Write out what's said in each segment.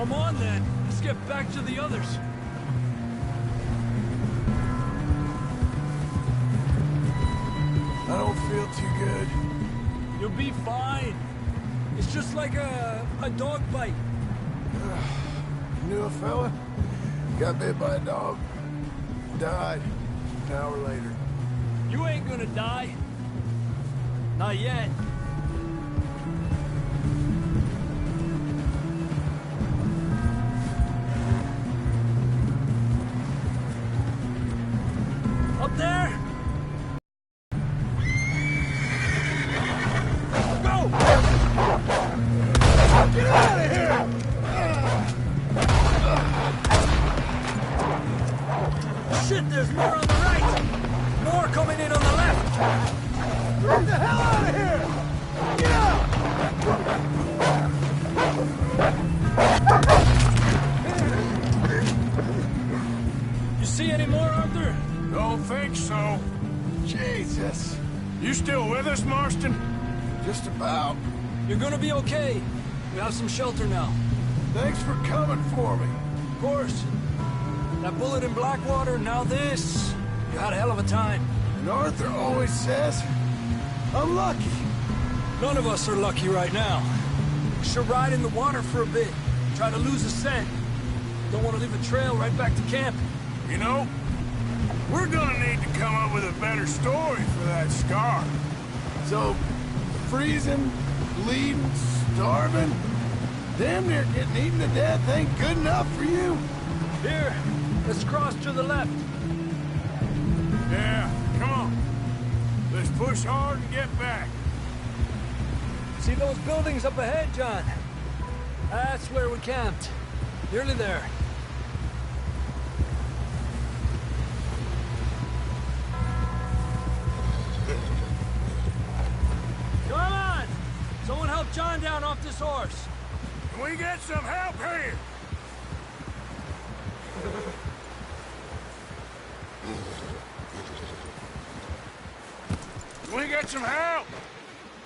Come on, then. Let's get back to the others. I don't feel too good. You'll be fine. It's just like a dog bite. Knew a fella? Got bit by a dog. Died. An hour later. You ain't gonna die. Not yet. Up there? Go! Get out of here! Shit, there's more on the right! More coming in on the left! Get the hell out of here! Get out! You see any more, Arthur? Don't think so. Jesus. You still with us, Marston? Just about. You're gonna be okay. We have some shelter now. Thanks for coming for me. Of course. That bullet in Blackwater, now this. You had a hell of a time. And Arthur always says, I'm lucky. None of us are lucky right now. We should ride in the water for a bit. Try to lose a scent. Don't want to leave a trail right back to camp. You know, we're gonna need to come up with a better story for that scar. So, freezing, bleeding, starving, damn near getting eaten to death ain't good enough for you? Here, let's cross to the left. Yeah, come on. Let's push hard and get back. See those buildings up ahead, John? That's where we camped. Nearly there. Come on! Someone help John down off this horse. Can we get some help here? Can we get some help?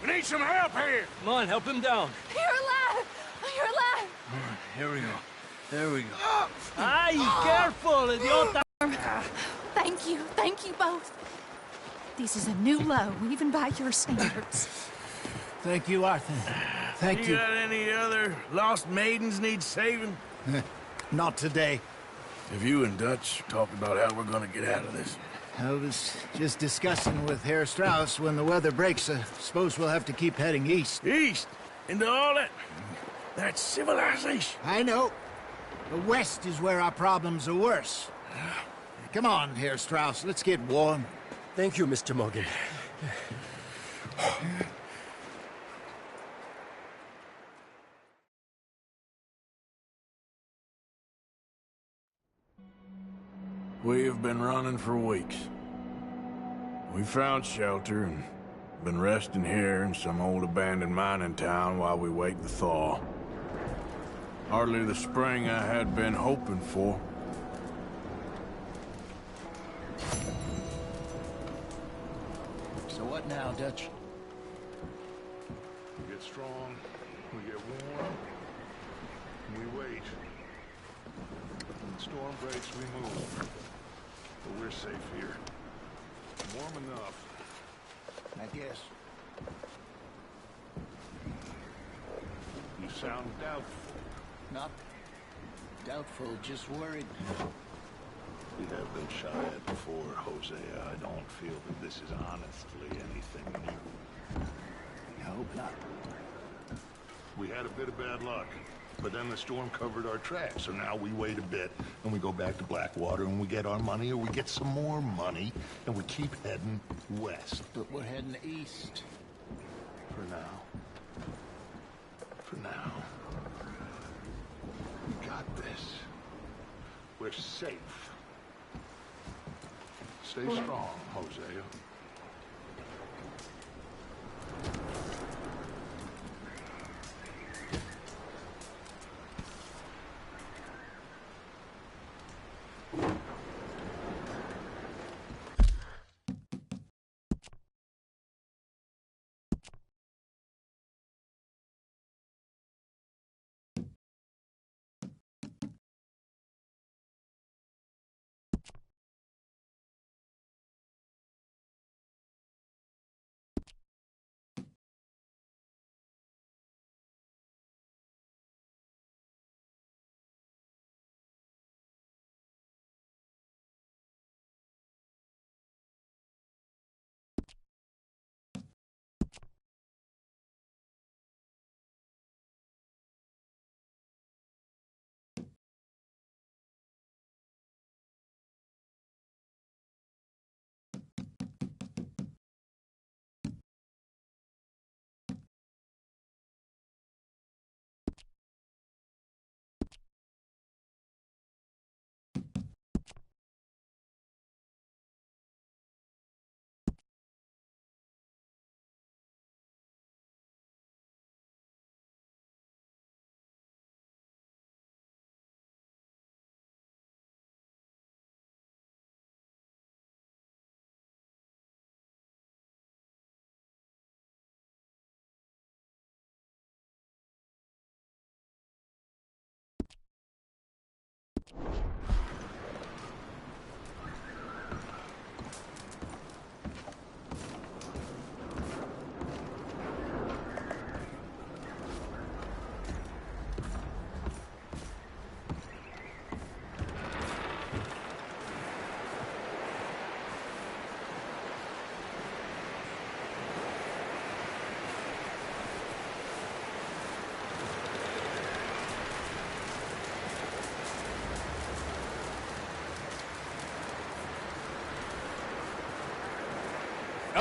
We need some help here. Come on, help him down. You're alive! You're alive! All right, here we go. There we go. Ay, careful, idiota! Thank you both. This is a new low, even by your standards. Thank you, Arthur. Thank you. Got any other lost maidens need saving? Not today. Have you and Dutch talked about how we're gonna get out of this? I was just discussing with Herr Strauss when the weather breaks. I suppose we'll have to keep heading east. East? Into all that civilization? I know. The west is where our problems are worse. Come on, Herr Strauss. Let's get warm. Thank you, Mr. Morgan. We have been running for weeks. We found shelter and been resting here in some old abandoned mining town while we wait the thaw. Hardly the spring I had been hoping for. So what now, Dutch? We get strong, we get warm, and we wait. When the storm breaks, we move. But we're safe here. Warm enough. I guess. You sound doubtful. Not doubtful, just worried. We have been shot at before, Hosea. I don't feel that this is honestly anything new. I hope not. We had a bit of bad luck, but then the storm covered our tracks, so now we wait a bit, and we go back to Blackwater, and we get our money, or we get some more money, and we keep heading west. But we're heading east. For now. For now. We got this. We're safe. Stay strong, Hosea.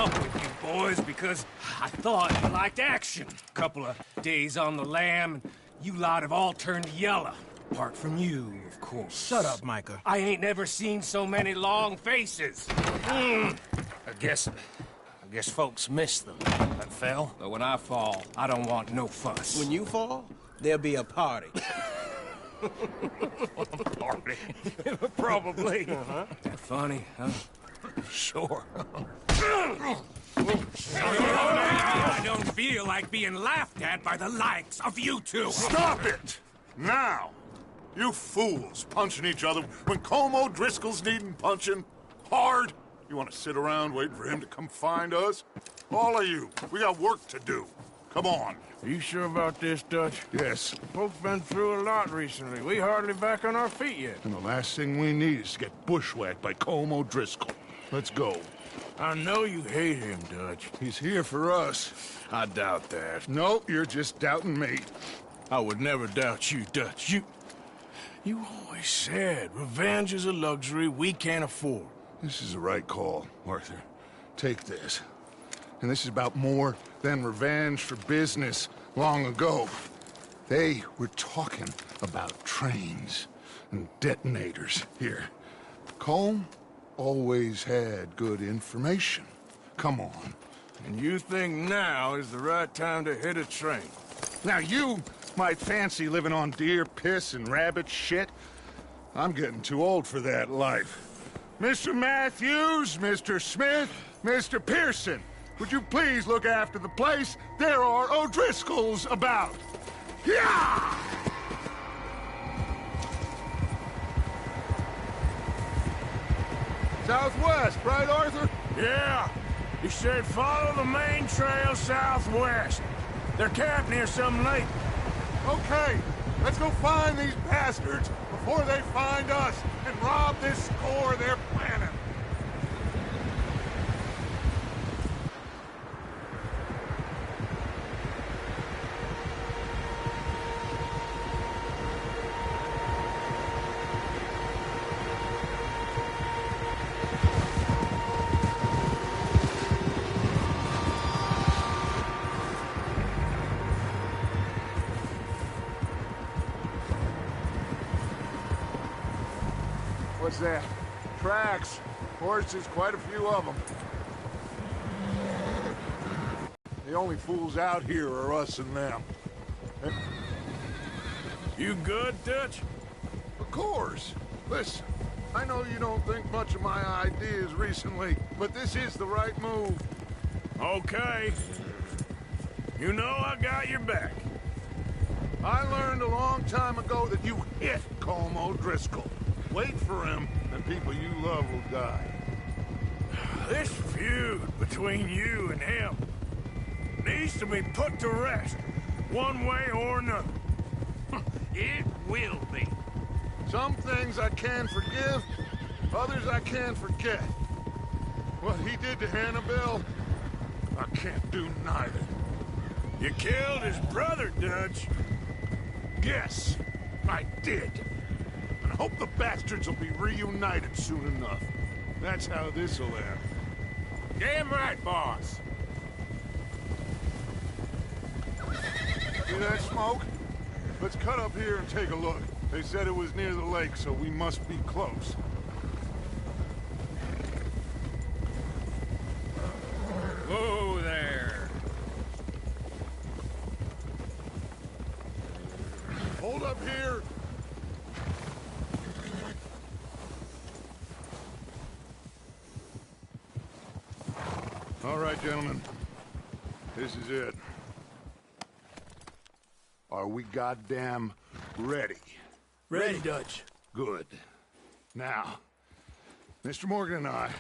up with you boys because I thought you liked action. Couple of days on the lam, and you lot have all turned yellow. Apart from you, of course. Shut up, Micah. I ain't never seen so many long faces. I guess folks miss them. That fell. But when I fall, I don't want no fuss. When you fall, there'll be a party. Party? Probably. That funny, huh? Sure. I don't feel like being laughed at by the likes of you two. Stop it! Now! You fools punching each other when Como Driscoll's needing punching. Hard! You want to sit around waiting for him to come find us? All of you, we got work to do. Come on. Are you sure about this, Dutch? Yes. Folks been through a lot recently. We hardly back on our feet yet. And the last thing we need is to get bushwhacked by Como Driscoll. Let's go. I know you hate him, Dutch. He's here for us. I doubt that. No, you're just doubting me. I would never doubt you, Dutch. You always said revenge is a luxury we can't afford. This is the right call, Arthur. Take this. And this is about more than revenge for business long ago. They were talking about trains and detonators here. Colm always had good information. Come on. And you think now is the right time to hit a train? Now you might fancy living on deer piss and rabbit shit. I'm getting too old for that life. Mr. Matthews, Mr. Smith, Mr. Pearson, would you please look after the place? There are O'Driscolls about. Yeah! Southwest, right, Arthur? Yeah. He said follow the main trail southwest. They're camped near some lake. Okay, let's go find these bastards before they find us and rob this score they're planning. What's that? Tracks. Horses, quite a few of them. The only fools out here are us and them. You good, Dutch? Of course. Listen, I know you don't think much of my ideas recently, but this is the right move. Okay. You know I got your back. I learned a long time ago that you hit Colm O'Driscoll. Wait for him, and people you love will die. This feud between you and him needs to be put to rest, one way or another. It will be. Some things I can forgive, others I can't forget. What he did to Annabelle, I can't do neither. You killed his brother, Dutch. Yes, I did. And I hope the bastards will be reunited soon enough. That's how this'll end. Damn right, boss. See that smoke? Let's cut up here and take a look. They said it was near the lake, so we must be close. Whoa there. Hold up here. All right, gentlemen. This is it. Are we goddamn ready? Ready, Dutch. Good. Now, Mr. Morgan and I,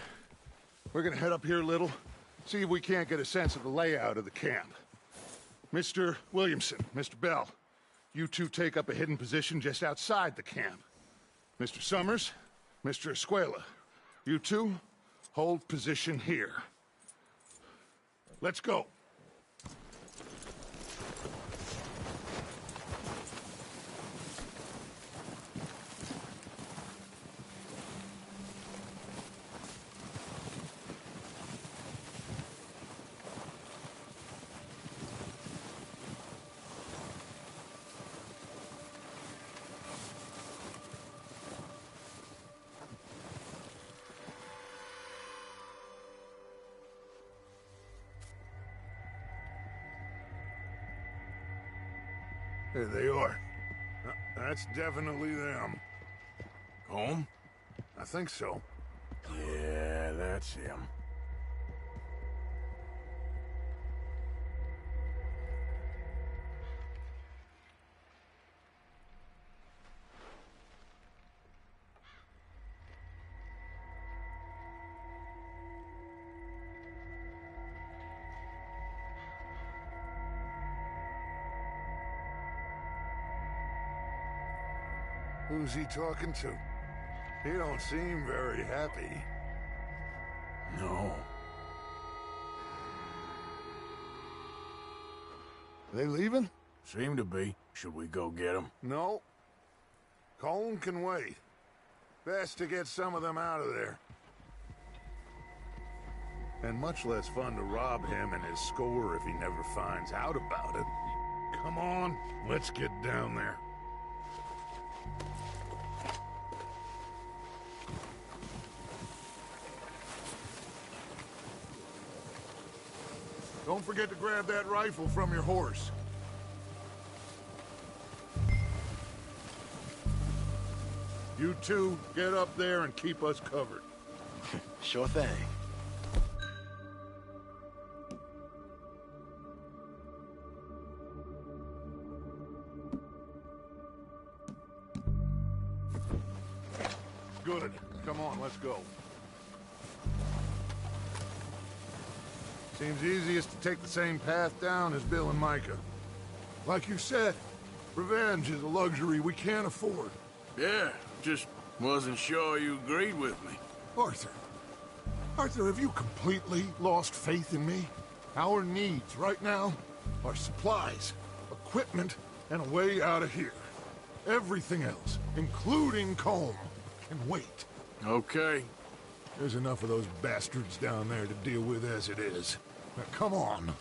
we're gonna head up here a little, see if we can't get a sense of the layout of the camp. Mr. Williamson, Mr. Bell, you two take up a hidden position just outside the camp. Mr. Summers, Mr. Escuela, you two hold position here. Let's go. There they are. That's definitely them. Home? I think so. Yeah, that's him. Who's he talking to? He don't seem very happy. No. They leaving? Seem to be. Should we go get them? No. Colm can wait. Best to get some of them out of there. And much less fun to rob him and his score if he never finds out about it. Come on, let's get down there. Don't forget to grab that rifle from your horse. You two, get up there and keep us covered. Sure thing. Good. Come on, let's go. Seems easiest to take the same path down as Bill and Micah. Like you said, revenge is a luxury we can't afford. Yeah, just wasn't sure you agreed with me. Arthur. Arthur, have you completely lost faith in me? Our needs right now are supplies, equipment, and a way out of here. Everything else, including Colm, can wait. Okay. There's enough of those bastards down there to deal with as it is. Now, come on.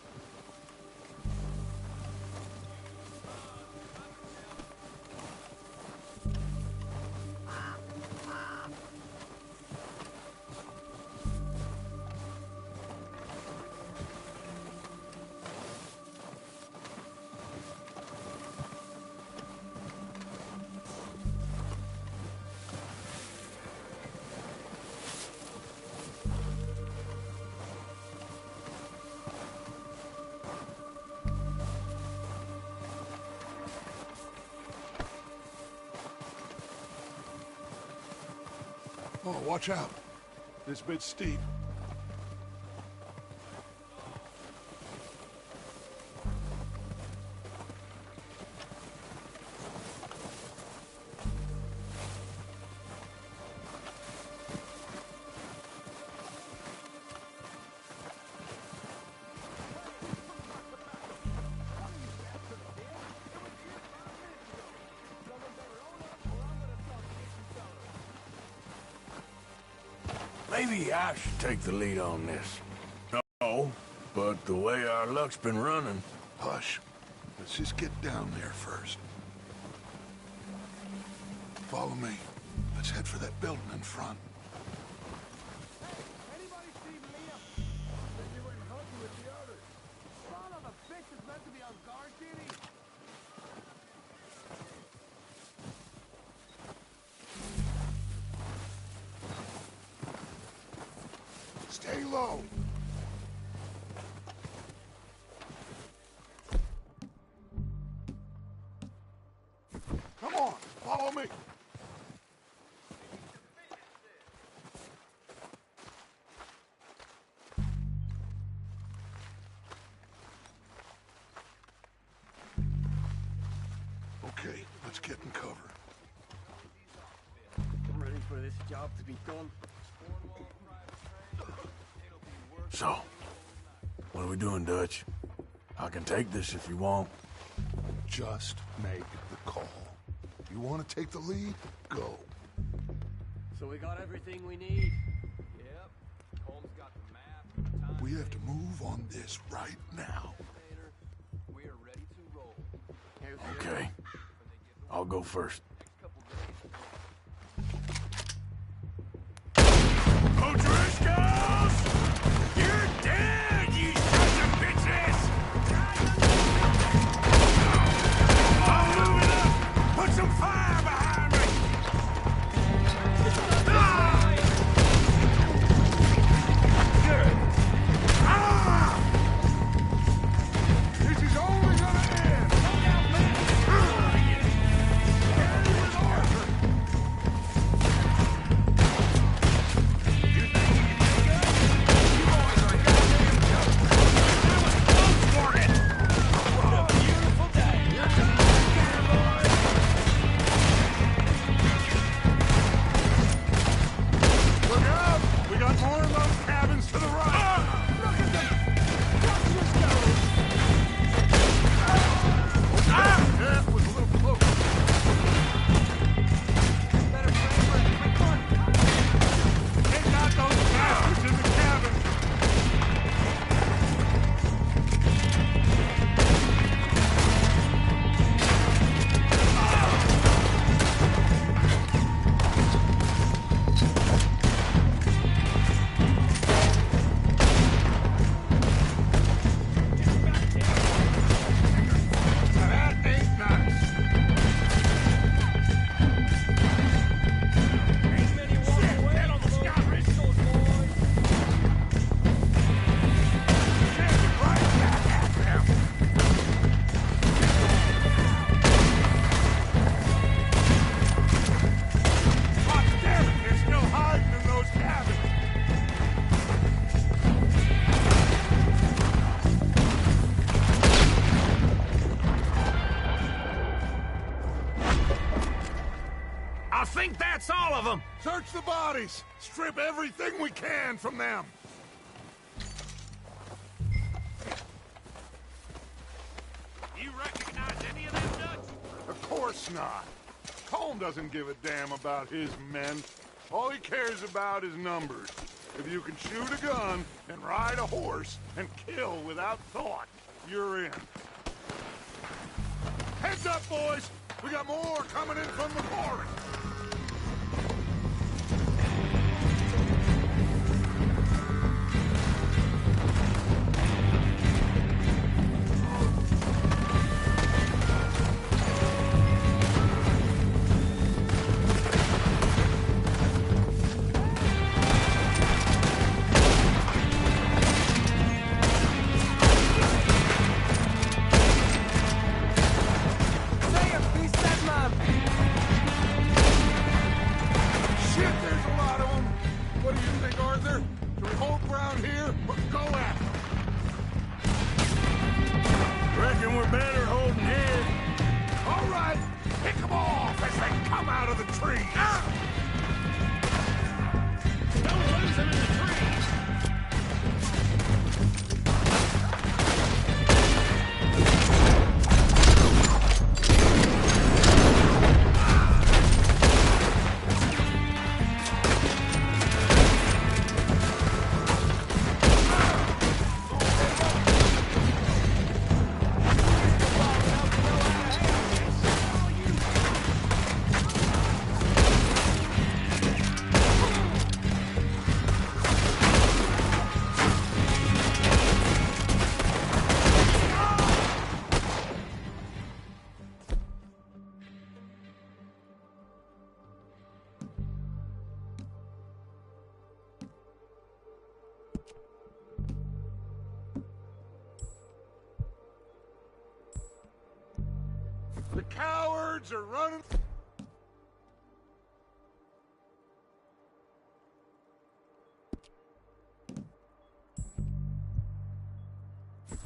Oh, watch out. This bit's steep. Maybe I should take the lead on this. No, but the way our luck's been running... Hush. Let's just get down there first. Follow me. Let's head for that building in front. Anybody see Liam? Said you were hunting with the others. Son of a bitch is meant to be on guard duty. Stay low. Come on, follow me. Okay, let's get in cover. I'm ready for this job to be done. So, what are we doing, Dutch? I can take this if you want. Just make the call. You want to take the lead? Go. So we got everything we need? Yep. Holmes got the map. We have to move on this right now. We are ready to roll. Okay. I'll go first. O'Driscolls! You're dead, you sons of bitches! I think that's all of them. Search the bodies. Strip everything we can from them. You recognize any of them Dutch? Of course not. Colm doesn't give a damn about his men. All he cares about is numbers. If you can shoot a gun and ride a horse and kill without thought, you're in. Heads up, boys! We got more coming in from the forest! The cowards are running...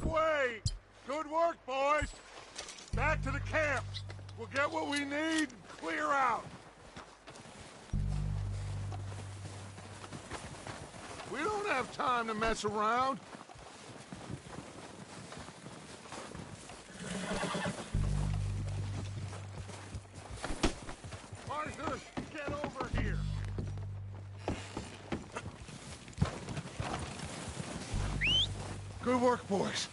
Wait! Good work, boys! Back to the camp. We'll get what we need and clear out. We don't have time to mess around. Arthur, get over here. Good work, boys.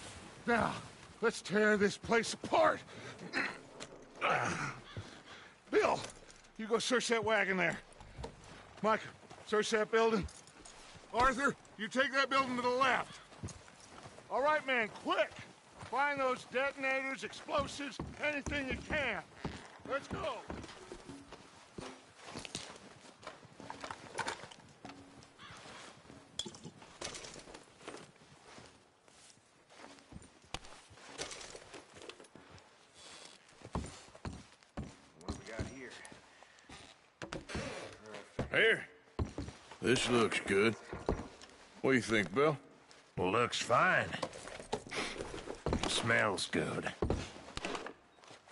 Now, let's tear this place apart. Bill, you go search that wagon there. Mike, search that building. Arthur, you take that building to the left. All right, man, quick. Find those detonators, explosives, anything you can. Let's go. Here. This looks good. What do you think, Bill? Looks fine. Smells good.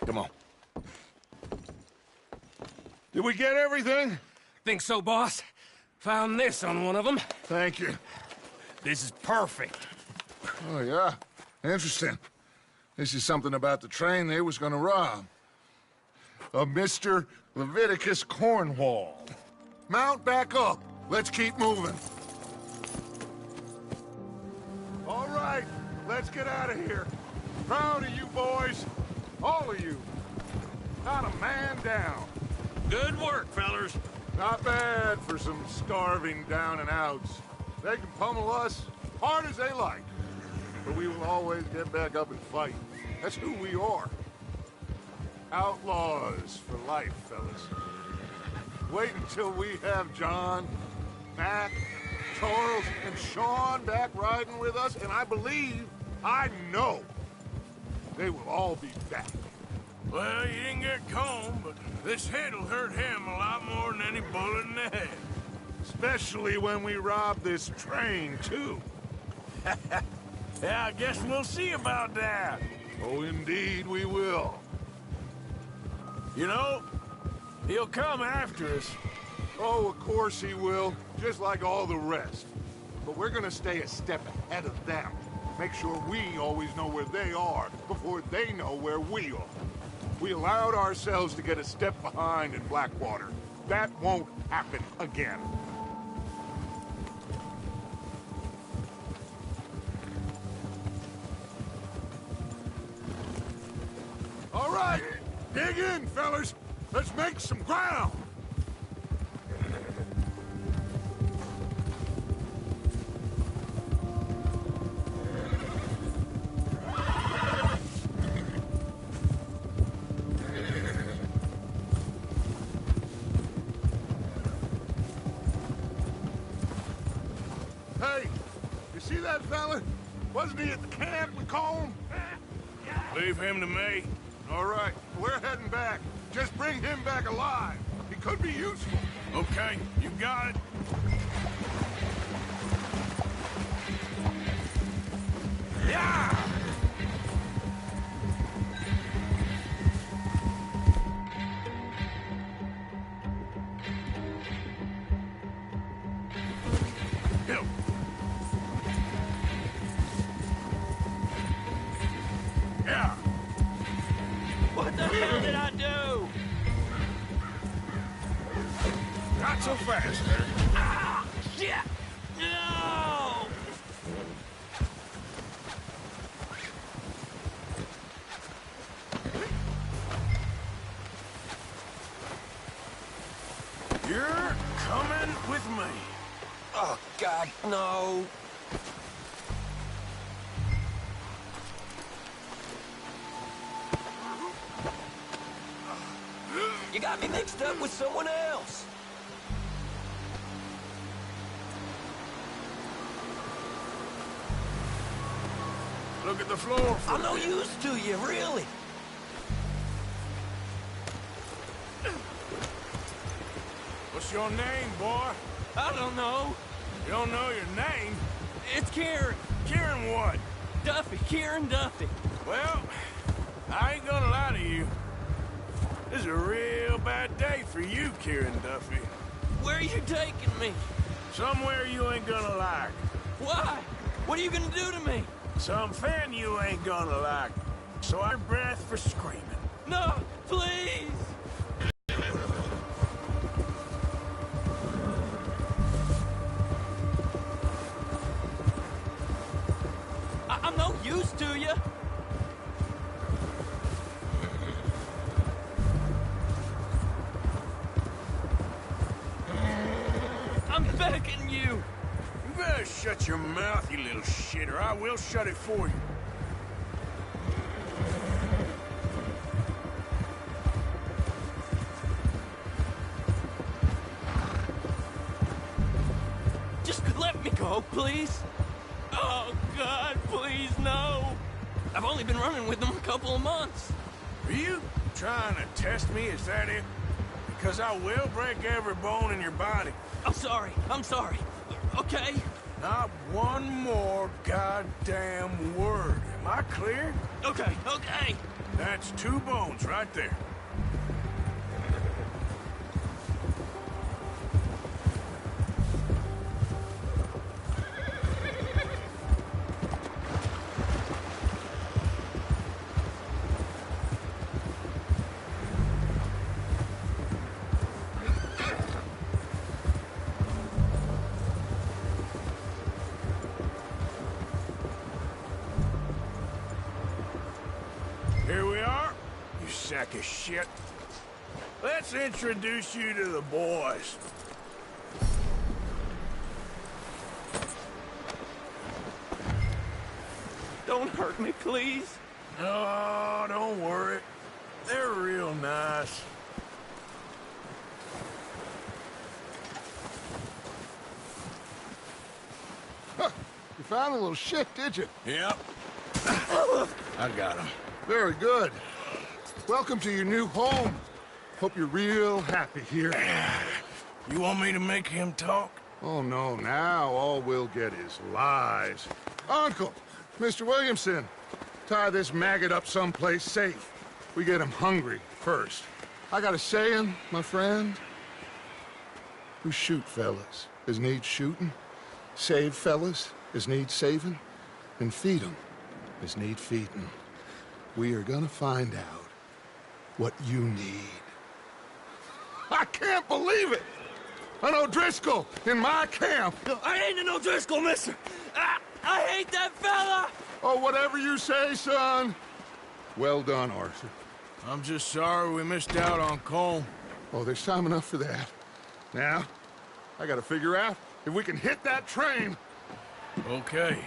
Come on. Did we get everything? Think so, boss? Found this on one of them. Thank you. This is perfect. Oh, yeah? Interesting. This is something about the train they was gonna rob. A Mr. Leviticus Cornwall. Mount back up. Let's keep moving. All right, let's get out of here. Proud of you boys. All of you. Not a man down. Good work, fellers. Not bad for some starving down and outs. They can pummel us hard as they like. But we will always get back up and fight. That's who we are. Outlaws for life, fellas. Wait until we have John, Mac, Charles, and Sean back riding with us, and I know, they will all be back. Well, you didn't get Colm, but this hit'll hurt him a lot more than any bullet in the head. Especially when we rob this train, too. Yeah, I guess we'll see about that. Oh, indeed we will. You know, He'll come after us. Oh, of course he will, just like all the rest. But we're gonna stay a step ahead of them. Make sure we always know where they are before they know where we are. We allowed ourselves to get a step behind in Blackwater. That won't happen again. All right, dig in, fellas. Let's make some ground. Hey, you see that fella? Wasn't he at the camp we call him? Leave him to me. All right, we're heading back. Just bring him back alive. He could be useful. Okay, you got it. Yeah! Go. Yeah! What the hell did I do? Not so fast. Ah! Shit! No! You're coming with me. Oh, God, no. You got me mixed up with someone else. Look at the floor for I'm no use to you, really. What's your name, boy? I don't know. You don't know your name? It's Kieran. Kieran what? Duffy. Kieran Duffy. Well, I ain't gonna lie to you. This is a real bad day for you, Kieran Duffy. Where are you taking me? Somewhere you ain't gonna like. Why? What are you gonna do to me? Something you ain't gonna like. So I breath for screaming. No, please. I'm no use to you. I'm begging you. You better shut your mouth, you little shit, or I will shut it for you. Just let me go, please. Oh, God, please, no. I've only been running with them a couple of months. Are you trying to test me? Is that it? Because I will break every bone in your body. I'm sorry. Okay? Not one more goddamn word. Am I clear? Okay. That's 2 bones right there. Here we are, you sack of shit. Let's introduce you to the boys. Don't hurt me, please. Oh, don't worry. They're real nice. Huh. You found a little shit, did you? Yep. I got him. Very good. Welcome to your new home. Hope you're real happy here. You want me to make him talk? Oh, no, now all we'll get is lies. Uncle, Mr. Williamson, tie this maggot up someplace safe. We get him hungry first. I got a saying, my friend. We shoot fellas as need shooting, save fellas as need saving, and feed 'em as need feeding. We are gonna find out what you need. I can't believe it! An O'Driscoll in my camp! No, I ain't an O'Driscoll, mister! I hate that fella! Oh, whatever you say, son. Well done, Arthur. I'm just sorry we missed out on Cole. Oh, there's time enough for that. Now, I gotta figure out if we can hit that train. Okay.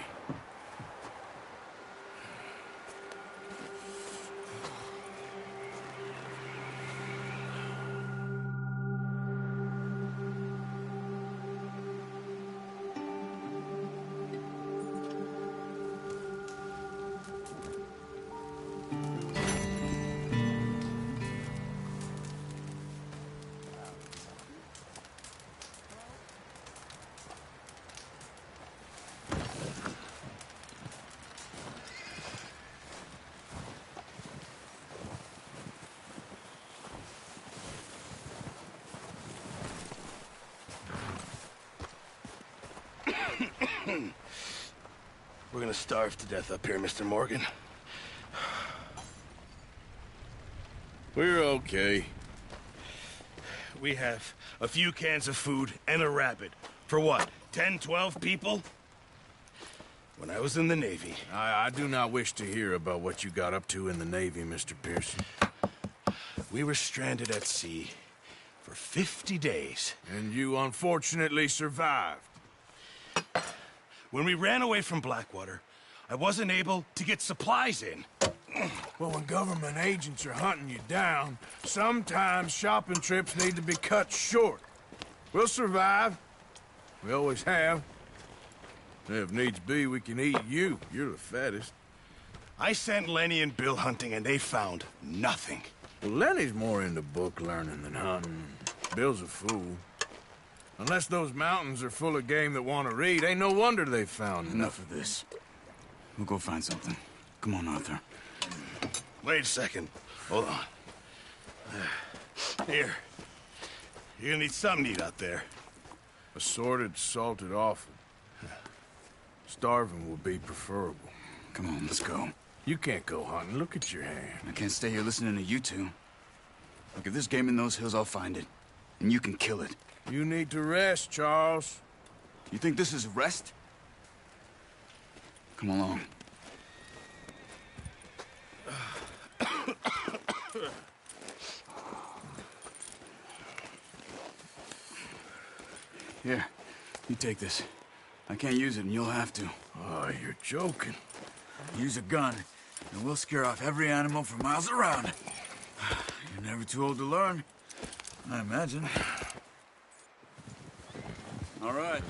We're gonna starve to death up here, Mr. Morgan. We're okay. We have a few cans of food and a rabbit. For what, 10, 12 people? When I was in the Navy... I do not wish to hear about what you got up to in the Navy, Mr. Pearson. We were stranded at sea for 50 days. And you unfortunately survived. When we ran away from Blackwater, I wasn't able to get supplies in. Well, when government agents are hunting you down, sometimes shopping trips need to be cut short. We'll survive. We always have. If needs be, we can eat you. You're the fattest. I sent Lenny and Bill hunting, and they found nothing. Well, Lenny's more into book learning than hunting. Bill's a fool. Unless those mountains are full of game that want to read, ain't no wonder they found Enough of this. We'll go find something. Come on, Arthur. Wait a second. Hold on. Here. You're gonna need something to eat out there. Assorted, salted offal. Starving would be preferable. Come on, let's go. You can't go hunting. Look at your hand. I can't stay here listening to you two. Look, if there's game in those hills, I'll find it. And you can kill it. You need to rest, Charles. You think this is rest? Come along. Here, you take this. I can't use it, and you'll have to. Oh, you're joking. Use a gun, and we'll scare off every animal for miles around. You're never too old to learn, I imagine. All right,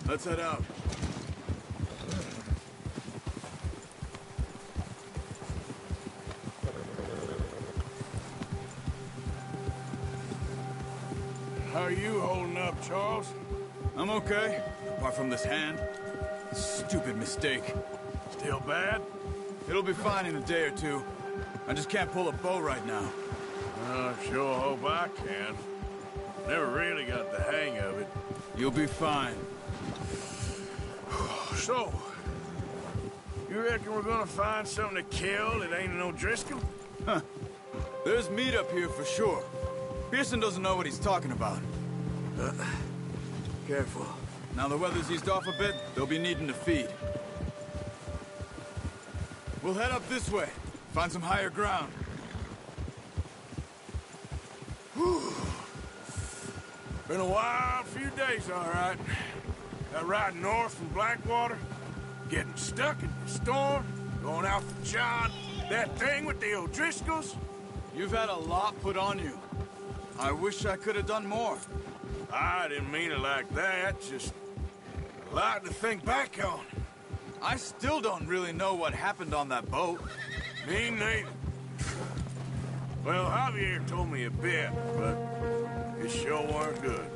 let's head out. How are you holding up, Charles? I'm okay, apart from this hand. Stupid mistake. Still bad? It'll be fine in a day or two. I just can't pull a bow right now. I sure hope I can. Never really got the hang of it. You'll be fine. So, you reckon we're gonna find something to kill that ain't an O'Driscoll? Huh. There's meat up here for sure. Pearson doesn't know what he's talking about. Careful. Now the weather's eased off a bit, they'll be needing to feed. We'll head up this way. Find some higher ground. Whew. Been a wild few days, all right. That ride north from Blackwater, getting stuck in the storm, going out for John, that thing with the O'Driscolls. You've had a lot put on you. I wish I could have done more. I didn't mean it like that, just a lot to think back on. I still don't really know what happened on that boat. Me neither. Well, Javier told me a bit, but it sure weren't good.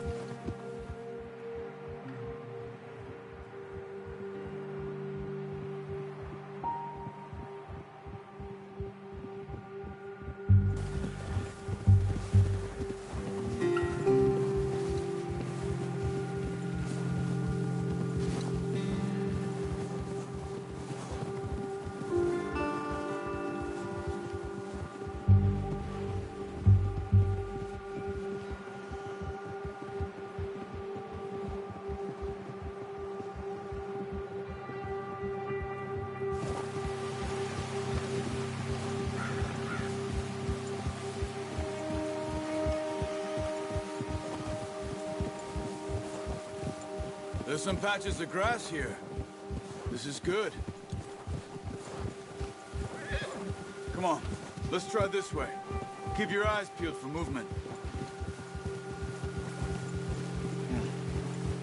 There's some patches of grass here. This is good. Come on, let's try this way. Keep your eyes peeled for movement.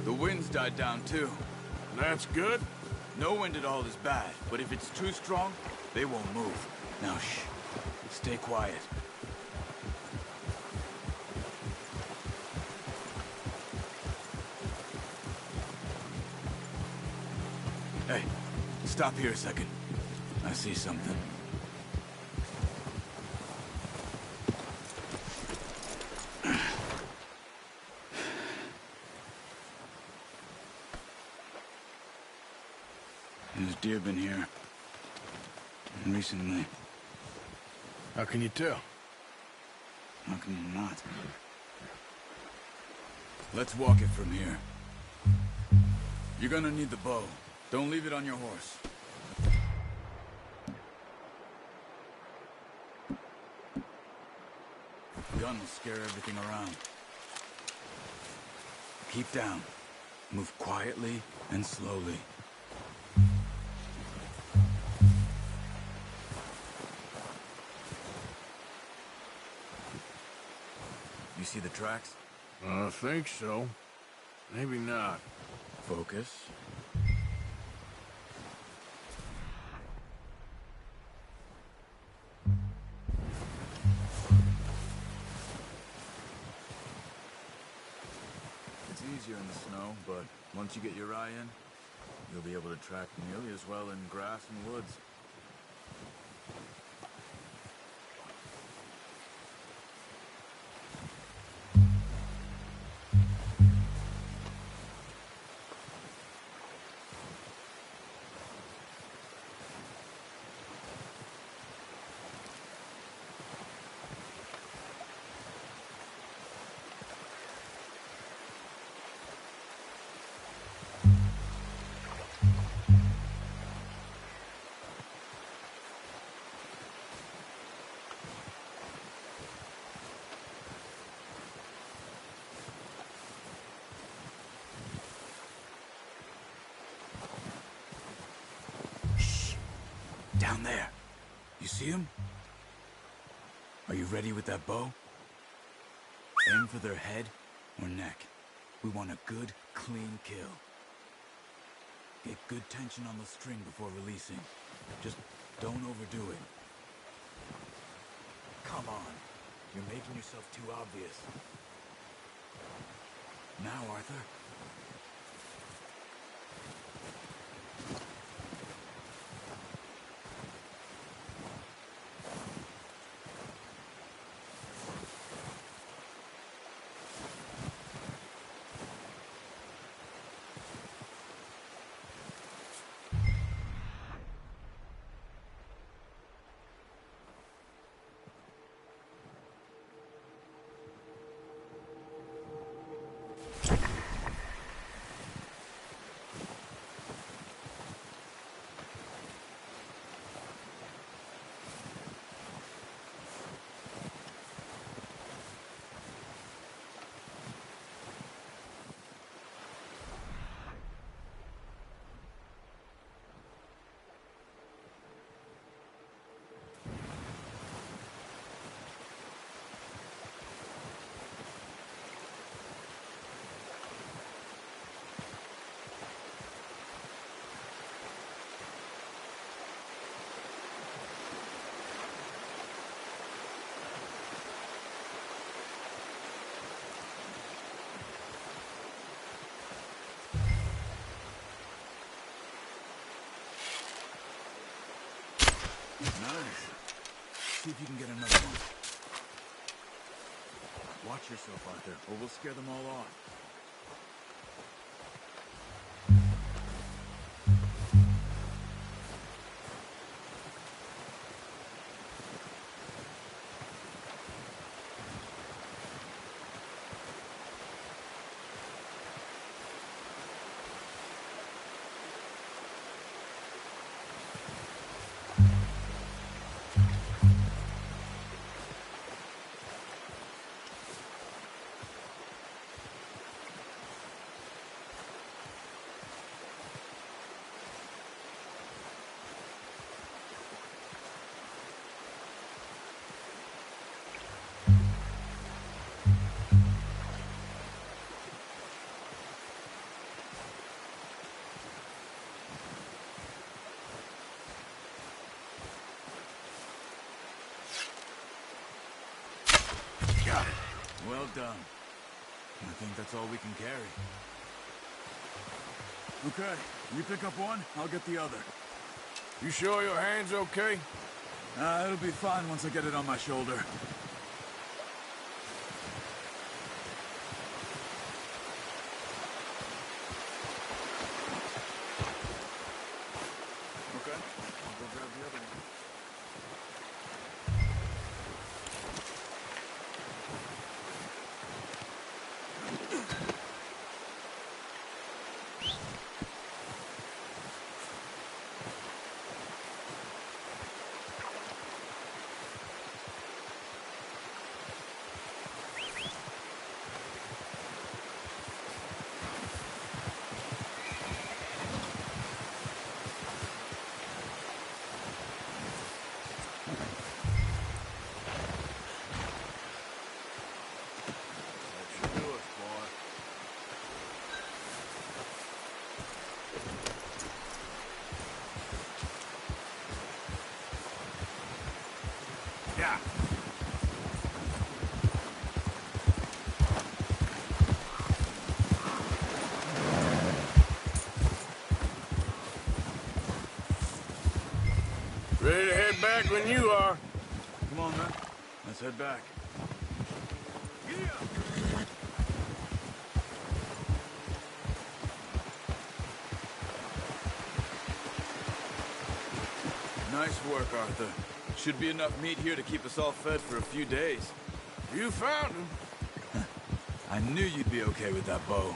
The wind's died down too. That's good. No wind at all is bad, but if it's too strong, they won't move. Now shh, stay quiet. Hey, stop here a second. I see something. There's deer been here. And recently. How can you tell? How can you not? Let's walk it from here. You're gonna need the bow. Don't leave it on your horse. Gun will scare everything around. Keep down. Move quietly and slowly. You see the tracks? I think so. Maybe not. Focus. It's easier in the snow, but once you get your eye in, you'll be able to track nearly as well in grass and woods. Down there. You see him? Are you ready with that bow? Aim for their head or neck. We want a good, clean kill. Get good tension on the string before releasing. Just don't overdo it. Come on. You're making yourself too obvious. Now, Arthur. Nice. See if you can get another one. Watch yourself, Arthur, or we'll scare them all off. Well done. I think that's all we can carry. Okay, you pick up one, I'll get the other. You sure your hand's okay? It'll be fine once I get it on my shoulder. Okay, I'll go grab the other one. Yeah. Ready to head back when you are. Come on, man. Let's head back. Nice work, Arthur. Should be enough meat here to keep us all fed for a few days. You found him. I knew you'd be okay with that bow.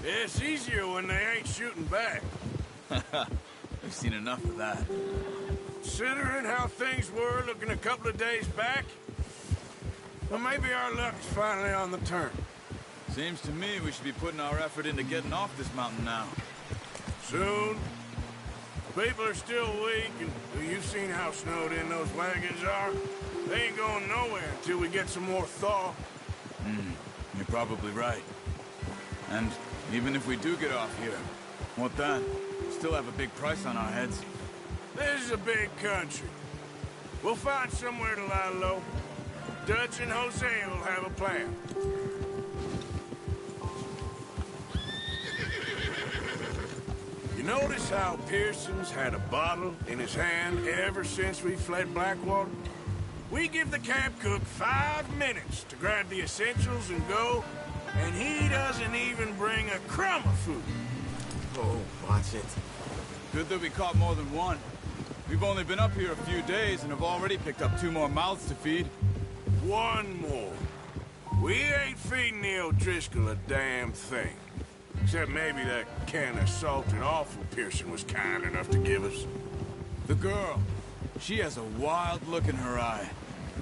It's easier when they ain't shooting back. We've seen enough of that. Considering how things were looking a couple of days back, well, maybe our luck's finally on the turn. Seems to me we should be putting our effort into getting off this mountain now. Soon. People are still weak, and you've seen how snowed in those wagons are. They ain't going nowhere until we get some more thaw. You're probably right. And even if we do get off here, what then? Still have a big price on our heads. This is a big country. We'll find somewhere to lie low. Dutch and Jose will have a plan. You notice how Pearson's had a bottle in his hand ever since we fled Blackwater? We give the camp cook 5 minutes to grab the essentials and go, and he doesn't even bring a crumb of food. Oh, watch it. Good that we caught more than one. We've only been up here a few days and have already picked up 2 more mouths to feed. One more. We ain't feeding the O'Driscoll a damn thing. Except maybe that can of salted offal Pearson was kind enough to give us. The girl. She has a wild look in her eye.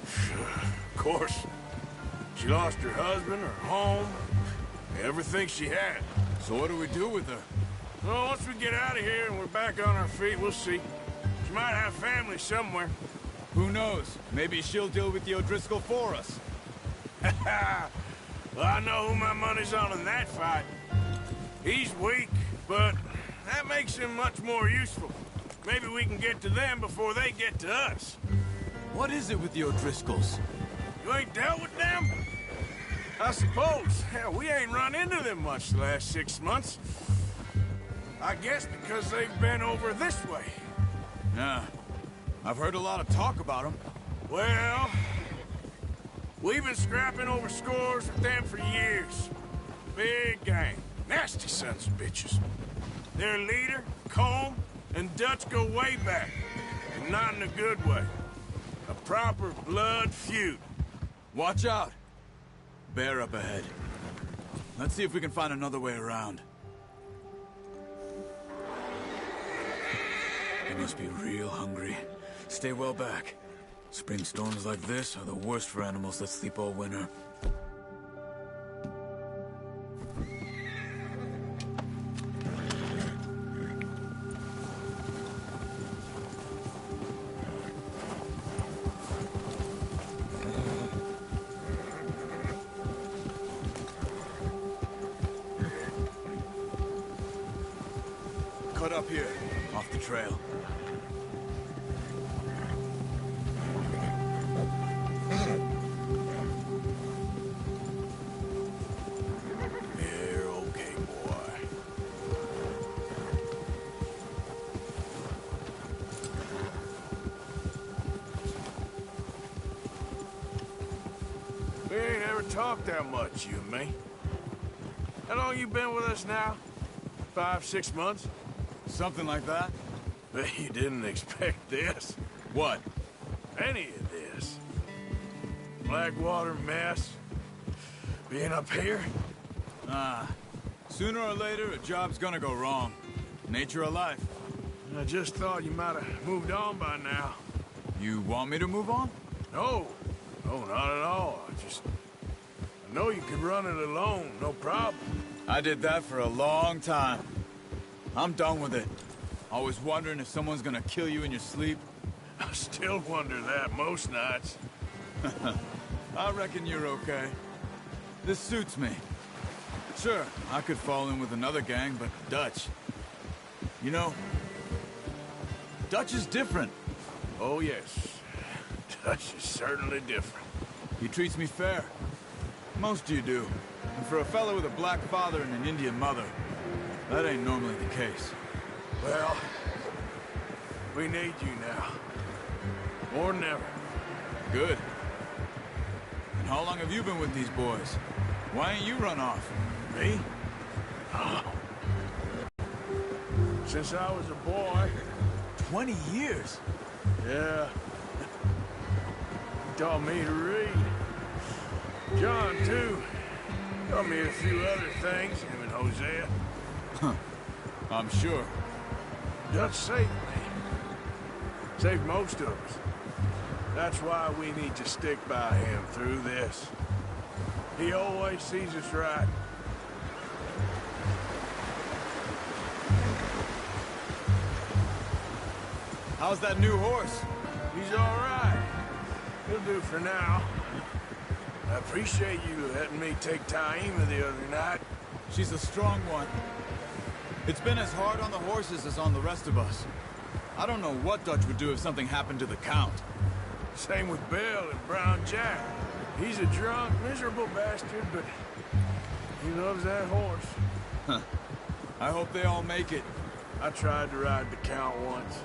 Of course. She lost her husband, her home, everything she had. So what do we do with her? Well, once we get out of here and we're back on our feet, we'll see. She might have family somewhere. Who knows? Maybe she'll deal with the O'Driscoll for us. Well, I know who my money's on in that fight. He's weak, but that makes him much more useful. Maybe we can get to them before they get to us. What is it with the O'Driscolls? You ain't dealt with them? I suppose. Hell, we ain't run into them much the last 6 months. I guess because they've been over this way. Yeah. I've heard a lot of talk about them. Well, we've been scrapping over scores with them for years. Big gang. Nasty sons of bitches. Their leader, Combe, and Dutch go way back. And not in a good way. A proper blood feud. Watch out! Bear up ahead. Let's see if we can find another way around. They must be real hungry. Stay well back. Spring storms like this are the worst for animals that sleep all winter. Cut up here, off the trail. talk that much, you and me. How long you been with us now? 5, 6 months? Something like that? Bet you didn't expect this. What? Any of this. Blackwater mess. Being up here? Sooner or later, a job's gonna go wrong. Nature of life. I just thought you might have moved on by now. You want me to move on? No. No, not at all. I know you could run it alone, no problem. I did that for a long time. I'm done with it. Always wondering if someone's gonna kill you in your sleep. I still wonder that most nights. I reckon you're okay. This suits me. Sure, I could fall in with another gang, but Dutch... You know, Dutch is different. Oh, yes. Dutch is certainly different. He treats me fair. Most of you do. And for a fellow with a black father and an Indian mother, that ain't normally the case. Well, we need you now. More than ever. Good. And how long have you been with these boys? Why ain't you run off? Me? Oh. Since I was a boy. 20 years? Yeah. He taught me to read. John, too. Taught me a few other things, him and Hosea. Huh. I'm sure. Dutch saved me. Saved most of us. That's why we need to stick by him through this. He always sees us right. How's that new horse? He's all right. He'll do for now. I appreciate you letting me take Taima the other night. She's a strong one. It's been as hard on the horses as on the rest of us. I don't know what Dutch would do if something happened to the Count. Same with Bill and Brown Jack. He's a drunk, miserable bastard, but he loves that horse. Huh. I hope they all make it. I tried to ride the Count once.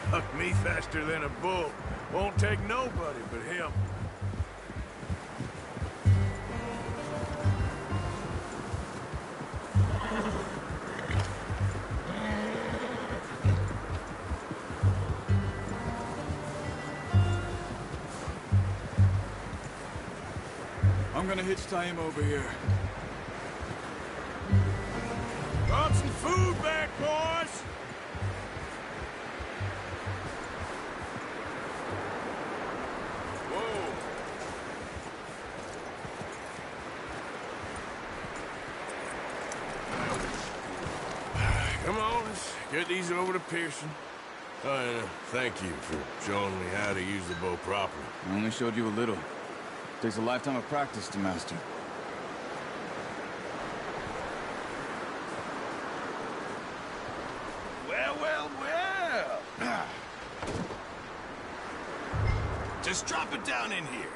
Hucked me faster than a bull. Won't take nobody but him. I'm gonna hitch Taima over here. Brought some food back, boys! Whoa! Come on, let's get these over to Pearson. Thank you for showing me how to use the bow properly. I only showed you a little. Takes a lifetime of practice to master. Well, well, well. Just drop it down in here.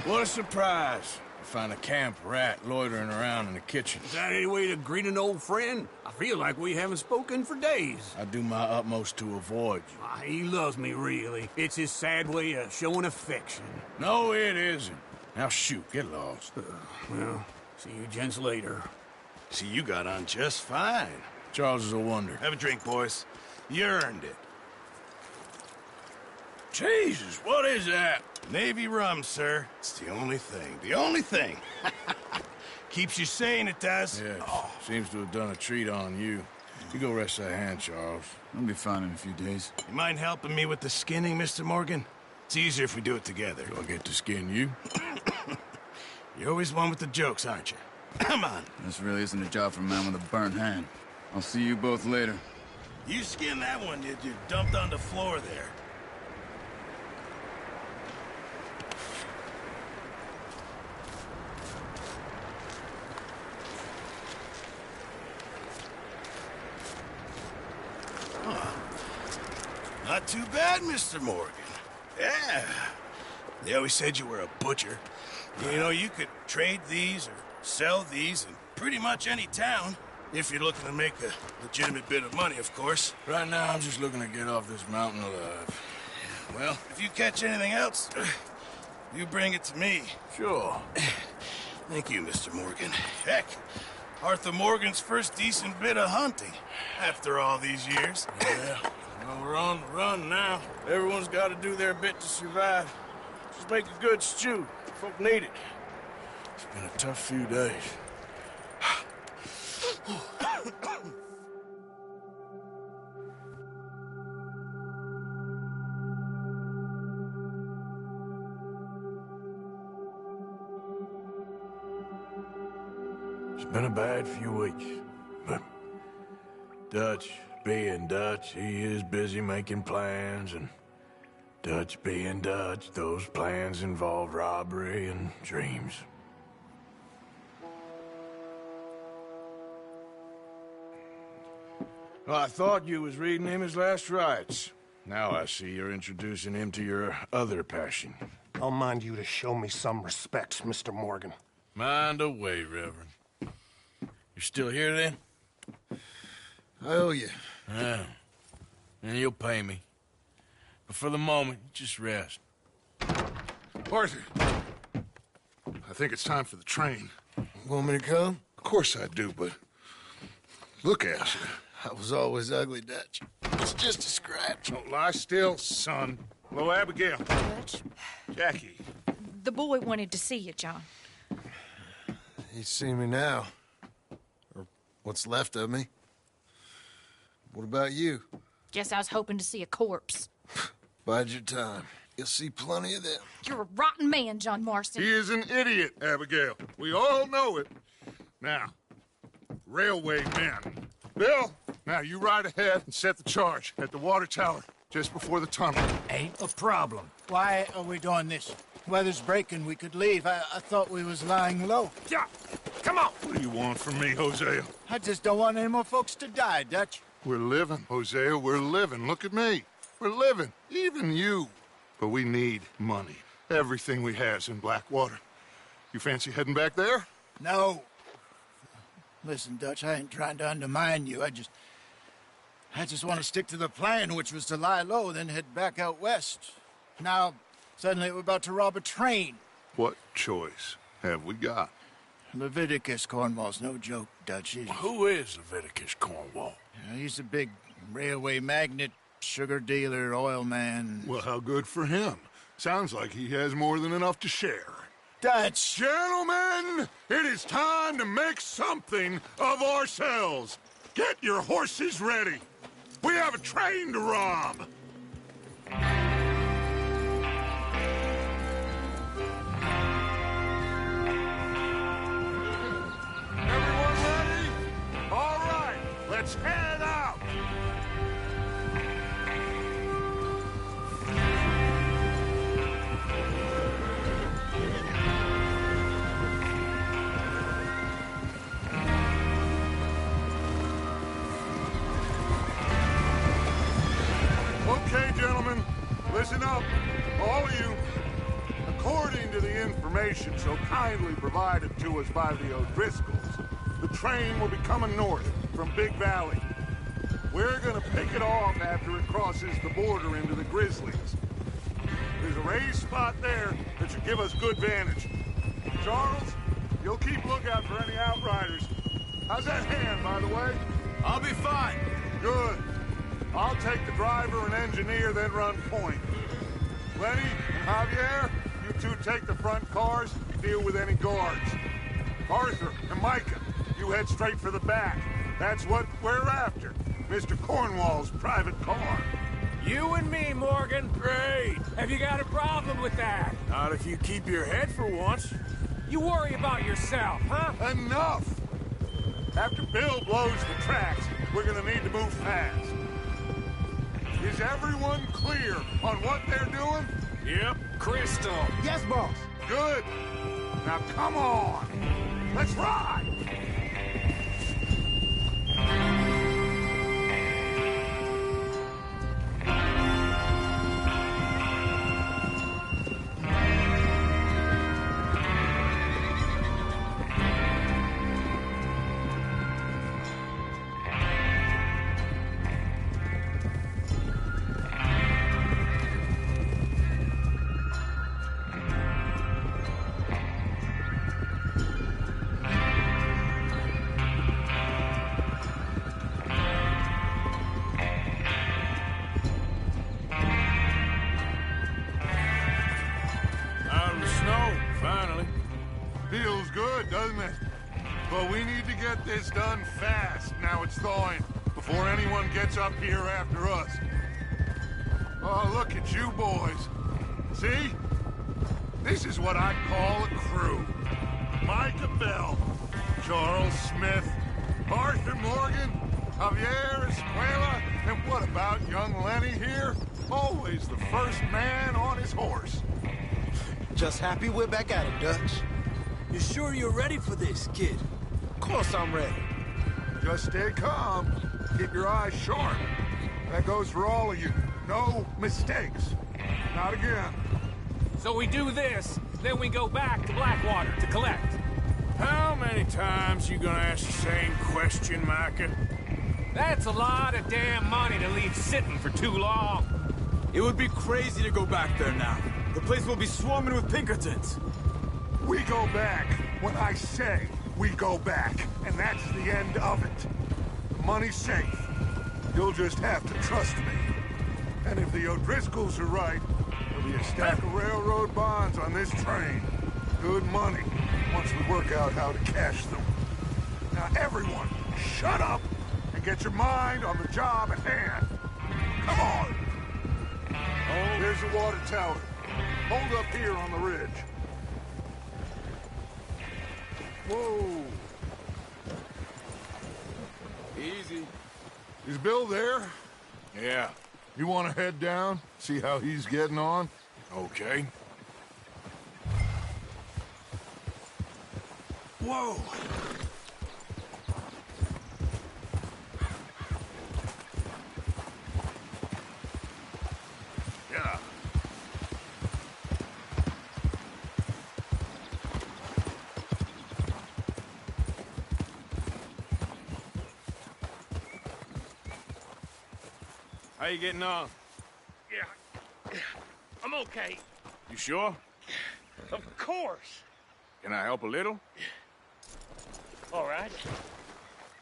What a surprise. To find a camp rat loitering around in the kitchen. Is that any way to greet an old friend? I feel like we haven't spoken for days. I do my utmost to avoid you. He loves me, really. It's his sad way of showing affection. No, it isn't. Now shoot, get lost. Well, see you gents later. See, you got on just fine. Charles is a wonder. Have a drink, boys. You earned it. Jesus, what is that? Navy rum, sir. It's the only thing. The only thing. Keeps you sane, it does. Yeah, seems to have done a treat on you. You go rest that hand, Charles. I'll be fine in a few days. You mind helping me with the skinning, Mr. Morgan? It's easier if we do it together. Do I get to skin you? You're always one with the jokes, aren't you? Come on. This really isn't a job for a man with a burnt hand. I'll see you both later. You skinned that one, did you? Dumped on the floor there. Not too bad, Mr. Morgan. Yeah. They always said you were a butcher. You know, you could trade these or sell these in pretty much any town. If you're looking to make a legitimate bit of money, of course. Right now, I'm just looking to get off this mountain alive. Well, if you catch anything else, you bring it to me. Sure. Thank you, Mr. Morgan. Heck, Arthur Morgan's first decent bit of hunting after all these years. Yeah, well, we're on the run now. Everyone's got to do their bit to survive. Just make a good stew. Folk need it. It's been a tough few days. It's been a bad few weeks, but Dutch being Dutch, he is busy making plans, and Dutch being Dutch, those plans involve robbery and dreams. Well, I thought you was reading him his last rites. Now I see you're introducing him to your other passion. I'll mind you to show me some respect, Mr. Morgan. Mind away, Reverend. You're still here, then? I owe you. Yeah. And you'll pay me. But for the moment, just rest. Arthur, I think it's time for the train. Want me to come? Of course I do, but look at you. I was always ugly, Dutch. It's just a scratch. Don't lie still, son. Hello, Abigail. Dutch, Jackie. the boy wanted to see you, John. He's seen me now. Or what's left of me. What about you? Guess I was hoping to see a corpse. Bide your time. You'll see plenty of them. You're a rotten man, John Marston. He is an idiot, Abigail. We all know it. Now, railway men. Bill, now you ride ahead and set the charge at the water tower just before the tunnel. Ain't a problem. Why are we doing this? Weather's breaking. We could leave. I thought we was lying low. Yeah, come on. What do you want from me, Hosea? I just don't want any more folks to die, Dutch. We're living, Hosea. We're living. Look at me. We're living. Even you. But we need money. Everything we has in Blackwater. You fancy heading back there? No. Listen, Dutch, I ain't trying to undermine you. I just want to stick to the plan, which was to lie low, then head back out west. Now, suddenly we're about to rob a train. What choice have we got? Leviticus Cornwall's no joke, Dutch. Who is Leviticus Cornwall? He's a big railway magnate, sugar dealer, oil man. Well, how good for him. Sounds like he has more than enough to share. Dutch! Gentlemen, it is time to make something of ourselves. Get your horses ready. We have a train to rob. Everyone ready? All right, let's head out. Okay, gentlemen, listen up, all of you. According to the information so kindly provided to us by the O'Driscolls, the train will be coming north from Big Valley. We're gonna pick it off after it crosses the border into the Grizzlies. There's a raised spot there that should give us good vantage. Charles, you'll keep lookout for any outriders. How's that hand, by the way? I'll be fine. Good. I'll take the driver and engineer, then run point. Lenny and Javier, you two take the front cars, deal with any guards. Arthur and Micah, you head straight for the back. That's what we're after. Mr. Cornwall's private car. You and me, Morgan. Great. Have you got a problem with that? Not if you keep your head for once. You worry about yourself, huh? Enough! After Bill blows the tracks, we're gonna need to move fast. Is everyone clear on what they're doing? Yep. Crystal. Yes, boss. Good. Now come on. Let's ride! good, doesn't it? But we need to get this done fast. Now it's thawing, before anyone gets up here after us. Oh, look at you boys. See? This is what I'd call a crew. Micah Bell, Charles Smith, Arthur Morgan, Javier Escuela, and what about young Lenny here? Always the first man on his horse. Just happy we're back at it, Dutch. You sure you're ready for this, kid? Of course I'm ready. Just stay calm. Keep your eyes sharp. That goes for all of you. No mistakes. Not again. So we do this, then we go back to Blackwater to collect. How many times you gonna ask the same question, Micah? That's a lot of damn money to leave sitting for too long. It would be crazy to go back there now. The place will be swarming with Pinkertons. We go back when I say we go back, and that's the end of it. The money's safe. You'll just have to trust me. And if the O'Driscolls are right, there'll be a stack of railroad bonds on this train. Good money, once we work out how to cash them. Now everyone, shut up and get your mind on the job at hand. Come on. Oh, there's the water tower. Hold up here on the ridge. Whoa. Easy. Is Bill there? Yeah. You want to head down, see how he's getting on? Okay. Whoa! Yeah. How you getting on? Yeah, I'm okay. You sure? Of course. Can I help a little? All right.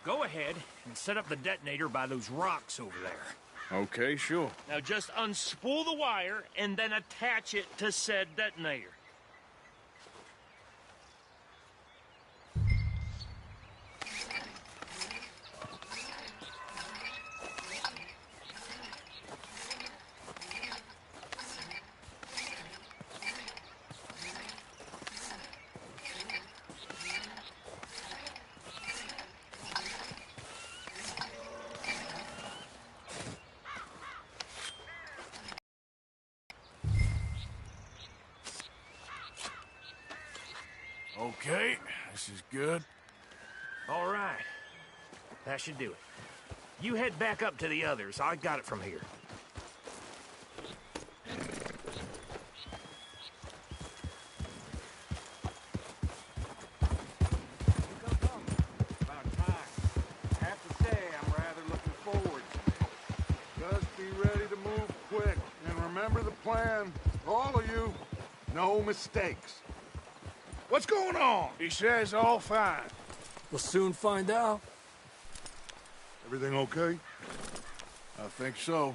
Go ahead and set up the detonator by those rocks over there. Okay, sure. Now just unspool the wire and then attach it to said detonator. Okay, this is good. All right. That should do it. You head back up to the others. I got it from here. About time. I have to say, I'm rather looking forward to this. Just be ready to move quick. And remember the plan. All of you, no mistakes. What's going on? He says all fine. We'll soon find out. Everything okay? I think so.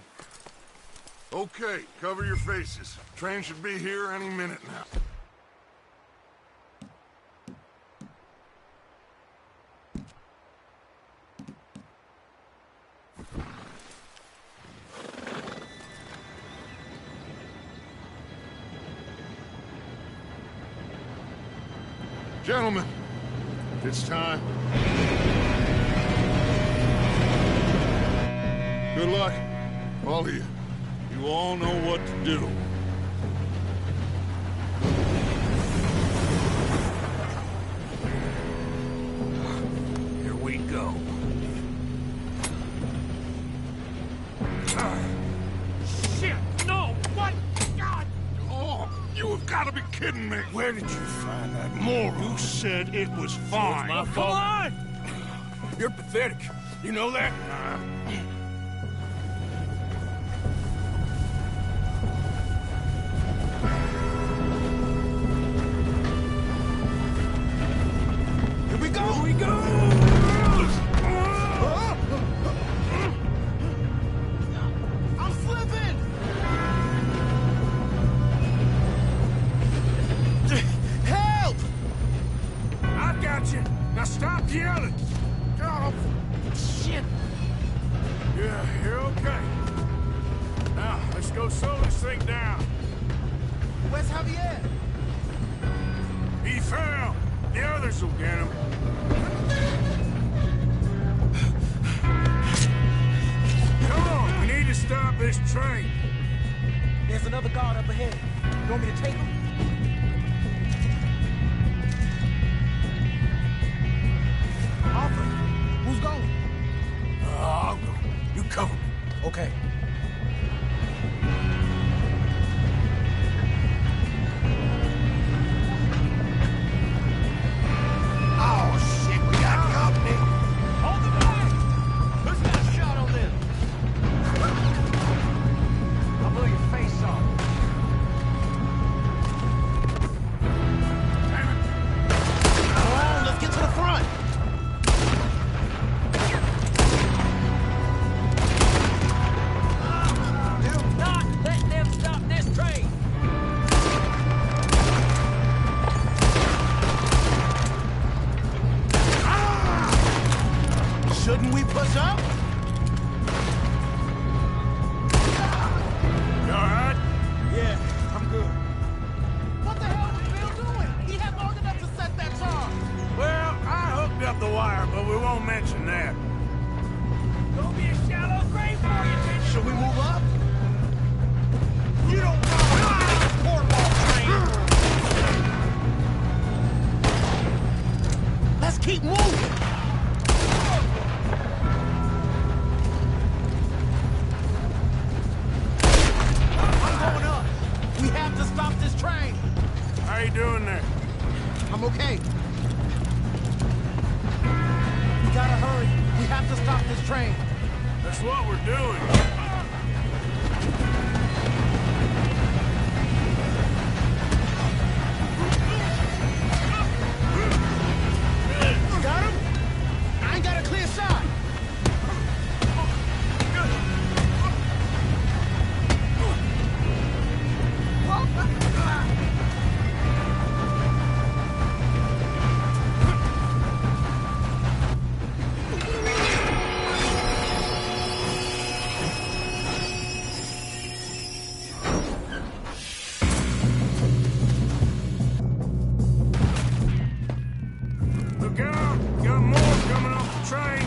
Okay, cover your faces. Train should be here any minute now. Gentlemen, it's time. Good luck, all of you. You all know what to do. Here we go. Shit! No! What? God! Oh, you have got to be kidding me. Where did you find that Moral, you said it was fine. my Come fault? on! You're pathetic. You know that? Here we go! Here we go! I'm slipping! Help! I Javier! He fell! The others will get him. Come on, we need to stop this train. There's another guard up ahead. You want me to take him? Alfred, who's going? I'll go. You cover me. Okay. Oh, shit, we got company! Hold the line! Who's got a shot on them? I'll blow your face off. Damn it. Come on, let's get to the front. Do not let them stop this train. Shouldn't we push up? You alright? Yeah, I'm good. What the hell was Bill doing? He had long enough to set that charge. Well, I hooked up the wire, but we won't mention that. Gonna be a shallow grave for you, Jimmy. Should we move up? You don't know cornball train. Let's keep moving. I'm going up. We have to stop this train. How you doing there? I'm okay. We gotta hurry. We have to stop this train. That's what we're doing. Got him? I ain't got a clear shot. Look out! Got more coming off the train.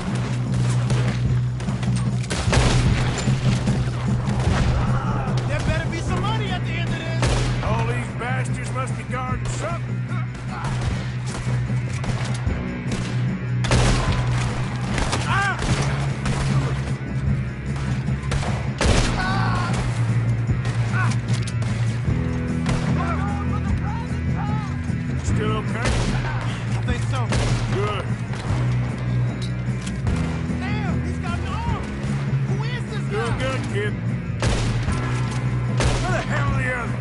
There better be some money at the end of this. All these bastards must be guarding something. Still okay? I think so. Good. Damn, he's got an arm. Who is this Still guy? good, kid. Where the hell are the others?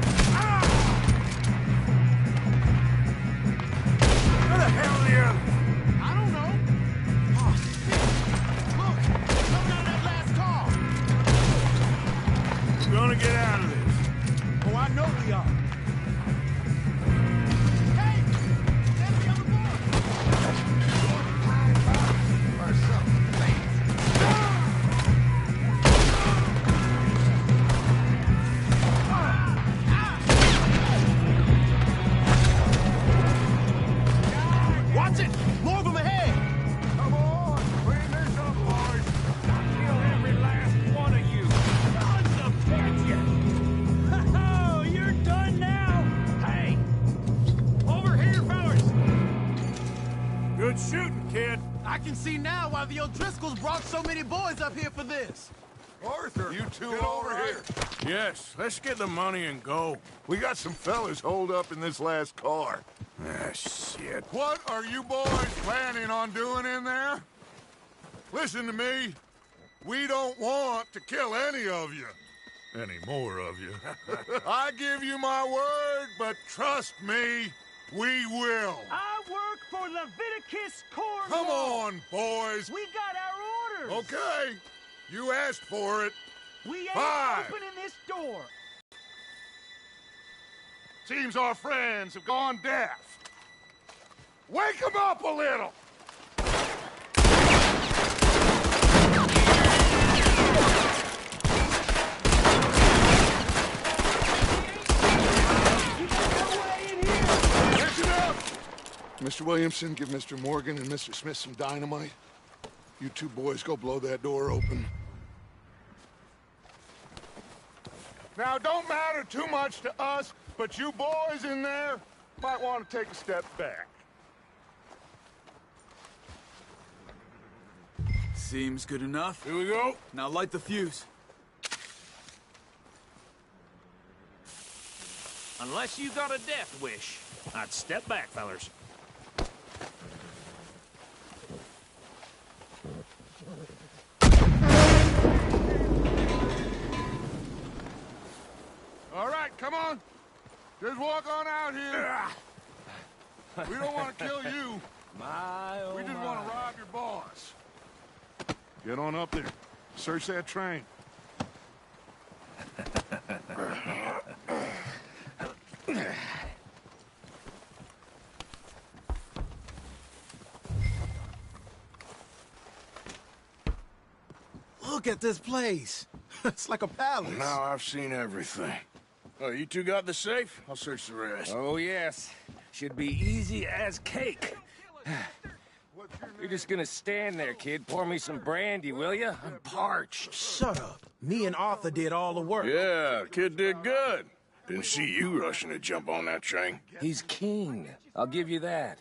Where the hell are the others? I don't know. Oh, shit. Look, coming out of that last car. We're gonna get out of this. Oh, I know we are. Hey, there's the other boy. Or something. Watch it! More of them ahead! Come on, clean this up, boys. Kill every last one of you. Sons of bitches. Oh, you're done now. Hey, over here, fellas. Good shooting, kid. I can see now why the O'Driscolls brought so many boys up here for this. Arthur, you two get over here. Yes, let's get the money and go. We got some fellas holed up in this last car. Ah, shit. What are you boys planning on doing in there? Listen to me. We don't want to kill any of you. Any more of you. I give you my word, but trust me, we will. I work for Leviticus Cornwall. Come on, boys. We got our orders. Okay. You asked for it. We ain't 5. opening this door. Seems our friends have gone deaf. Wake them up a little! You Mr. Williamson, give Mr. Morgan and Mr. Smith some dynamite. You two boys go blow that door open. Now, it don't matter too much to us, but you boys in there might want to take a step back. Seems good enough. Here we go. Now light the fuse. Unless you got a death wish, I'd step back, fellers. All right, come on. Just walk on out here. We don't want to kill you. We just want to rob your boss. Get on up there. Search that train. Look at this place. It's like a palace. Now I've seen everything. Oh, you two got the safe? I'll search the rest. Oh, yes. Should be easy as cake. You're just gonna stand there, kid. Pour me some brandy, will you? I'm parched. Shut up. Me and Arthur did all the work. Yeah, kid did good. Didn't see you rushing to jump on that train. He's king. I'll give you that.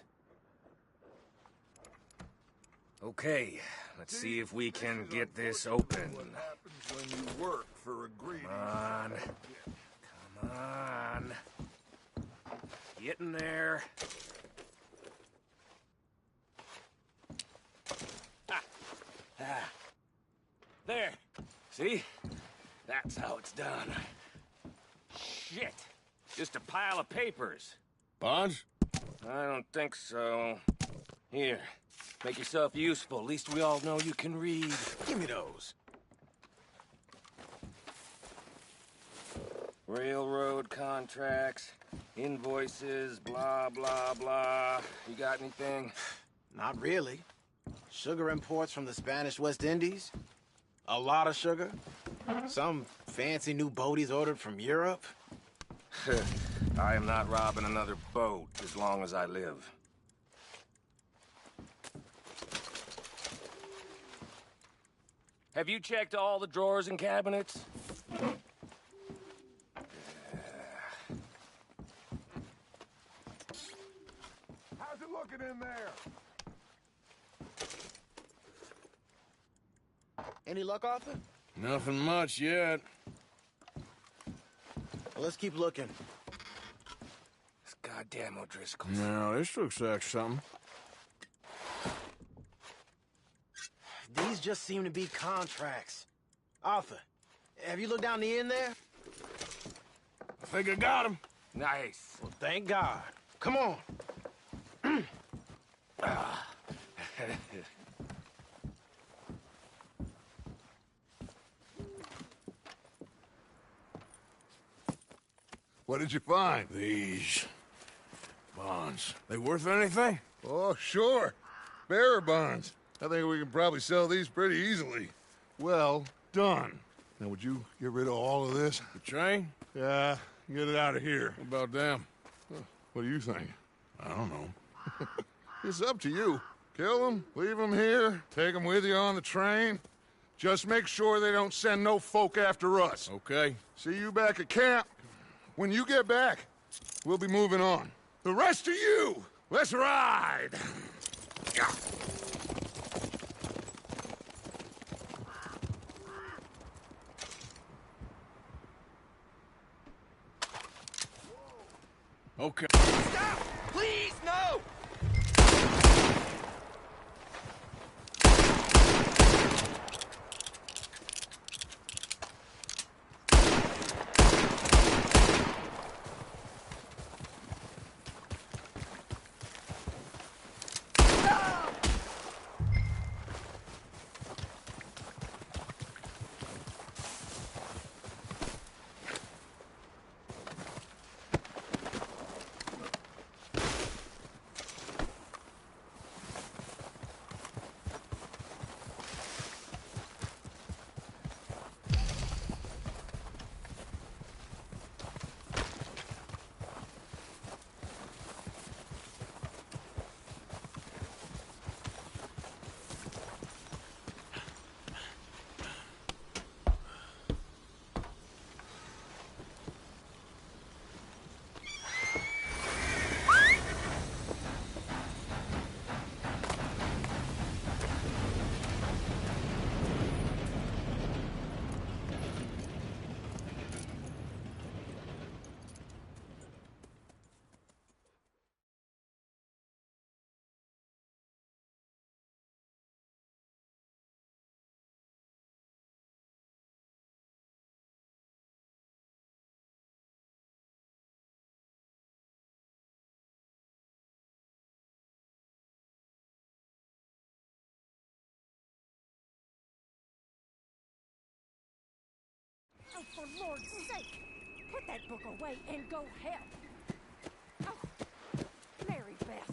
Okay, let's see if we can get this open. When you work for a greedy. Come on. Get in there. There. See? That's how it's done. Shit. Just a pile of papers. Bonds? I don't think so. Here. Make yourself useful. At least we all know you can read. Give me those. Railroad contracts, invoices, blah, blah, blah. You got anything? Not really. Sugar imports from the Spanish West Indies. A lot of sugar. Some fancy new boat he's ordered from Europe. I am not robbing another boat as long as I live. Have you checked all the drawers and cabinets? How's it looking in there? Any luck, Arthur? Nothing much yet. Well, let's keep looking. This goddamn O'Driscoll's. No, this looks like something. These just seem to be contracts. Arthur, have you looked down the end there? I think I got him. Nice. Well, thank God. Come on. What did you find? These bonds. They worth anything? Oh, sure. Bearer bonds. I think we can probably sell these pretty easily. Well done. Now, would you get rid of all of this? The train? Yeah, get it out of here. What about them? What do you think? I don't know. It's up to you. Kill them, leave them here, take them with you on the train. Just make sure they don't send no folk after us. Okay. See you back at camp. When you get back, we'll be moving on. The rest of you, let's ride! Okay. Stop! Please, no! For Lord's sake, put that book away and go help. Oh, Mary Beth.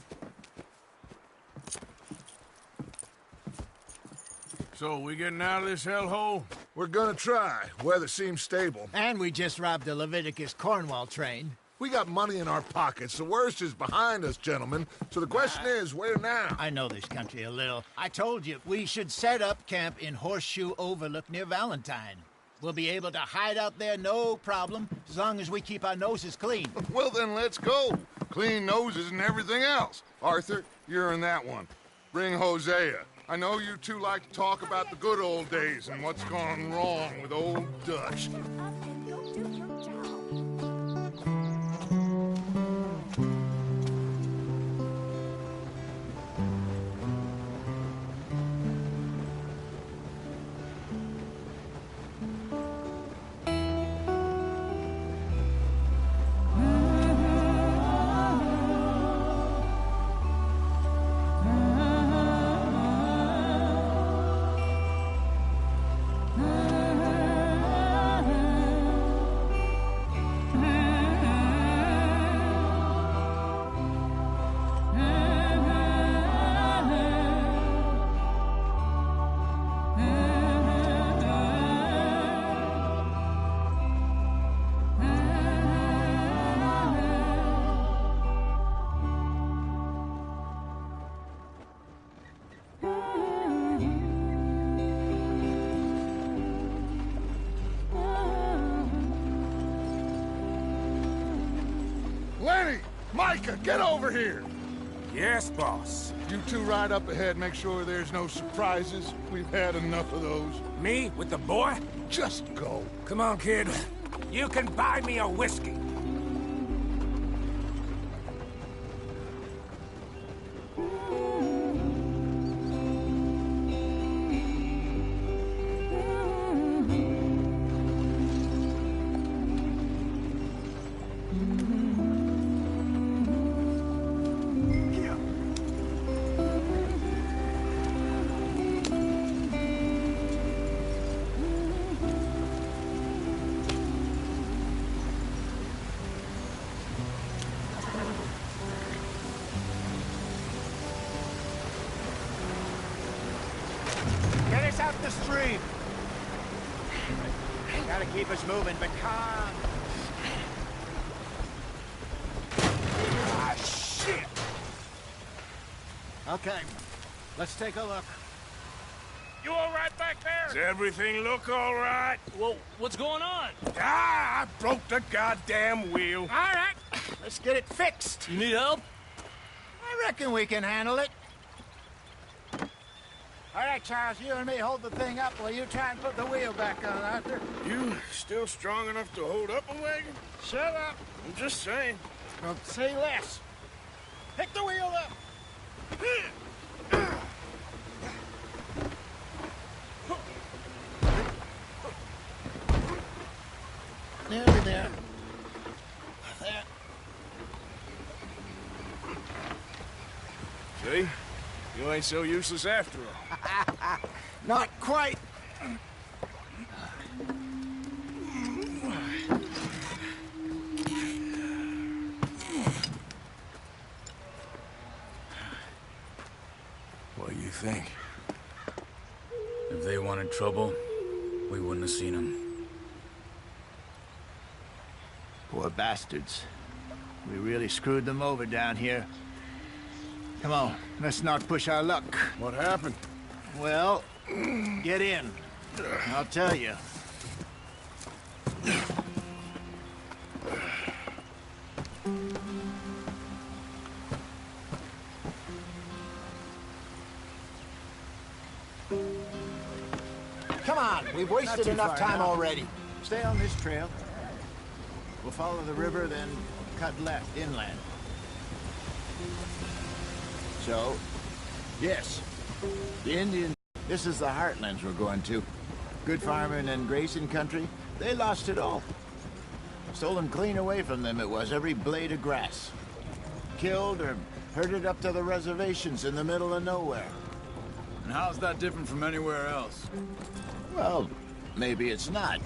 So, we getting out of this hellhole? We're gonna try. Weather seems stable. And we just robbed the Leviticus Cornwall train. We got money in our pockets. The worst is behind us, gentlemen. So the question is, where now? I know this country a little. I told you, we should set up camp in Horseshoe Overlook near Valentine. We'll be able to hide out there, no problem, as long as we keep our noses clean. Well, then let's go. Clean noses and everything else. Arthur, you're in that one. Bring Hosea. I know you two like to talk about the good old days and what's gone wrong with old Dutch. Lenny! Micah, get over here! Yes, boss. You two ride up ahead, make sure there's no surprises. We've had enough of those. Me with the boy? Just go. Come on, kid. You can buy me a whiskey. Out the stream. Gotta keep us moving, but calm. Ah, shit! Okay, let's take a look. You all right back there? Does everything look all right? Well, what's going on? Ah, I broke the goddamn wheel. All right, let's get it fixed. You need help? I reckon we can handle it. All right, Charles, you and me hold the thing up while you try and put the wheel back on, Arthur. You still strong enough to hold up a wagon? Shut up. I'm just saying. Don't say less. Pick the wheel up. Nearly there. There. See? You ain't so useless after all. Not quite. What do you think? If they wanted trouble, we wouldn't have seen them. Poor bastards. We really screwed them over down here. Come on, let's not push our luck. What happened? Well, get in. I'll tell you. Come on, we've wasted enough time already. Stay on this trail. We'll follow the river, then cut left inland. So, yes, the Indians, this is the heartlands we're going to. Good farming and grazing country, they lost it all. Stolen clean away from them it was, every blade of grass. Killed or herded up to the reservations in the middle of nowhere. And how's that different from anywhere else? Well, maybe it's not.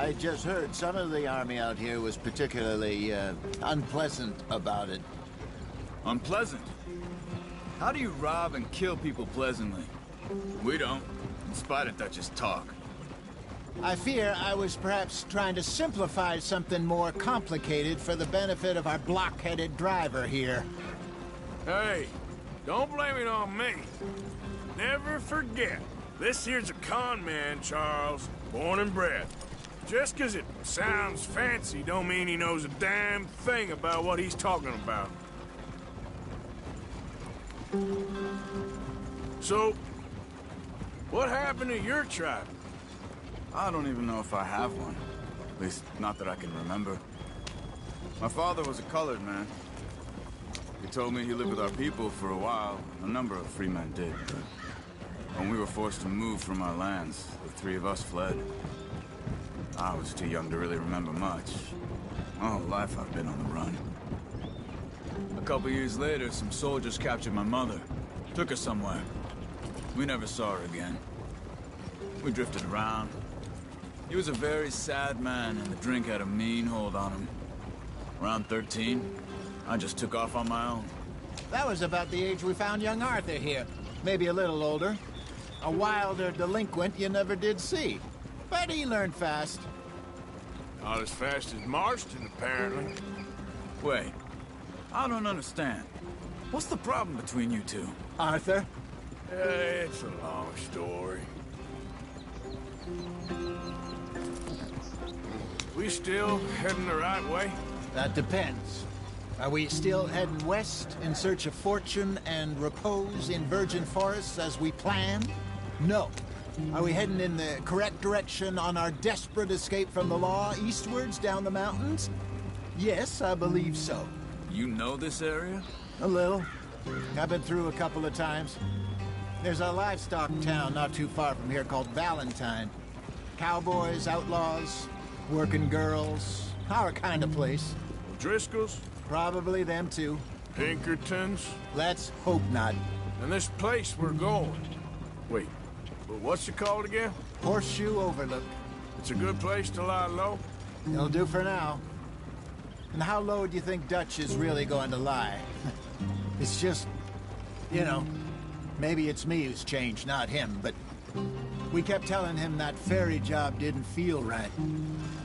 I just heard some of the army out here was particularly unpleasant about it. Unpleasant? How do you rob and kill people pleasantly? We don't, in spite of Dutch's talk. I fear I was perhaps trying to simplify something more complicated for the benefit of our block-headed driver here. Hey, don't blame it on me. Never forget, this here's a con man, Charles, born and bred. Just 'cause it sounds fancy don't mean he knows a damn thing about what he's talking about. So, what happened to your tribe? I don't even know if I have one. At least, not that I can remember. My father was a colored man. He told me he lived with our people for a while. A number of free men did, but when we were forced to move from our lands, the three of us fled. I was too young to really remember much. My whole life I've been on the run. A couple years later, some soldiers captured my mother. Took her somewhere. We never saw her again. We drifted around. He was a very sad man, and the drink had a mean hold on him. Around 13, I just took off on my own. That was about the age we found young Arthur here. Maybe a little older. A wilder delinquent you never did see. But he learned fast. Not as fast as Marston, apparently. Wait, I don't understand. What's the problem between you two? Arthur? It's a long story. We still heading the right way? That depends. Are we still heading west in search of fortune and repose in virgin forests as we planned? No. Are we heading in the correct direction on our desperate escape from the law eastwards down the mountains? Yes, I believe so. You know this area? A little. I've been through a couple of times. There's a livestock town not too far from here called Valentine. Cowboys, outlaws, working girls, our kind of place. Driscoll's? Probably them too. Pinkertons? Let's hope not. And this place we're going. Wait, but what's it called again? Horseshoe Overlook. It's a good place to lie low? It'll do for now. And how low do you think Dutch is really going to lie? It's just, you know, maybe it's me who's changed, not him, but we kept telling him that ferry job didn't feel right.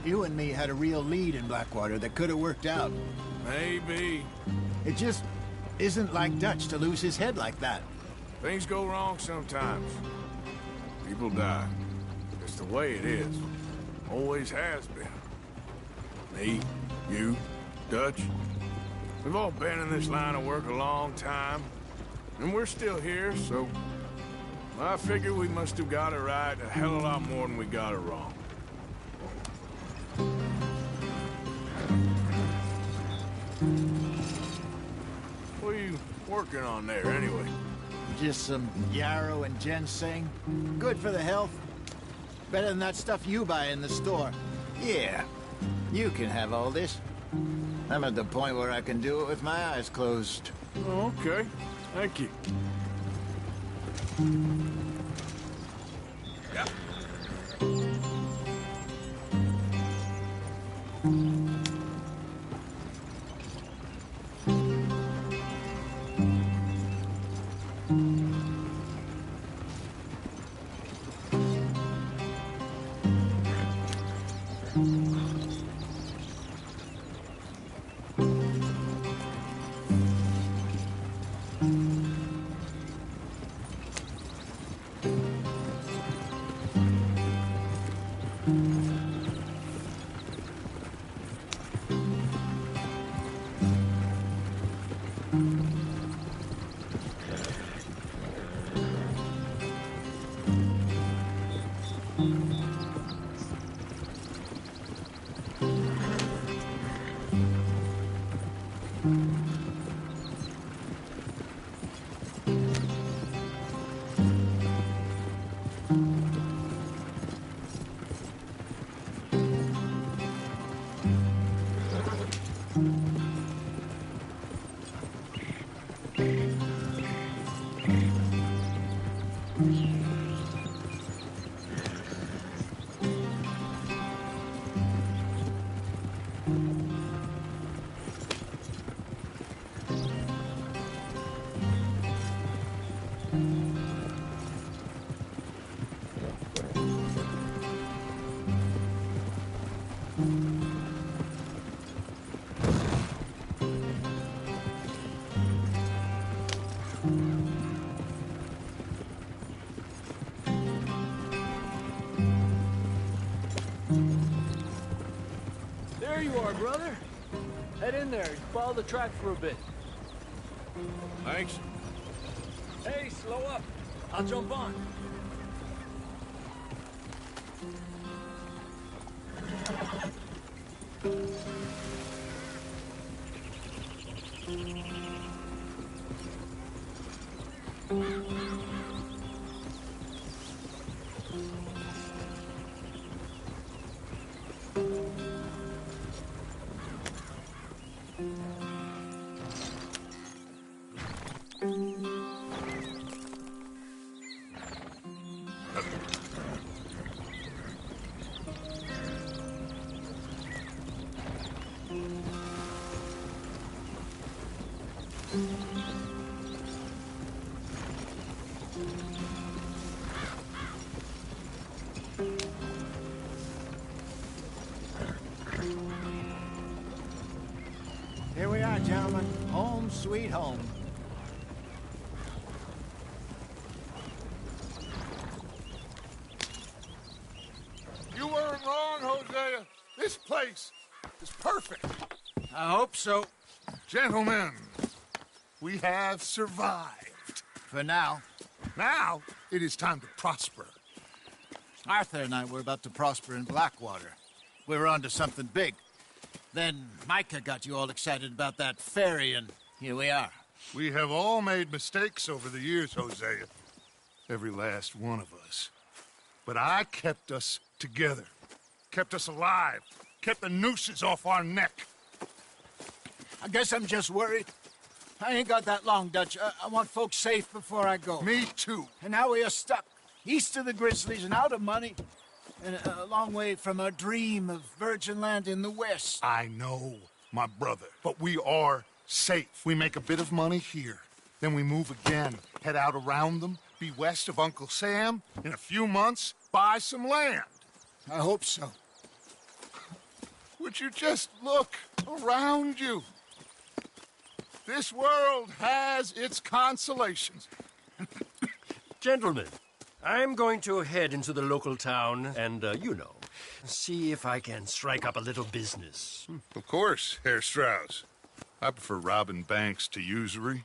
You and me had a real lead in Blackwater that could have worked out. Maybe. It just isn't like Dutch to lose his head like that. Things go wrong sometimes. People die. It's the way it is. Always has been. Me, you, Dutch. We've all been in this line of work a long time. And we're still here, so I figure we must have got it right a hell of a lot more than we got it wrong. What are you working on there, anyway? Just some yarrow and ginseng. Good for the health. Better than that stuff you buy in the store. Yeah, you can have all this. I'm at the point where I can do it with my eyes closed. Okay, thank you. Yeah. brother. Head in there. Follow the track for a bit. Thanks. Hey, slow up. I'll jump on. Here we are, gentlemen. Home sweet home. You weren't wrong, Hosea. This place is perfect. I hope so. Gentlemen, we have survived. For now. Now, it is time to prosper. Arthur and I were about to prosper in Blackwater. We were onto something big. Then Micah got you all excited about that ferry, and here we are. We have all made mistakes over the years, Hosea. Every last one of us. But I kept us together. Kept us alive. Kept the nooses off our neck. I guess I'm just worried. I ain't got that long, Dutch. I want folks safe before I go. Me too. And now we are stuck, east of the Grizzlies and out of money, and a long way from our dream of virgin land in the west. I know, my brother, but we are safe. We make a bit of money here, then we move again, head out around them, be west of Uncle Sam, in a few months, buy some land. I hope so. Would you just look around you? This world has its consolations. Gentlemen, I'm going to head into the local town and, see if I can strike up a little business. Of course, Herr Strauss. I prefer robbing banks to usury.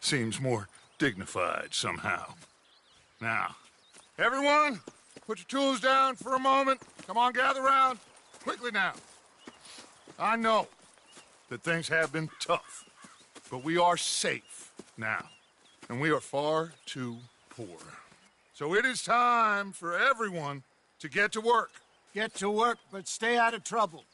Seems more dignified somehow. Now, everyone, put your tools down for a moment. Come on, gather round. Quickly now. I know that things have been tough, but we are safe now, and we are far too poor. So it is time for everyone to get to work. Get to work, but stay out of trouble.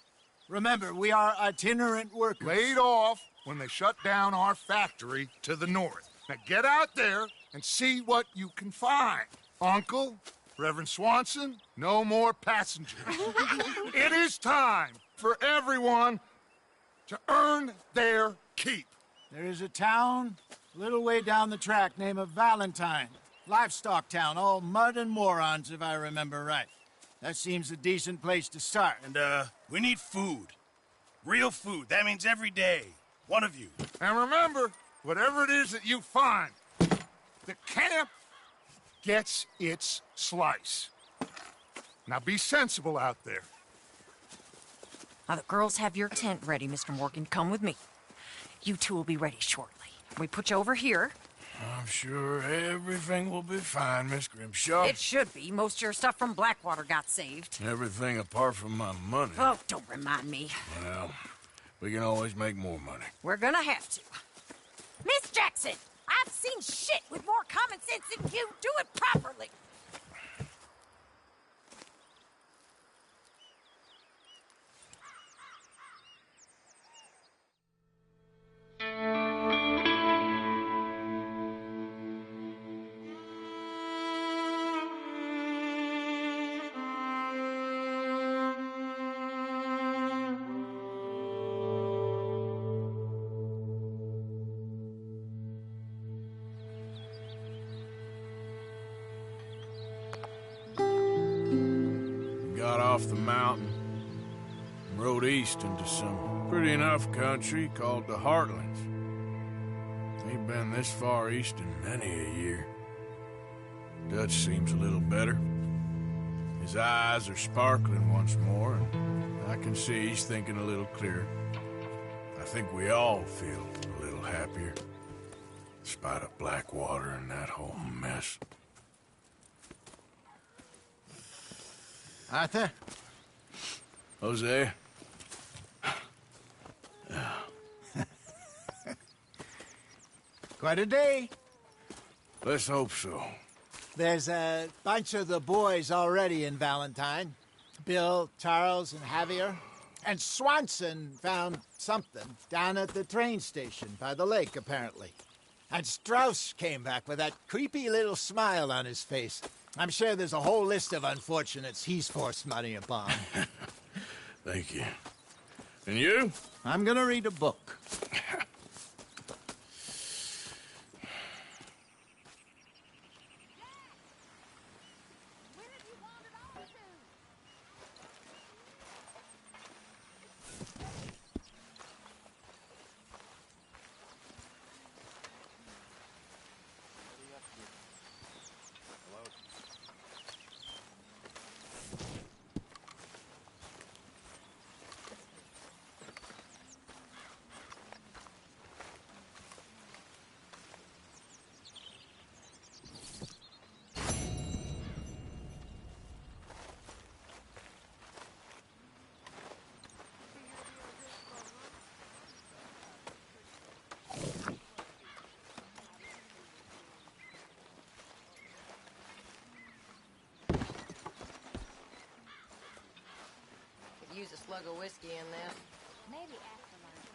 Remember, we are itinerant workers. Laid off when they shut down our factory to the north. Now get out there and see what you can find. Uncle, Reverend Swanson, no more passengers. It is time for everyone to earn their keep. There is a town a little way down the track named Valentine. Livestock town, all mud and morons, if I remember right. That seems a decent place to start. And, we need food. Real food. That means every day. One of you. And remember, whatever it is that you find, the camp gets its slice. Now be sensible out there. Now, the girls have your tent ready, Mr. Morgan. Come with me. You two will be ready shortly. We put you over here. I'm sure everything will be fine, Miss Grimshaw. It should be. Most of your stuff from Blackwater got saved. Everything apart from my money. Oh, don't remind me. Well, we can always make more money. We're gonna have to. Miss Jackson, I've seen shit with more common sense than you. Do it properly. Got off the mountain, rode east into some pretty enough country called the Heartlands. Ain't been this far east in many a year. Dutch seems a little better. His eyes are sparkling once more, and I can see he's thinking a little clearer. I think we all feel a little happier. In spite of Blackwater and that whole mess. Arthur? Jose? Quite a day. Let's hope so. There's a bunch of the boys already in Valentine. Bill, Charles, and Javier. And Swanson found something down at the train station by the lake, apparently. And Strauss came back with that creepy little smile on his face. I'm sure there's a whole list of unfortunates he's forced money upon. Thank you. And you? I'm gonna read a book. Use a slug of whiskey in this. Maybe after lunch.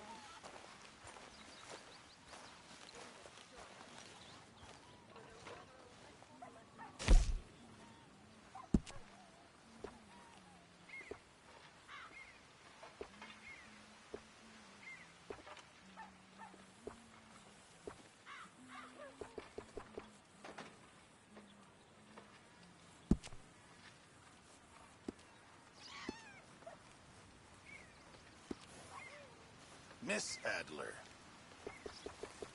Miss Adler.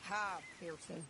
Ha, Pearson.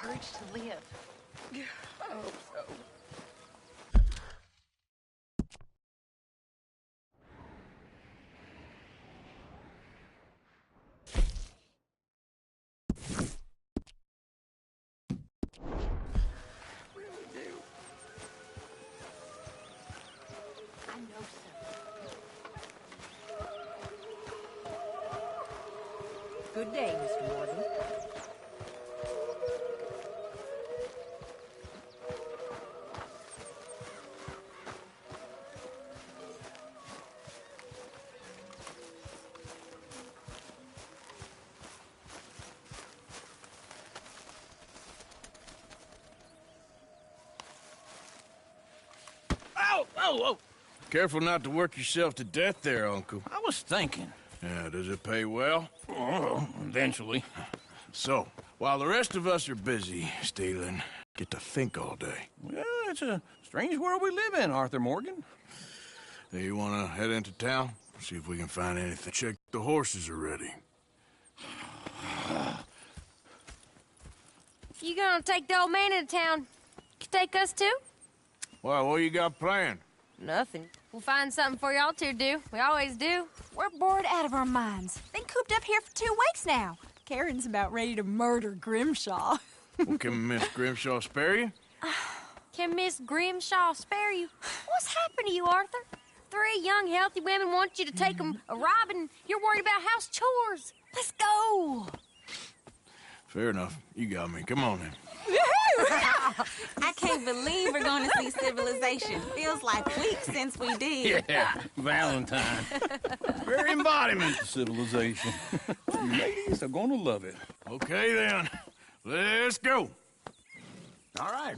urge to live. I hope so. Good day, Mr. Morgan. Ow! Oh, oh! Careful not to work yourself to death there, Uncle. I was thinking. Yeah, does it pay well? Oh, eventually. So, while the rest of us are busy stealing, get to think all day. Well, it's a strange world we live in, Arthur Morgan. Hey, you want to head into town? See if we can find anything. Check the horses are ready. You gonna take the old man into town? You take us too? Well, what you got planned? Nothing. We'll find something for y'all to do. We always do. We're bored out of our minds. Been cooped up here for 2 weeks now. Karen's about ready to murder Grimshaw. Well, can Miss Grimshaw spare you? Can Miss Grimshaw spare you? What's happened to you, Arthur? 3 young, healthy women want you to take them a robbing. You're worried about house chores. Let's go. Fair enough. You got me. Come on then. I can't believe we're going to see civilization. Feels like weeks since we did. Yeah, Valentine. Very embodiment of civilization. You ladies are gonna love it. Okay then. Let's go. All right.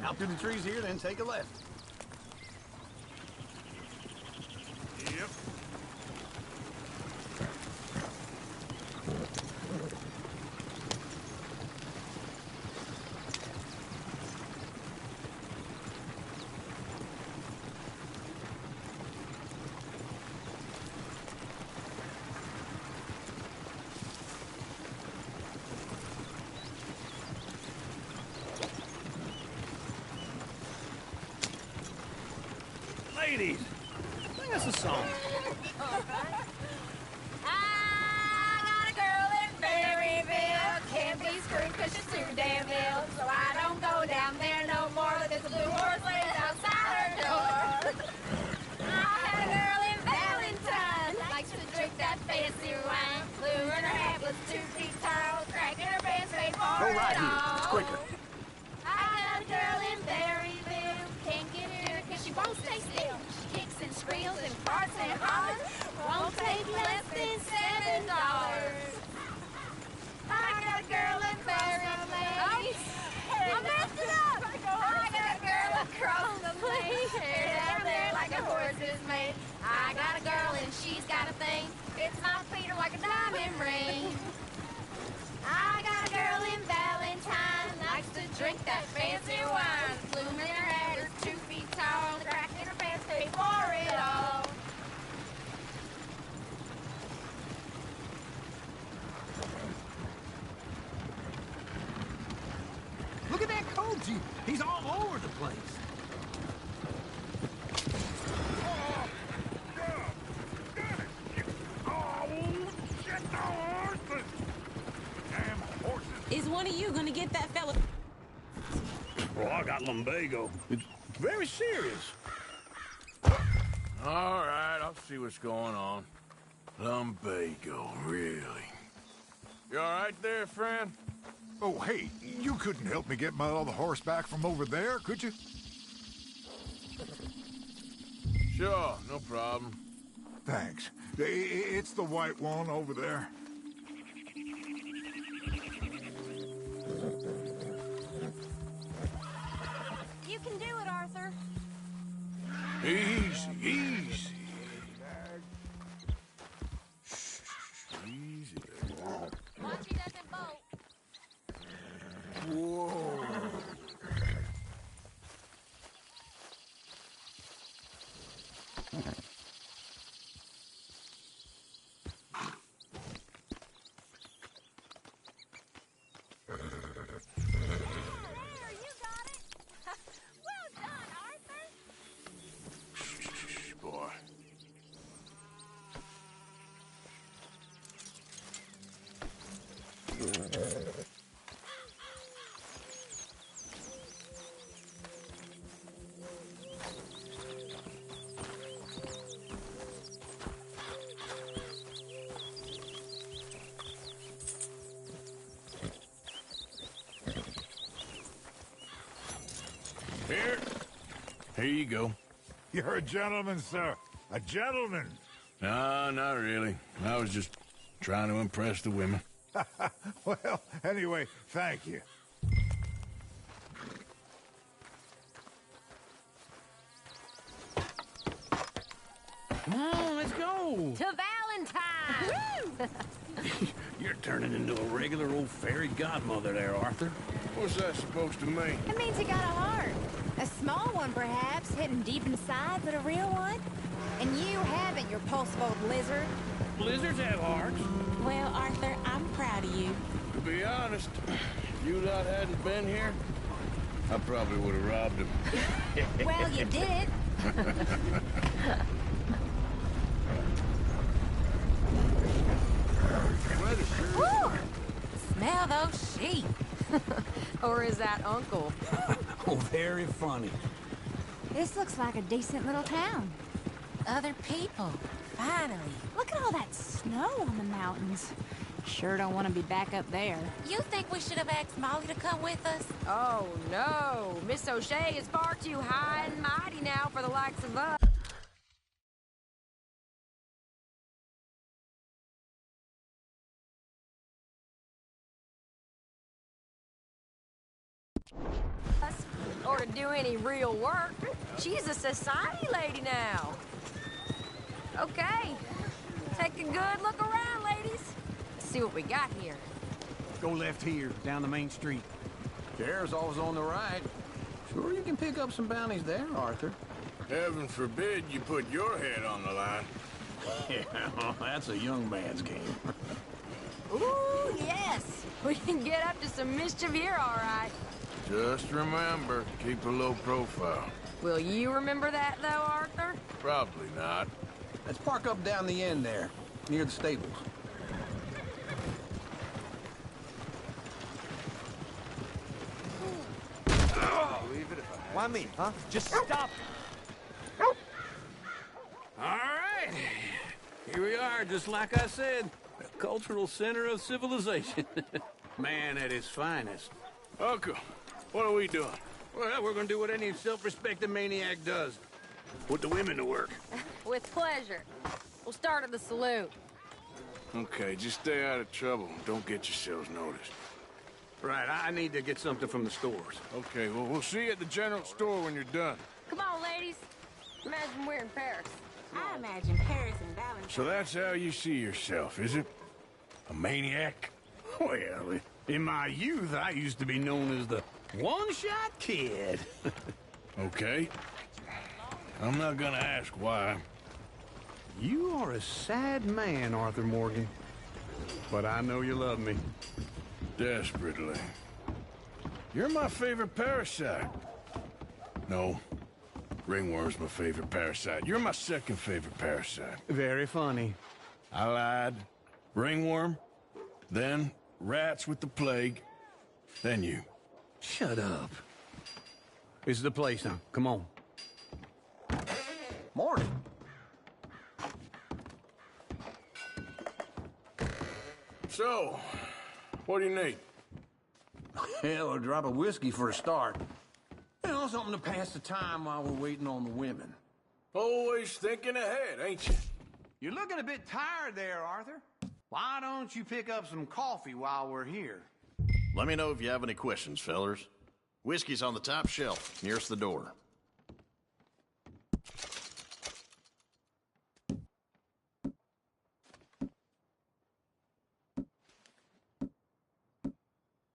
Out through the trees here, then take a left. Yep. Ladies, sing us a song. I got a girl in Berryville. Can't be screwed 'cause she's too damn ill. So I don't go down there no more. There's a blue horse laying outside her door. I had a girl in Valentine. Likes to drink that fancy wine. Blue in her hat was 2 feet tall. Cracking her pants made for Go it right here. all. It's quicker. I got a girl in Berryville. Can't get her 'cause she won't stay still. She kicks and squeals and farts and hollers. Won't take less than $7. I got a girl in Berryville. I messed it up. I got a girl across the lane. Hair down there like a horse is made. I got a girl and she's got a thing. It's not Peter like a diamond ring. I got a girl in Valentine. Likes to drink that fancy wine. Bloom in her hat is 2 feet tall. Crack in her pants, pay for it all. Look at that coach. He's all over the place. Is one of you going to get that fella? Oh, I got lumbago. It's very serious. All right, I'll see what's going on. Lumbago, really? You all right there, friend? Oh, hey, you couldn't help me get my other horse back from over there, could you? Sure, no problem. Thanks. It's the white one over there. You can do it, Arthur. Easy, easy. Easy there. Watch he doesn't bolt. Whoa. Here you go. You're a gentleman, sir. A gentleman. No, not really. I was just trying to impress the women. Well, anyway, thank you. Come on, let's go. To Valentine! You're turning into a regular old fairy godmother there, Arthur. What's that supposed to mean? It means you got a heart. A small one, perhaps, hidden deep inside, but a real one. And you haven't, your pulsive old lizard. Lizards have hearts. Well, Arthur, I'm proud of you. To be honest, if you lot hadn't been here, I probably would have robbed him. Well, you did. Woo! Smell those sheep. Or is that Uncle? Oh, very funny. This looks like a decent little town. Other people. Finally. Look at all that snow on the mountains. Sure don't want to be back up there. You think we should have asked Molly to come with us? Oh, no. Miss O'Shea is far too high and mighty now for the likes of us. Or to do any real work. She's a society lady now. Okay. Take a good look around, ladies. See what we got here. Go left here, down the main street. Sheriff's always on the right. Sure you can pick up some bounties there, Arthur. Heaven forbid you put your head on the line. Yeah, well, that's a young man's game. Ooh, yes. We can get up to some mischief here, all right. Just remember, keep a low profile. Will you remember that, though, Arthur? Probably not. Let's park up down the end there, near the stables. Why me, huh? Just stop. All right. Here we are, just like I said. A cultural center of civilization. Man at his finest. Uncle, what are we doing? Well, we're gonna do what any self-respecting maniac does. Put the women to work. With pleasure. We'll start at the saloon. Okay, just stay out of trouble. Don't get yourselves noticed. Right, I need to get something from the stores. Okay, well, we'll see you at the general store when you're done. Come on, ladies. Imagine we're in Paris. I imagine Paris and Valentine. So that's how you see yourself, is it? A maniac? Well, in my youth, I used to be known as the one-shot kid. Okay. I'm not gonna ask why. You are a sad man, Arthur Morgan. But I know you love me. Desperately. You're my favorite parasite. No. Ringworm's my favorite parasite. You're my second favorite parasite. Very funny. I lied. Ringworm. Then rats with the plague. Then you. Shut up. This is the place now. Come on. Morning. So, what do you need? Hell, a drop of whiskey for a start. You know, something to pass the time while we're waiting on the women. Always thinking ahead, ain't you? You're looking a bit tired there, Arthur. Why don't you pick up some coffee while we're here? Let me know if you have any questions, fellers. Whiskey's on the top shelf, nearest the door.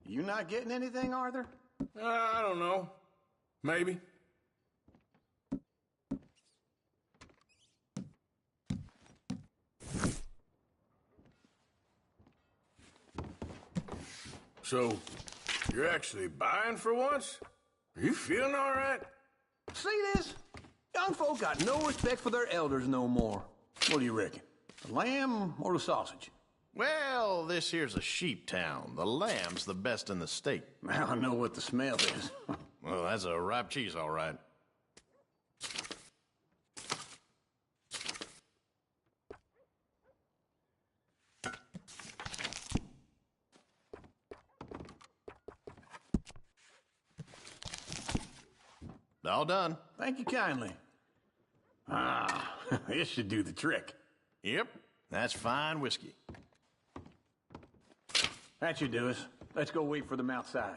You not getting anything, Arthur? I don't know. Maybe. So, you're actually buying for once? Are you feeling all right? See this? Young folk got no respect for their elders no more. What do you reckon? The lamb or the sausage? Well, this here's a sheep town. The lamb's the best in the state. I know what the smell is. Well, that's a ripe cheese, all right. All done. Thank you kindly. Ah, this should do the trick. Yep, that's fine whiskey. That should do us. Let's go wait for them outside.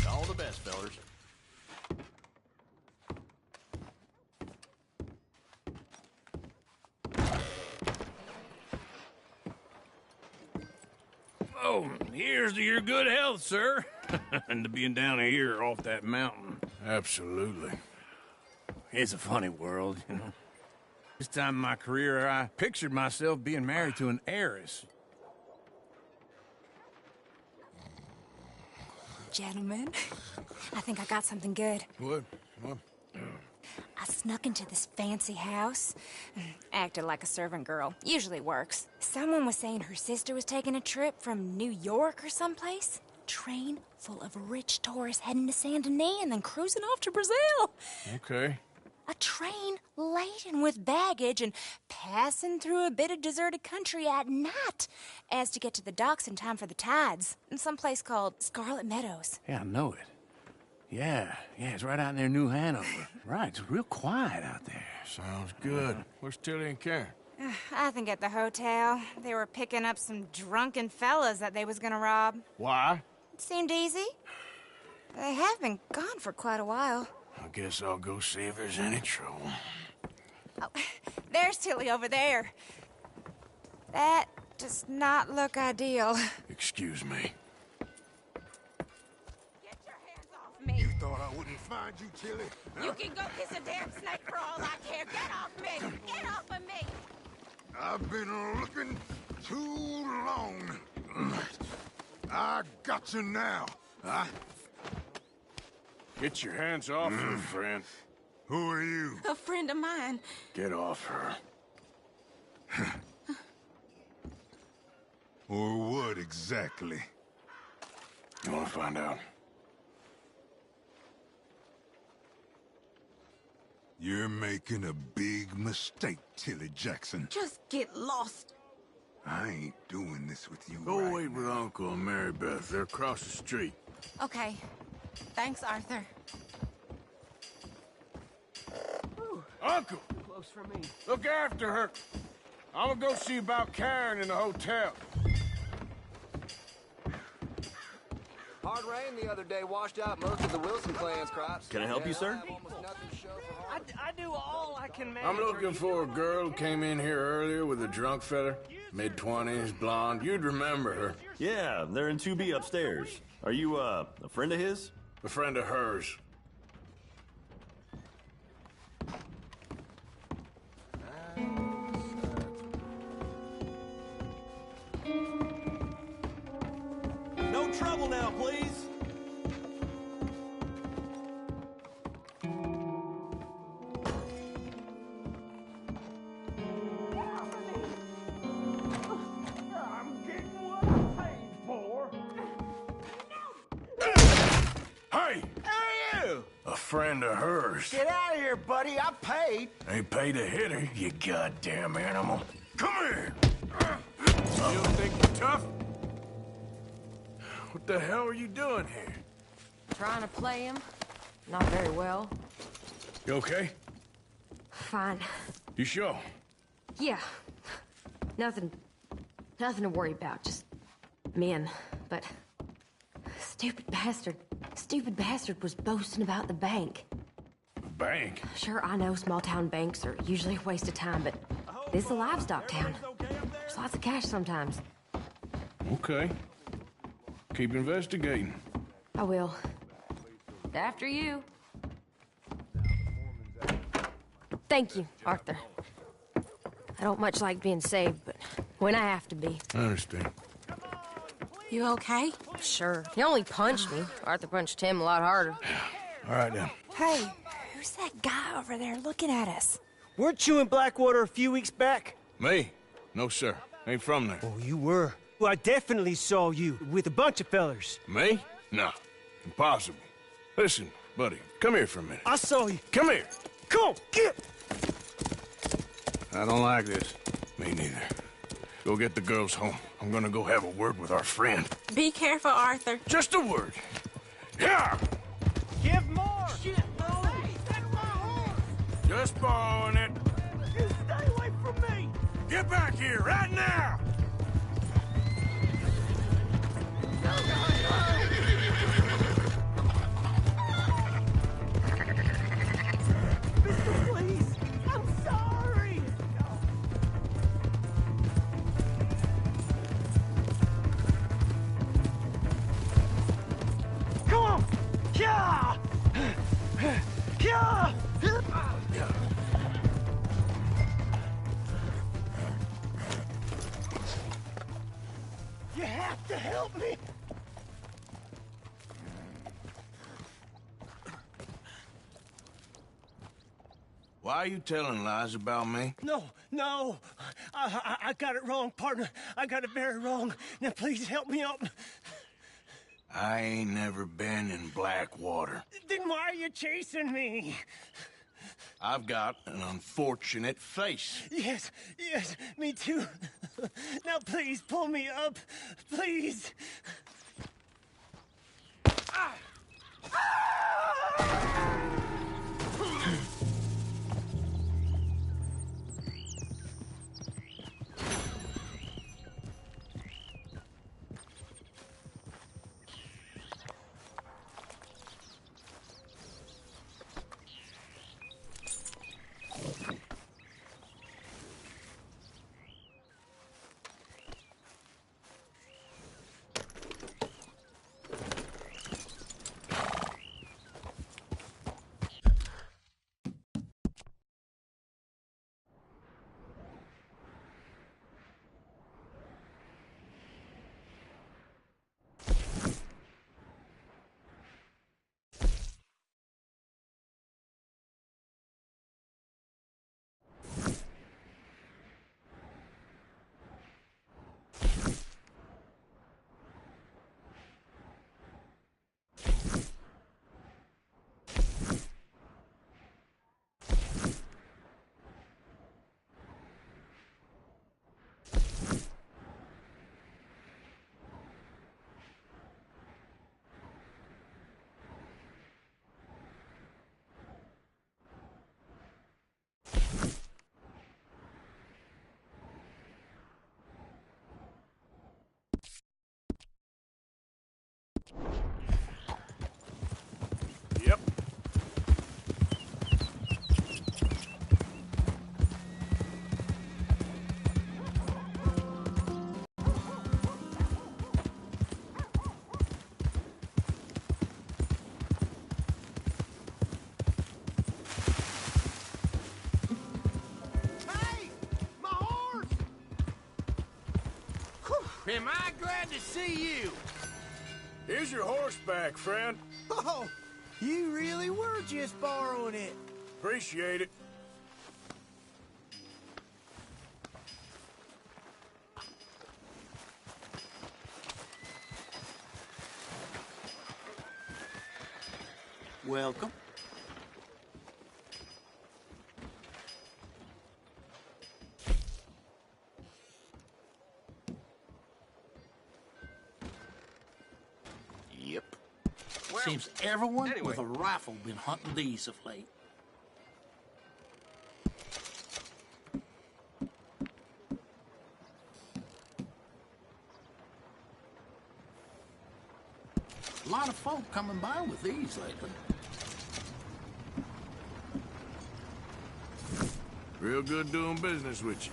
All the best, fellers. Oh, here's to your good health, sir. And to being down here off that mountain. Absolutely. It's a funny world, you know. This time in my career, I pictured myself being married to an heiress. Gentlemen, I think I got something good. What? What? I snuck into this fancy house, acted like a servant girl. Usually works. Someone was saying her sister was taking a trip from New York or someplace. Train full of rich tourists heading to Saint Denis and then cruising off to Brazil. Okay. A train laden with baggage and passing through a bit of deserted country at night as to get to the docks in time for the tides in some place called Scarlet Meadows. Yeah, I know it. Yeah, it's right out near New Hanover. Right, it's real quiet out there. Sounds good. Where's Tilly and Karen? I think at the hotel. They were picking up some drunken fellas that they was gonna rob. Why? It seemed easy. They have been gone for quite a while. I guess I'll go see if there's any trouble. Oh, there's Tilly over there. That does not look ideal. Excuse me. Me. You thought I wouldn't find you, Tilly? You can go kiss a damn snake for all I care. Get off me! Get off of me! I've been looking too long. I got you now. Huh? Get your hands off her, friend. Who are you? A friend of mine. Get off her. Or what exactly? You want to find out? You're making a big mistake, Tilly Jackson. Just get lost. I ain't doing this with you. Go right wait with Uncle and Mary Beth. They're across the street. Okay. Thanks, Arthur. Uncle! Close for me. Look after her. I'm gonna go see about Karen in the hotel. Hard rain the other day washed out most of the Wilson clan's crops. Can I help you, sir? I do all I can manage. I'm looking for a girl who came in here earlier with a drunk fella. Mid-20s, blonde. You'd remember her. Yeah, they're in 2B upstairs. Are you, a friend of his? A friend of hers. No trouble now, please. I'm getting what I paid for. Hey! Who are you? A friend of hers. Get out of here, buddy. I paid. Ain't paid to hit her, you goddamn animal. Come here! You think you're tough? What the hell are you doing here? Trying to play him. Not very well. You okay? Fine. You sure? Yeah. Nothing to worry about. Just men. But stupid bastard was boasting about the bank. Bank? Sure, I know small town banks are usually a waste of time, but this is a livestock town. There's lots of cash sometimes. Okay. Keep investigating. I will. After you. Thank you, Arthur. I don't much like being saved, but when I have to be. I understand. You okay? Sure. He only punched me. Arthur punched him a lot harder. All right, then. Hey, who's that guy over there looking at us? Weren't you in Blackwater a few weeks back? Me? No, sir. Ain't from there. Oh, you were. Well, I definitely saw you with a bunch of fellers. Me? No. Impossible. Listen, buddy, come here for a minute. I saw you. Come here. Come on, get! I don't like this. Me neither. Go get the girls home. I'm gonna go have a word with our friend. Be careful, Arthur. Just a word. Yeah! Give more! Shit, bro! Hey, that's my horse! Just borrowing it. You stay away from me! Get back here right now! Mister, please! I'm sorry! Come on! Yeah! Yeah! You have to help me! Why are you telling lies about me? No. I got it wrong, partner. I got it very wrong. Now, please help me up. I ain't never been in Blackwater. Then why are you chasing me? I've got an unfortunate face. Yes, me too. Now, please, pull me up. Please. Ah! Yep. Hey! My horse! Am I glad to see you? Here's your horse back, friend. Oh, you really were just borrowing it. Appreciate it. Welcome. Yep. Seems everyone with a rifle been hunting these of late. A lot of folk coming by with these lately. Real good doing business with you.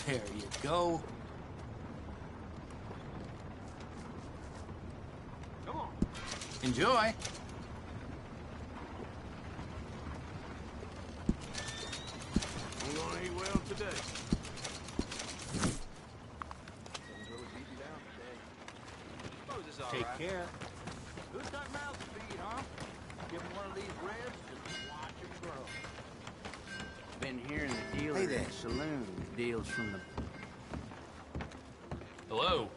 There you go. Come on. Enjoy. I'm gonna eat well today. Take care. Who's got mouths to feed, huh? Give him one of these ribs and watch him grow. Been hearing the dealer Hey there. in the saloon deals from the... Hello.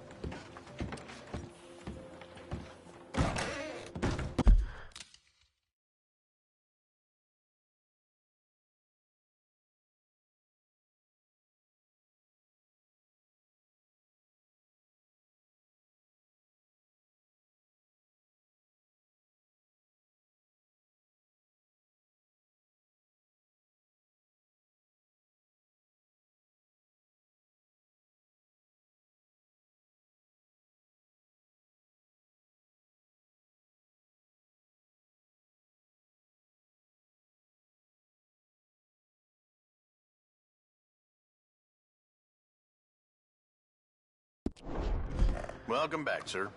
Welcome back, sir.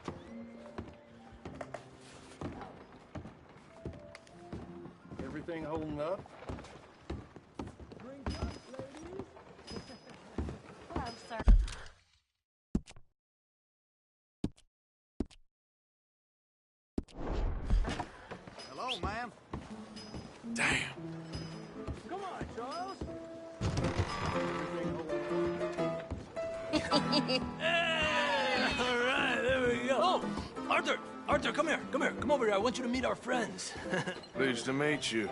Everything holding up? Hello, sir. Oh, ma'am. Damn. Come on, Charles. All right, there we go. Oh, Arthur! Arthur, come here. Come here. Come over here. I want you to meet our friends. Pleased to meet you.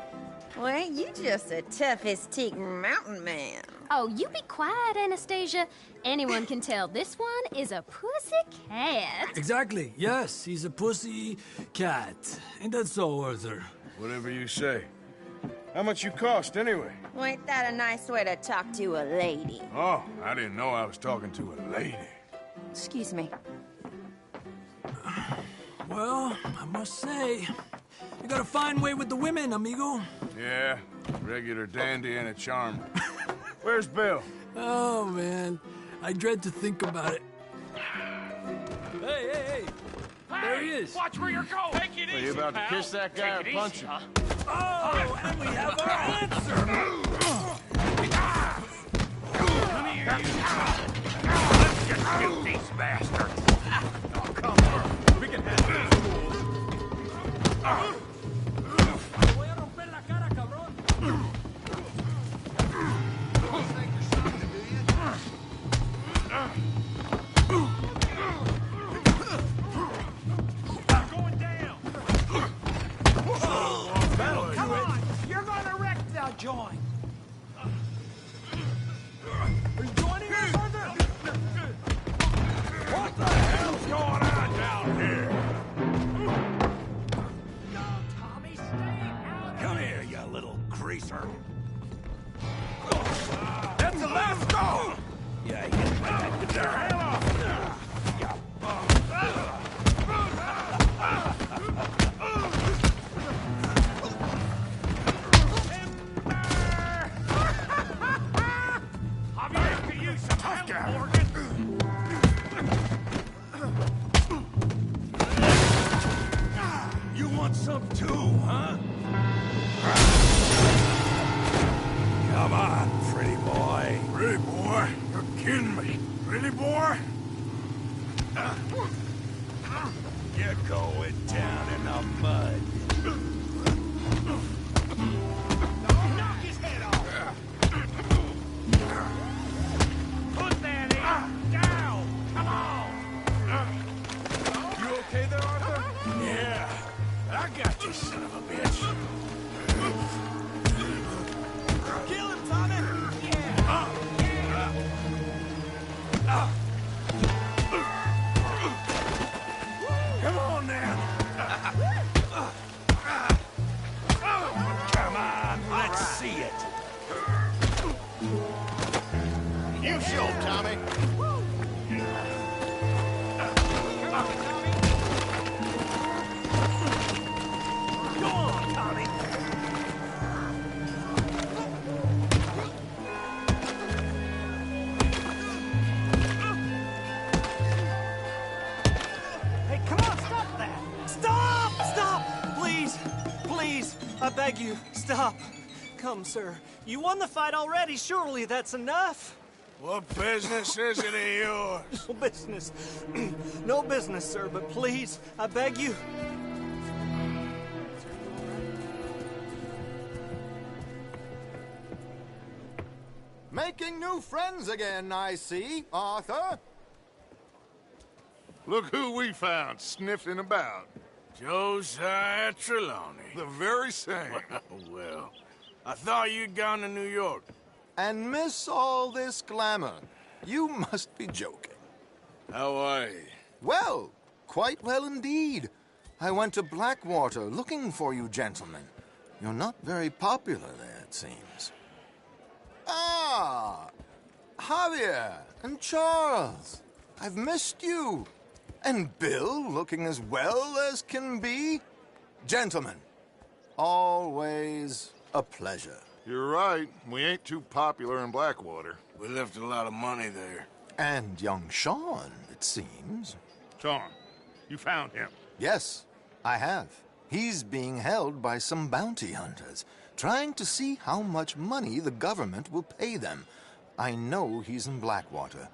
Well, ain't you just a toughest-teak mountain man? Oh, you be quiet, Anastasia. Anyone can tell this one is a pussy cat. Exactly. Yes, he's a pussy cat. Ain't that so, Arthur? Whatever you say. How much you cost, anyway? Well, ain't that a nice way to talk to a lady? Oh, I didn't know I was talking to a lady. Excuse me. Well, I must say, you got a fine way with the women, amigo. Yeah, regular dandy and a charmer. Where's Bill? Oh, man. I dread to think about it. Hey! There he is. Watch where you're going. Take it easy, Are you about to pal. kiss that guy or Take it punch easy, him? huh? Oh, and we have our answer. Come here, you. Let's just shoot these bastards. Oh, come on. We can handle these fools. Voy a romper la cara, cabrón. Going down. Come on. You're gonna wreck the joint. Are you joining us, Arthur? What the hell's going on down here? No, Tommy, stay out. Come here, you little greaser. That's the last go. Yeah, get the hell off. Javier, can use some help, Morgan. You want some too, huh? Come on, pretty boy. Pretty boy? You're kidding me. Pretty boy? You're going down in the mud. Knock his head off. Put that in. Down. Come on. You okay there, Arthur? Yeah. I got you, son of a bitch. Kill him, Tommy. Yeah. Come on now. Come on, let's see it. You show, Tommy. Go on, Tommy. Hey, come on, stop that! Stop! Stop! Please! Please! I beg you, stop. Come, sir. You won the fight already. Surely that's enough. What business is it of yours? No business. No business, sir, but please, I beg you. Making new friends again, I see, Arthur. Look who we found sniffing about. Josiah Trelawney. The very same. Well, I thought you'd gone to New York. And miss all this glamour. You must be joking. How are you? Well, quite well indeed. I went to Blackwater looking for you gentlemen. You're not very popular there, it seems. Ah, Javier and Charles. I've missed you. And Bill looking as well as can be. Gentlemen, always a pleasure. You're right. We ain't too popular in Blackwater. We left a lot of money there. And young Sean, it seems. Sean, you found him? Yes, I have. He's being held by some bounty hunters, trying to see how much money the government will pay them. I know he's in Blackwater,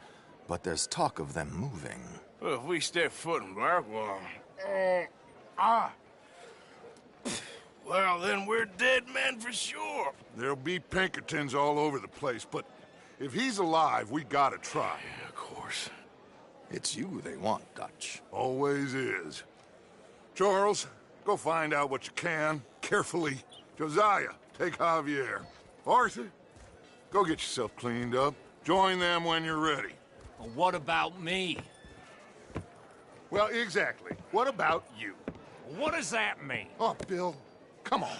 but there's talk of them moving. Well, if we step foot in Blackwater... man for sure. There'll be Pinkertons all over the place, but if he's alive, we gotta try. Yeah, of course. It's you they want, Dutch. Always is. Charles, go find out what you can, carefully. Josiah, take Javier. Arthur, go get yourself cleaned up. Join them when you're ready. Well, what about me? Well, exactly. What about you? What does that mean? Oh, Bill, come on.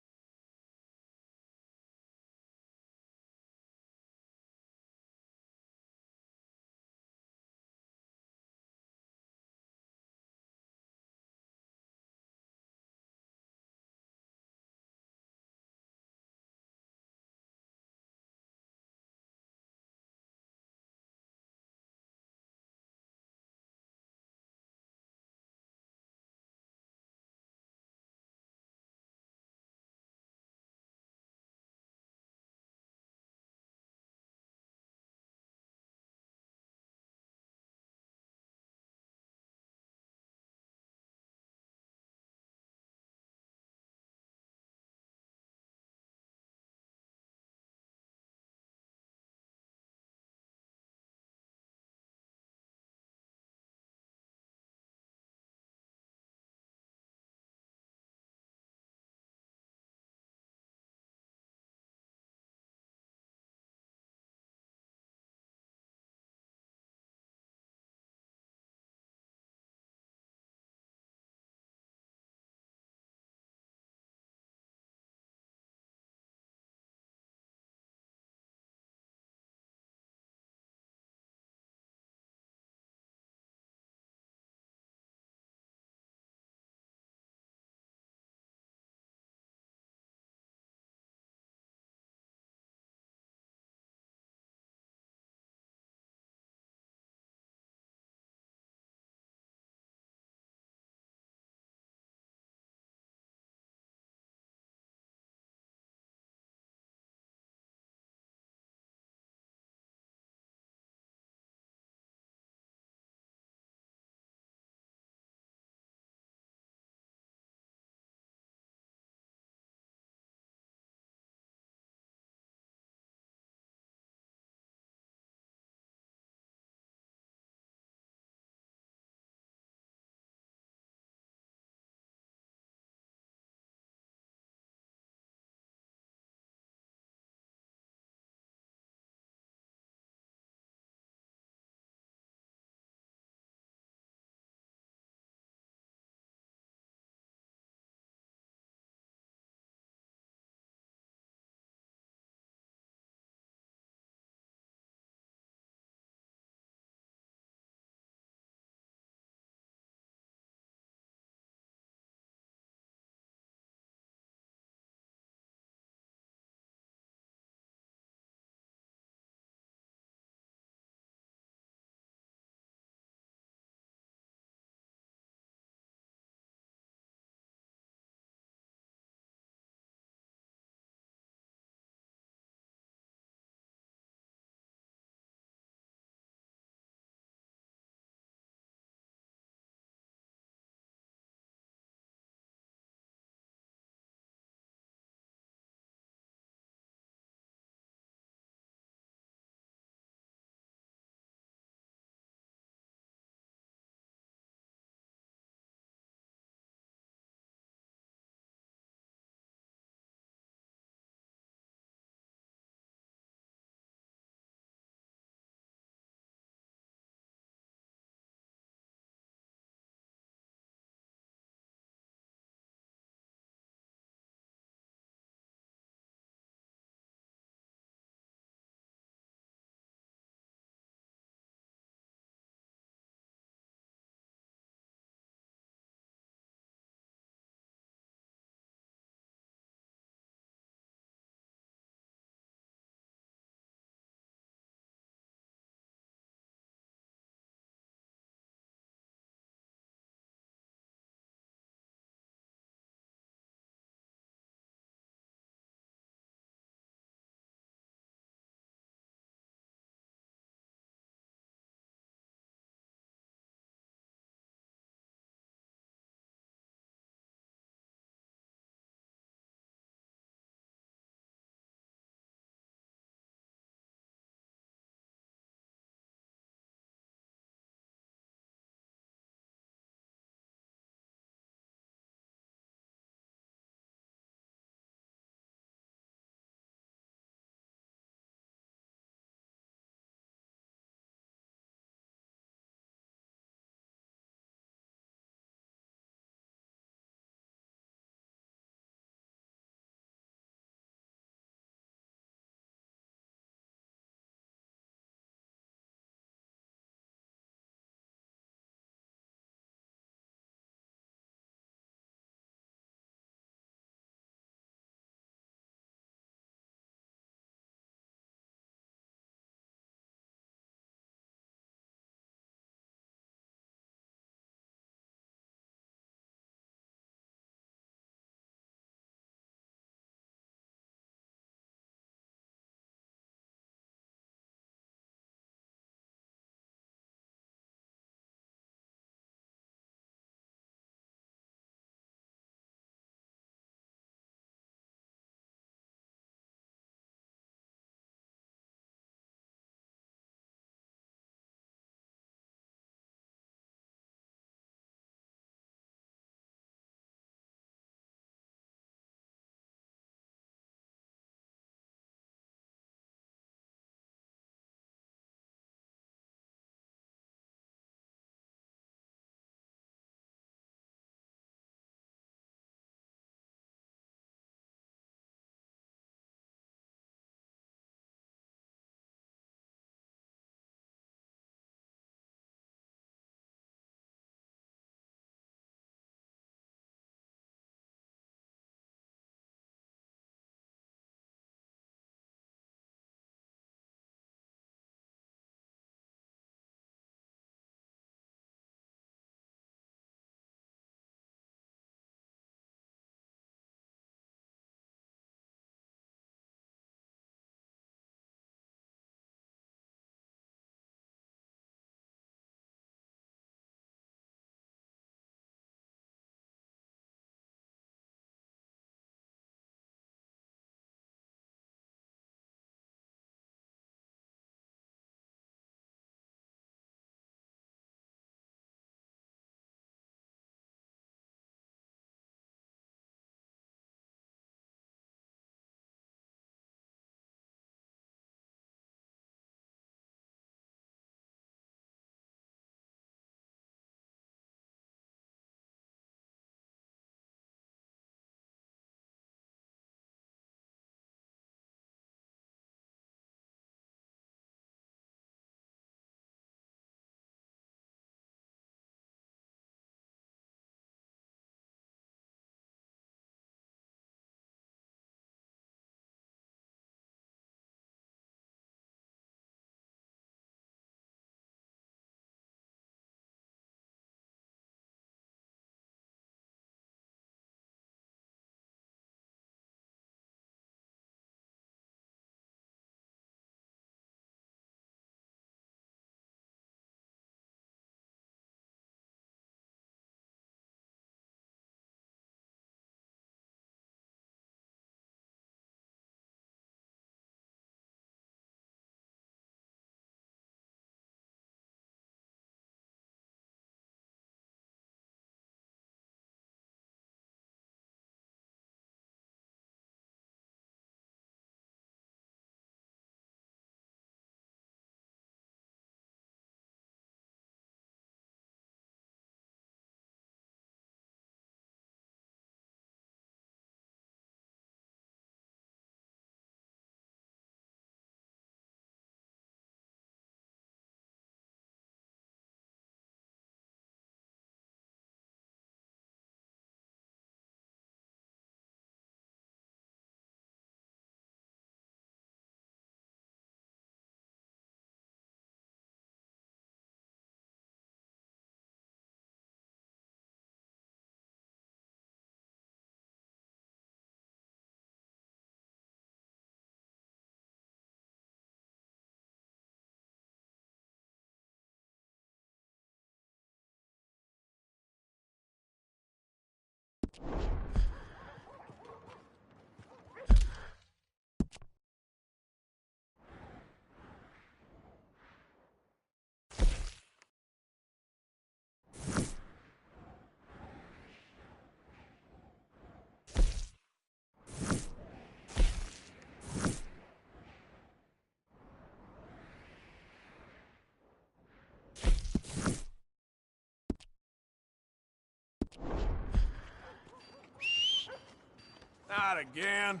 Not again.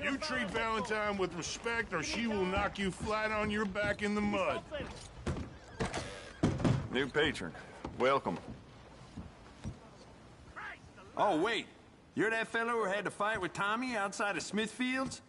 You treat Valentine with respect or she will knock you flat on your back in the mud. New patron. Welcome. Oh, wait. You're that fellow who had to fight with Tommy outside of Smithfield's?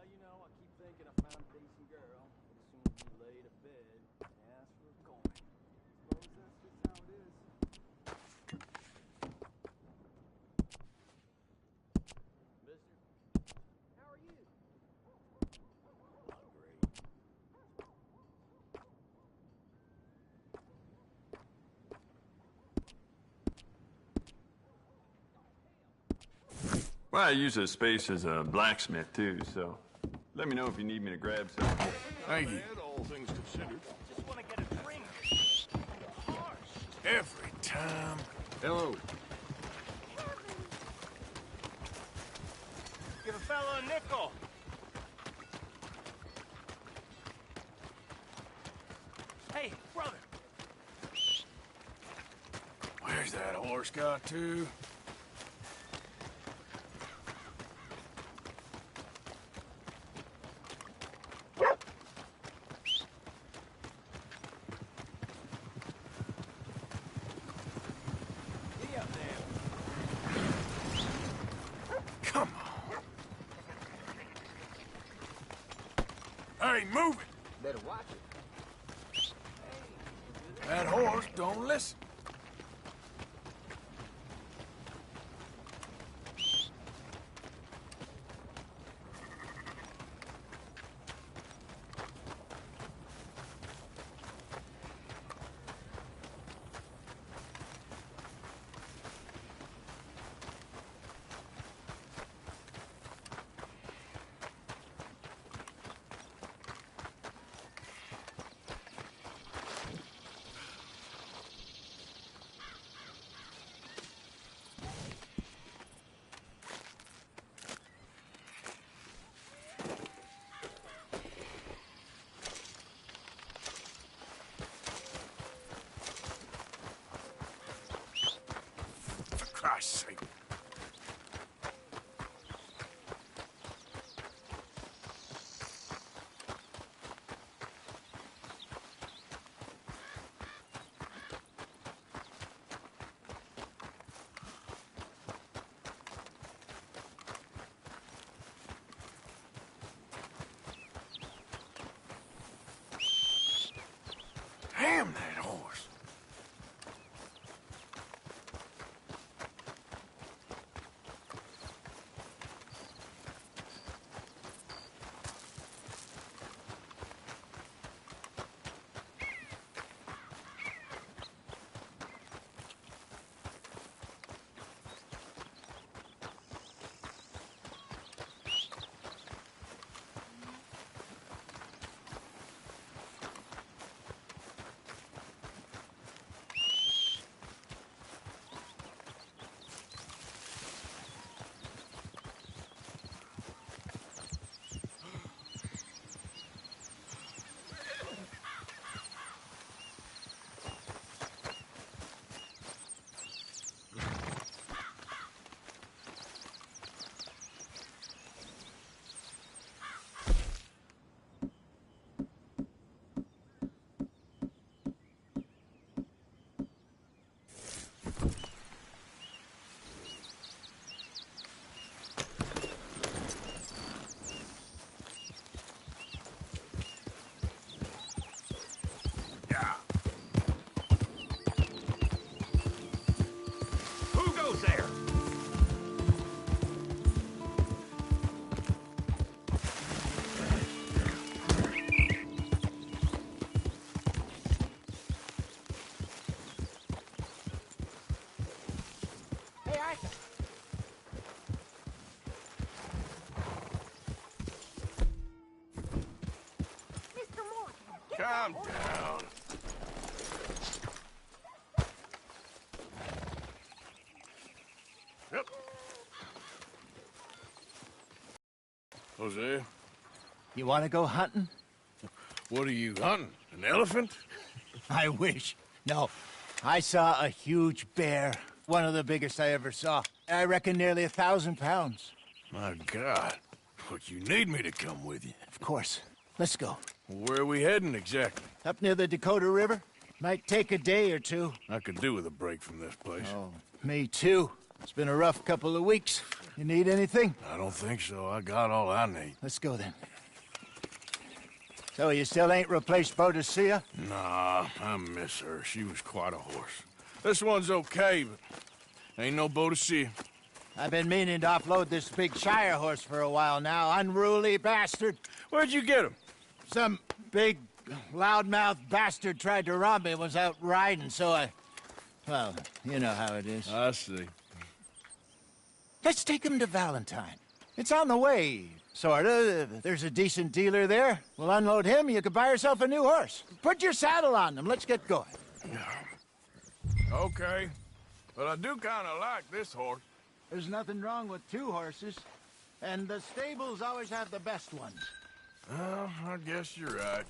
You know, I keep thinking I found a decent girl. But as soon as you lay to bed, ask for a coin. Suppose that's just how it is. Mister, how are you? I'm great. Well, I use this space as a blacksmith, too, so let me know if you need me to grab something. Thank you. All things considered. Just want to get a drink. Every time. Hello. Give a fella a nickel. Hey, brother. Where's that horse got to? Come on. Hey, move it! Better watch it. That horse don't listen. Calm down. Yep. Jose? You want to go hunting? What are you hunting? An elephant? I wish. No. I saw a huge bear. One of the biggest I ever saw. I reckon nearly 1,000 pounds. My God. But you need me to come with you. Of course. Let's go. Where are we heading exactly? Up near the Dakota River. Might take a day or two. I could do with a break from this place. Oh, me too. It's been a rough couple of weeks. You need anything? I don't think so. I got all I need. Let's go then. So you still ain't replaced Boadicea? Nah, I miss her. She was quite a horse. This one's okay, but ain't no Boadicea. I've been meaning to offload this big Shire horse for a while now. Unruly bastard. Where'd you get him? Some big, loudmouth bastard tried to rob me and was out riding, so I... Well, you know how it is. I see. Let's take him to Valentine. It's on the way, sorta. There's a decent dealer there. We'll unload him, you could buy yourself a new horse. Put your saddle on him, let's get going. Okay. But I do kind of like this horse. There's nothing wrong with two horses, and the stables always have the best ones. Well, I guess you're right.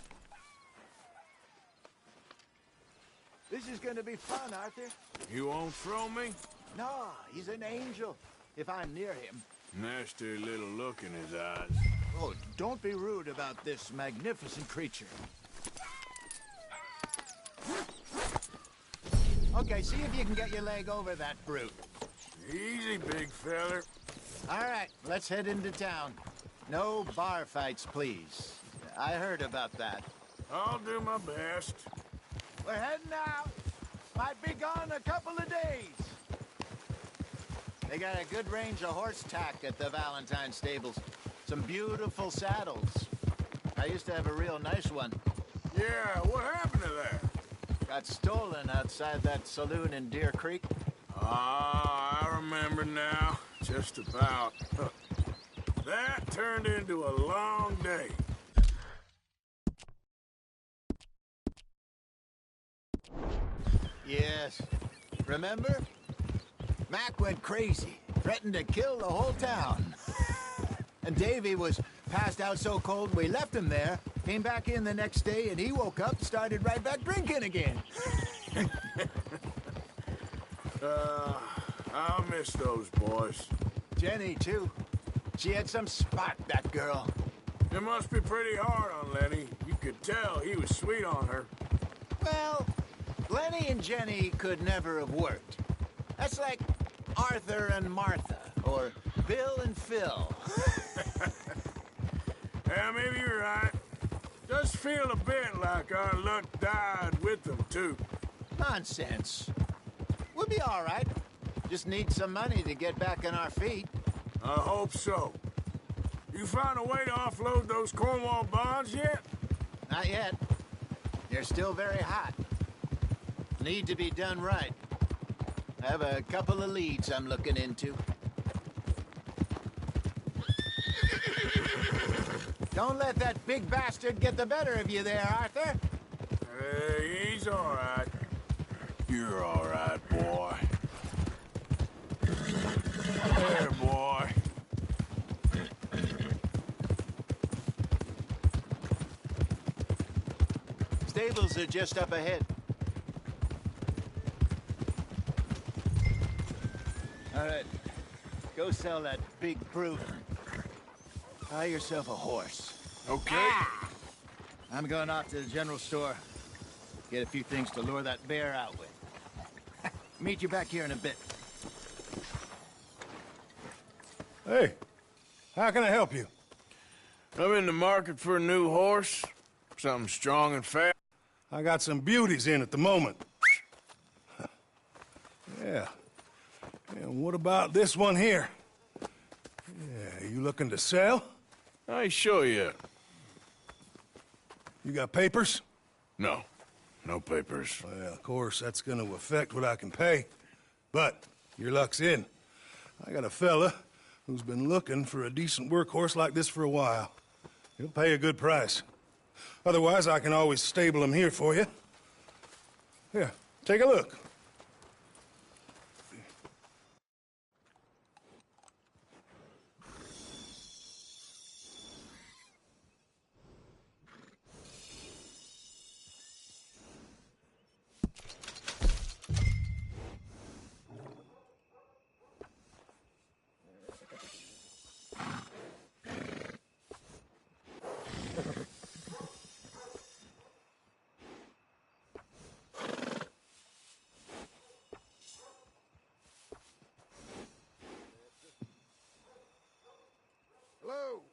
This is gonna be fun, Arthur. You won't throw me? No, he's an angel, if I'm near him. Nasty little look in his eyes. Oh, don't be rude about this magnificent creature. Okay, see if you can get your leg over that brute. Easy, big feller. All right, let's head into town. No bar fights, please. I heard about that. I'll do my best. We're heading out. Might be gone a couple of days. They got a good range of horse tack at the Valentine stables. Some beautiful saddles. I used to have a real nice one. Yeah, what happened to that? Got stolen outside that saloon in Deer Creek. Ah, I remember now. Just about. That turned into a long day. Yes. Remember? Mac went crazy, threatened to kill the whole town. And Davy was passed out so cold we left him there, came back in the next day, and he woke up and started right back drinking again. I'll miss those boys. Jenny, too. She had some spot, that girl. It must be pretty hard on Lenny. You could tell he was sweet on her. Well, Lenny and Jenny could never have worked. That's like Arthur and Martha, or Bill and Phil. Yeah, maybe you're right. Does feel a bit like our luck died with them, too. Nonsense. We'll be all right. Just need some money to get back on our feet. I hope so. You found a way to offload those Cornwall bonds yet? Not yet. They're still very hot. Need to be done right. I have a couple of leads I'm looking into. Don't let that big bastard get the better of you there, Arthur. Hey, he's all right. You're all right, boy. There, boy. Stables are just up ahead. All right. Go sell that big brute. Buy yourself a horse. Okay. Ah! I'm going off to the general store. Get a few things to lure that bear out with. Meet you back here in a bit. Hey, how can I help you? I'm in the market for a new horse. Something strong and fast. I got some beauties in at the moment. Yeah. And what about this one here? Yeah, you looking to sell? I ain't sure yet. You got papers? No. No papers. Well, of course, that's gonna affect what I can pay. But your luck's in. I got a fella who's been looking for a decent workhorse like this for a while. He'll pay a good price. Otherwise, I can always stable him here for you. Here, take a look. Hello?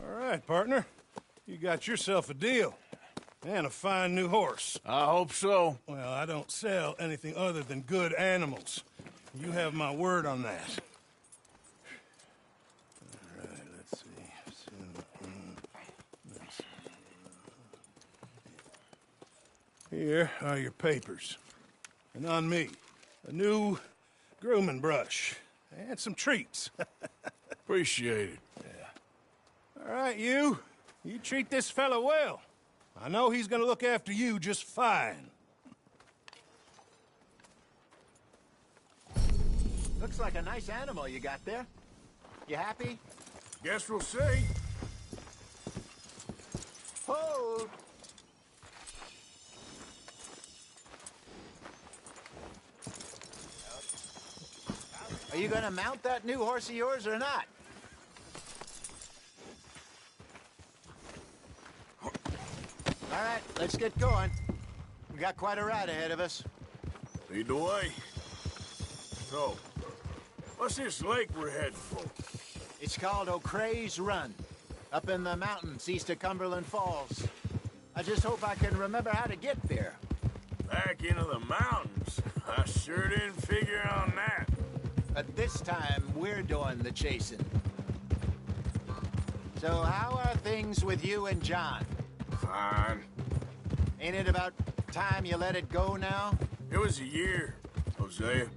All right, partner. You got yourself a deal. And a fine new horse. I hope so. Well, I don't sell anything other than good animals. You have my word on that. All right, let's see. Here are your papers. And on me, a new grooming brush. And some treats. Appreciate it. Yeah. All right, you. You treat this fella well. I know he's gonna look after you just fine. Looks like a nice animal you got there. You happy? Guess we'll see. Hold! Are you gonna mount that new horse of yours or not? All right, let's get going. We got quite a ride ahead of us. Lead the way. So, what's this lake we're heading for? It's called O'Creagh's Run, up in the mountains east of Cumberland Falls. I just hope I can remember how to get there. Back into the mountains? I sure didn't figure on that. But this time, we're doing the chasing. So how are things with you and John? Fine. Ain't it about time you let it go now? It was a year, Hosea.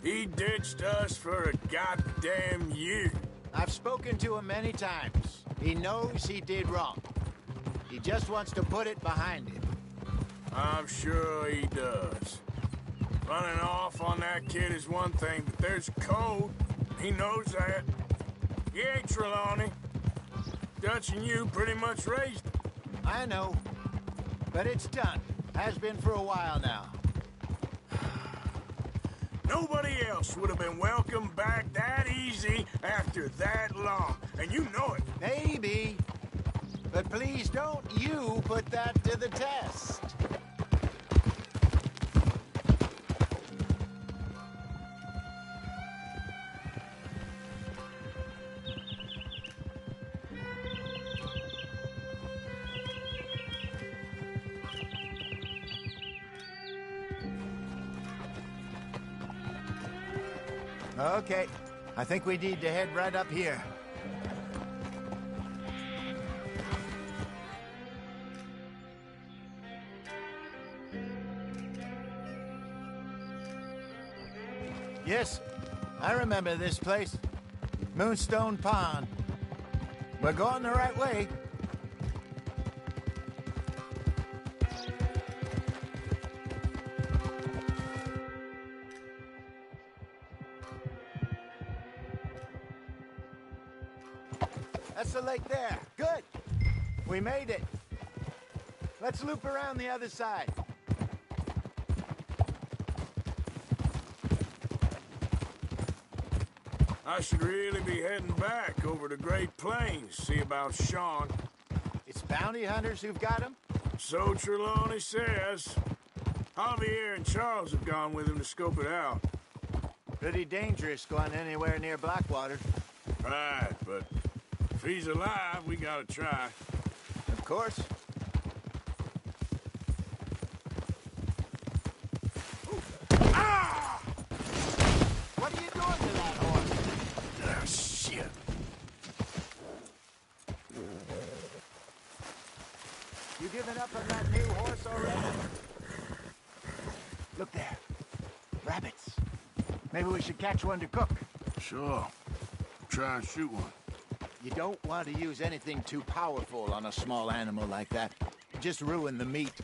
He ditched us for a goddamn year. I've spoken to him many times. He knows he did wrong. He just wants to put it behind him. I'm sure he does. Running off on that kid is one thing, but there's code. He knows that. He ain't Trelawney. Dutch and you pretty much raised him. I know. But it's done. Has been for a while now. Nobody else would have been welcomed back that easy after that long. And you know it. Maybe. But please don't you put that to the test. Okay, I think we need to head right up here. Yes, I remember this place. Moonstone Pond. We're going the right way. That's the lake there. Good. We made it. Let's loop around the other side. I should really be heading back over the Great Plains, see about Sean. It's bounty hunters who've got him? So Trelawney says. Javier and Charles have gone with him to scope it out. Pretty dangerous going anywhere near Blackwater. Right, but if he's alive, we gotta try. Of course. Ah! What are you doing to that horse? Ah, shit. You giving up on that new horse already? Look there. Rabbits. Maybe we should catch one to cook. Sure. Try and shoot one. You don't want to use anything too powerful on a small animal like that. Just ruin the meat.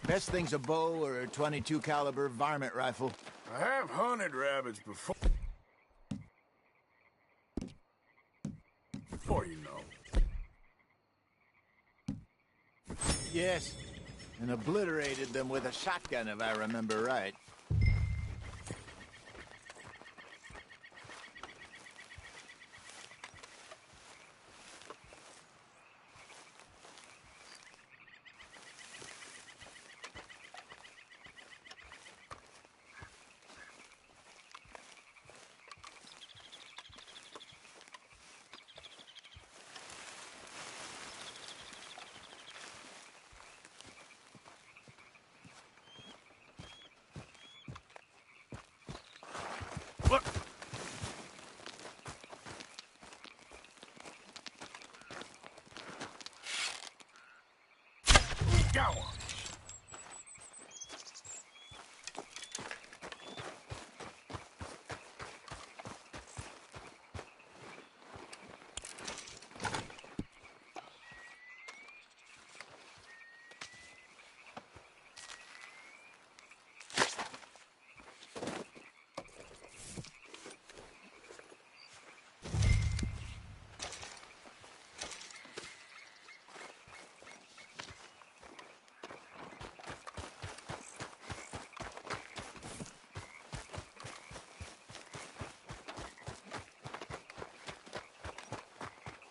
Best thing's a bow or a .22 caliber varmint rifle. I have hunted rabbits before. Before you know. Yes, and obliterated them with a shotgun if I remember right. Look! Got one!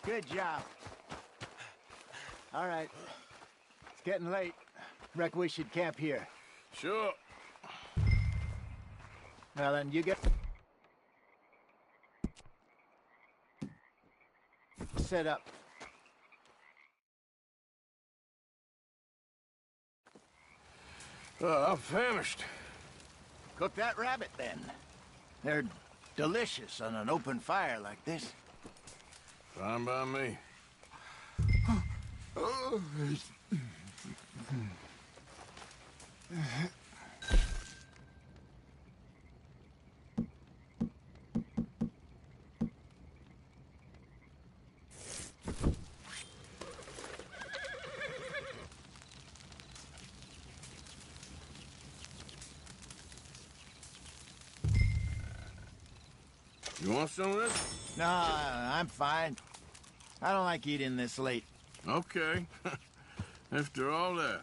Good job. All right. getting late. Reckon we should camp here. Sure. Well, then you get set up. I'm famished. Cook that rabbit, then. They're delicious on an open fire like this. Fine by me. You want some of this? No, I'm fine. I don't like eating this late. Okay. After all that.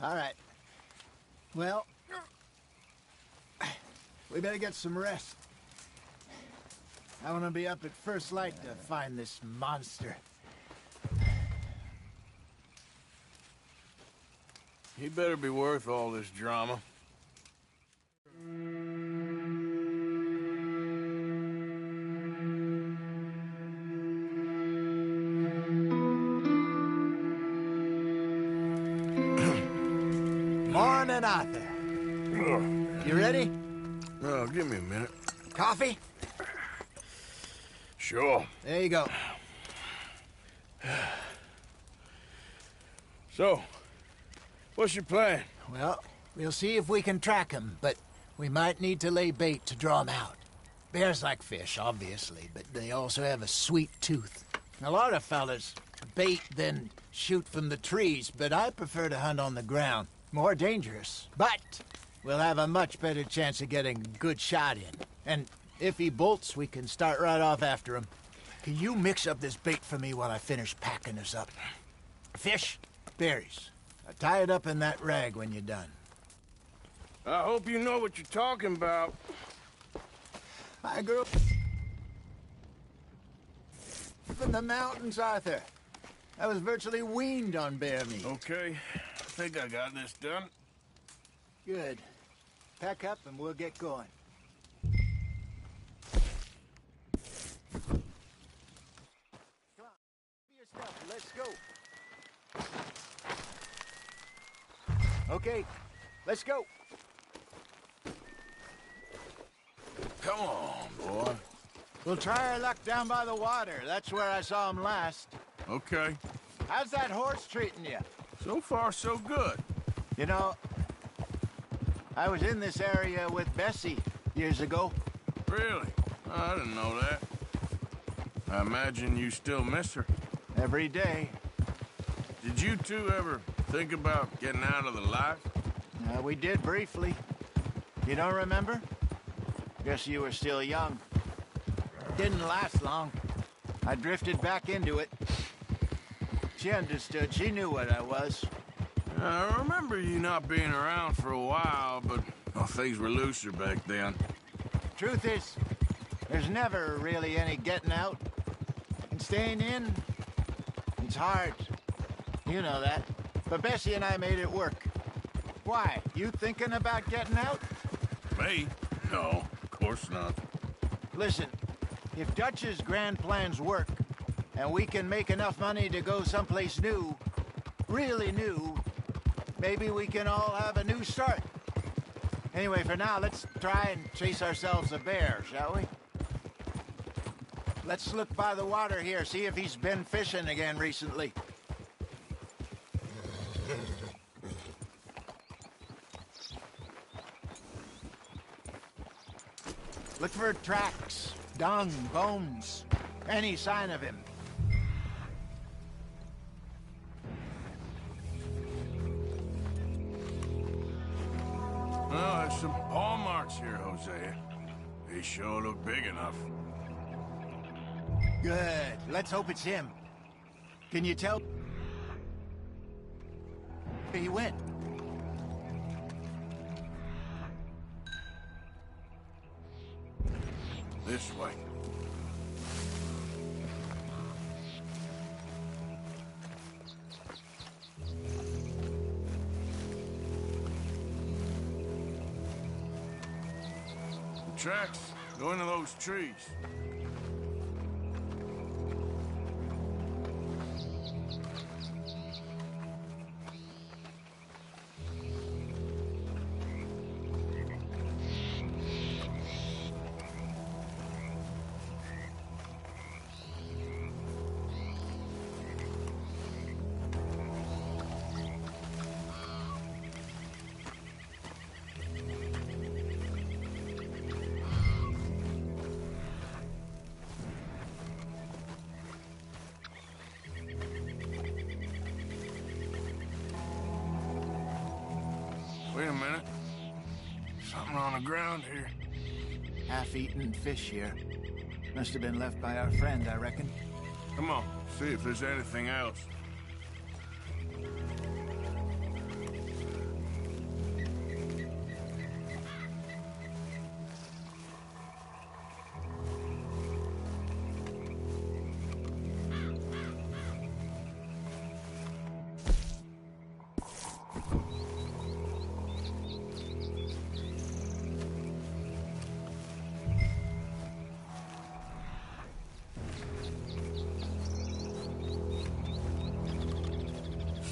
All right. Well, we better get some rest. I want to be up at first light to find this monster. He better be worth all this drama. Morning, Arthur. You ready? Oh, give me a minute. Coffee? Sure. There you go. So, what's your plan? Well, we'll see if we can track him, but we might need to lay bait to draw him out. Bears like fish, obviously, but they also have a sweet tooth. A lot of fellas bait, then shoot from the trees, but I prefer to hunt on the ground. More dangerous, but we'll have a much better chance of getting a good shot in. And if he bolts, we can start right off after him. Can you mix up this bait for me while I finish packing this up? Fish, berries. Tie it up in that rag when you're done. I hope you know what you're talking about. I grew up in the mountains, Arthur. I was virtually weaned on bear meat. Okay, I think I got this done. Good. Pack up and we'll get going. Come on, be your stuff. Let's go. Okay, let's go. Come on, boy. We'll try our luck down by the water. That's where I saw him last. Okay. How's that horse treating you? So far, so good. You know, I was in this area with Bessie years ago. Really? I didn't know that. I imagine you still miss her. Every day. Did you two ever think about getting out of the life? We did briefly. You don't remember? Guess you were still young. Didn't last long. I drifted back into it. She understood. She knew what I was. I remember you not being around for a while, but things were looser back then. Truth is, there's never really any getting out. And staying in, it's hard. You know that. But Bessie and I made it work. Why? You thinking about getting out? Me? No, of course not. Listen, if Dutch's grand plans work, and we can make enough money to go someplace new, really new, maybe we can all have a new start. Anyway, for now, let's try and chase ourselves a bear, shall we? Let's look by the water here, see if he's been fishing again recently. Look for tracks, dung, bones, any sign of him. Well, there's some paw marks here, Hosea. They sure look big enough. Good. Let's hope it's him. Can you tell where he went? This way. The tracks go into those trees. Wait a minute. Something on the ground here. Half-eaten fish here. Must have been left by our friend, I reckon. Come on, see if there's anything else.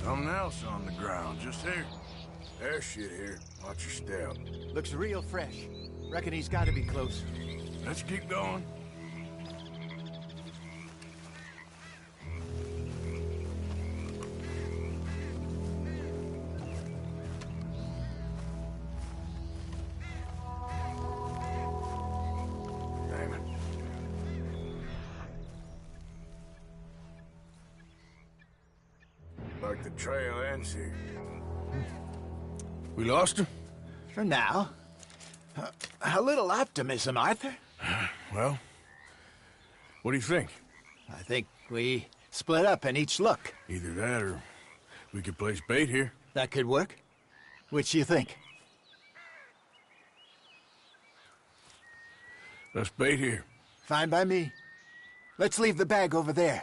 Something else on the ground, just here. There's shit here. Watch your step. Looks real fresh. Reckon he's got to be close. Let's keep going. Damn it. Like the trail ends here. We lost him? For now. A little optimism, Arthur. Well, what do you think? I think we split up and each look. Either that or we could place bait here. That could work. Which do you think? Let's bait here. Fine by me. Let's leave the bag over there.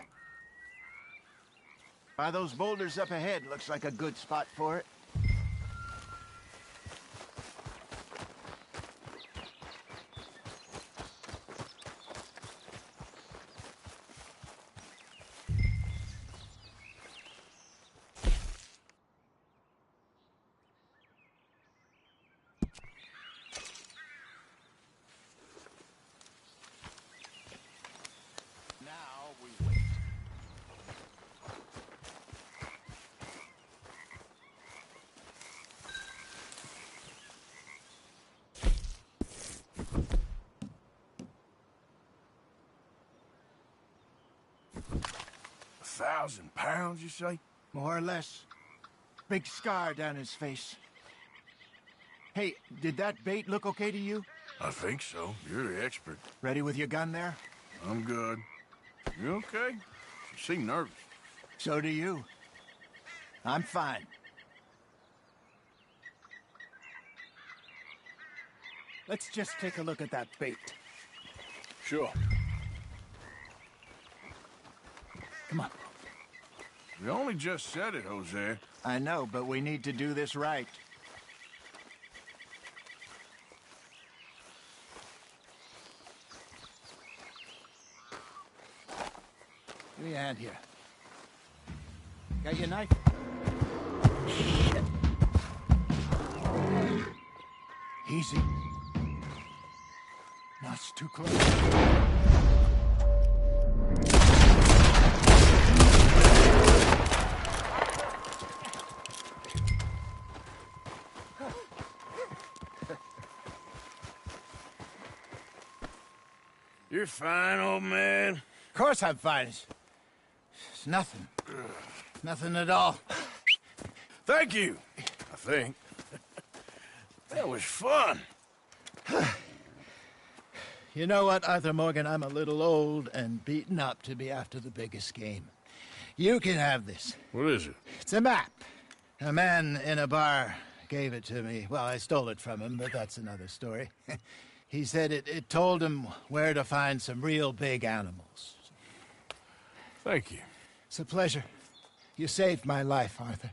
By those boulders up ahead, looks like a good spot for it. £1,000, you say? More or less. Big scar down his face. Hey, did that bait look okay to you? I think so. You're the expert. Ready with your gun there? I'm good. You okay? You seem nervous. So do you. I'm fine. Let's just take a look at that bait. Sure. Come on. We only just said it, Jose. I know, but we need to do this right. Give me a hand here. Got your knife? Easy. No, it's too close. You're fine, old man. Of course I'm fine. It's nothing. Nothing at all. Thank you, I think. That was fun. You know what, Arthur Morgan? I'm a little old and beaten up to be after the biggest game. You can have this. What is it? It's a map. A man in a bar gave it to me. Well, I stole it from him, but that's another story. He said it told him where to find some real big animals. Thank you. It's a pleasure. You saved my life, Arthur.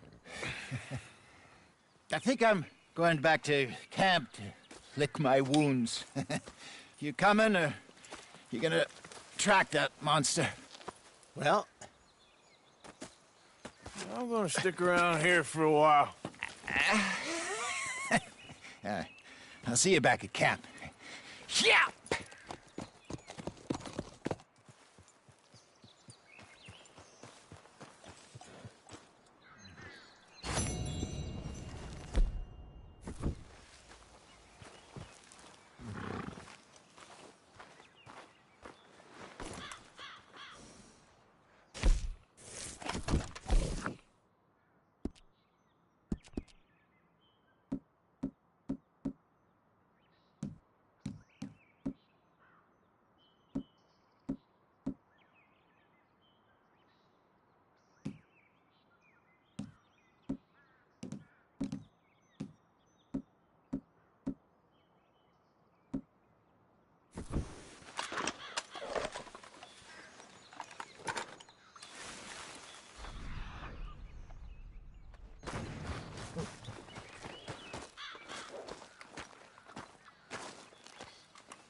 I think I'm going back to camp to lick my wounds. You coming, or you gonna track that monster? Well, I'm gonna stick around here for a while. I'll see you back at camp. Yeah!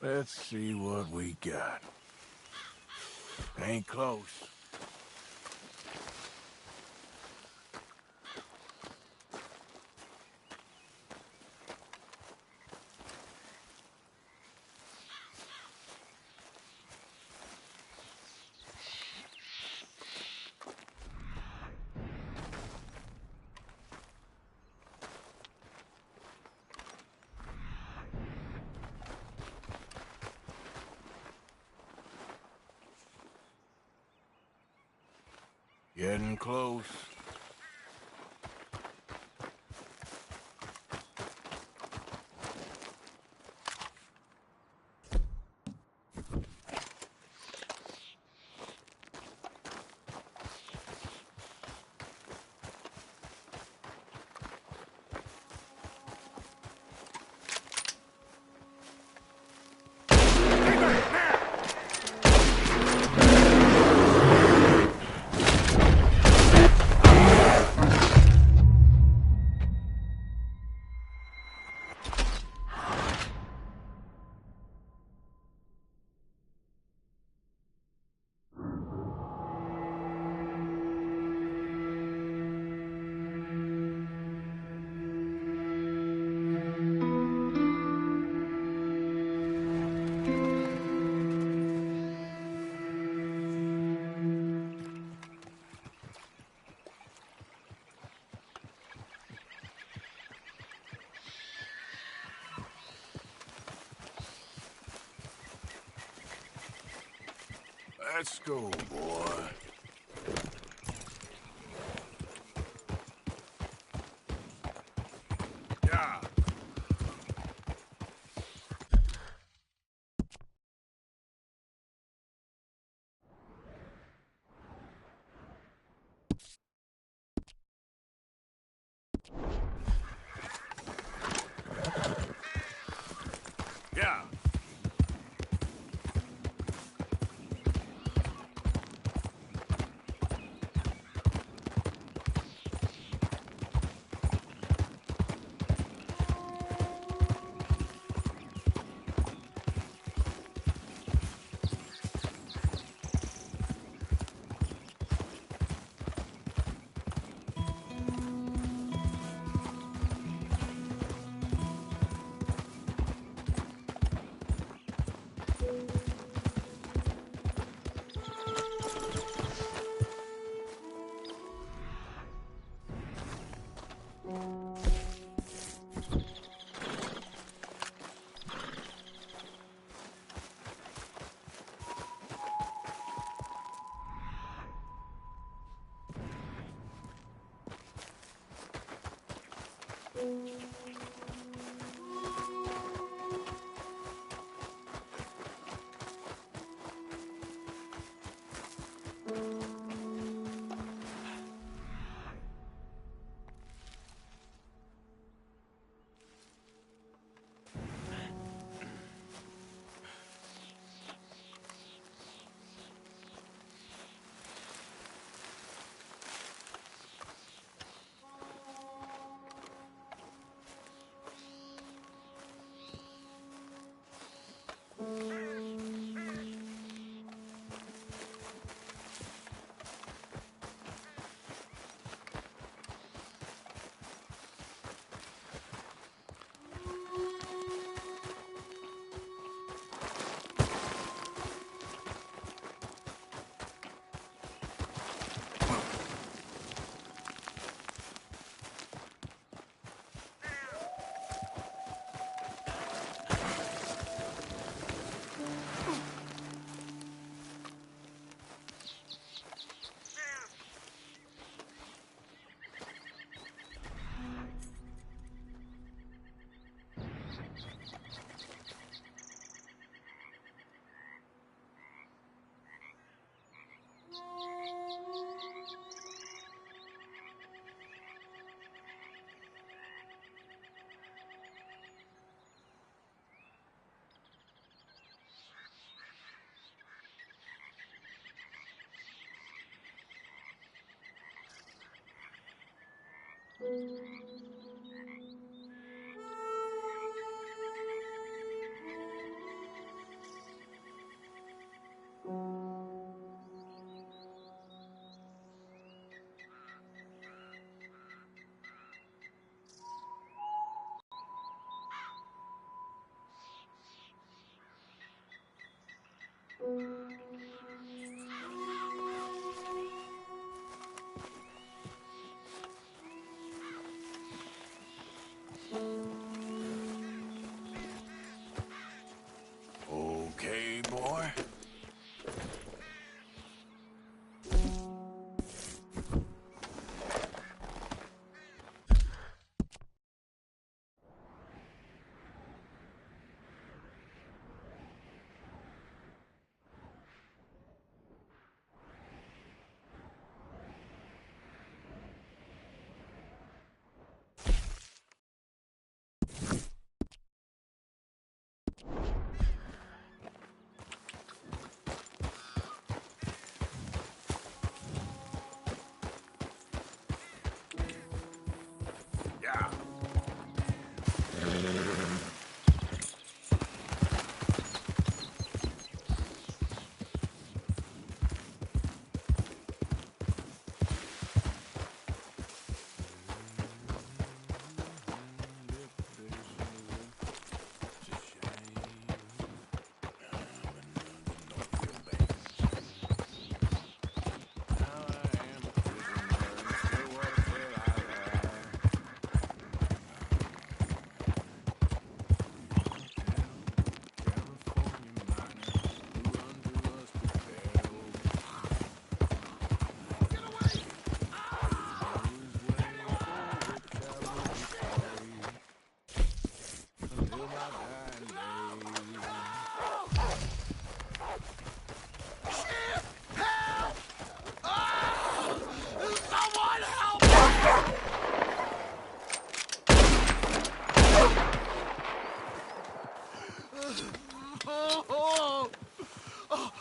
Let's see what we got. Ain't close. Getting close. Let's go, boy. Yeah. Yeah.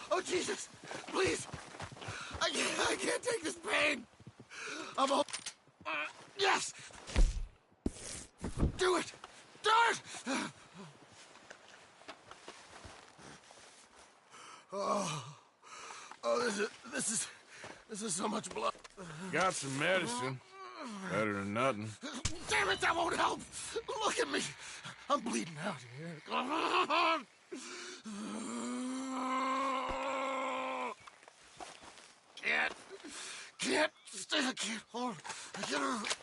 Oh, Jesus! Please! I can't take this pain! I'm all... yes! Do it! Do it! This is so much blood. Got some medicine. Better than nothing. Damn it, that won't help! Look at me! I'm bleeding out here. Come on! I can't hold. I can't.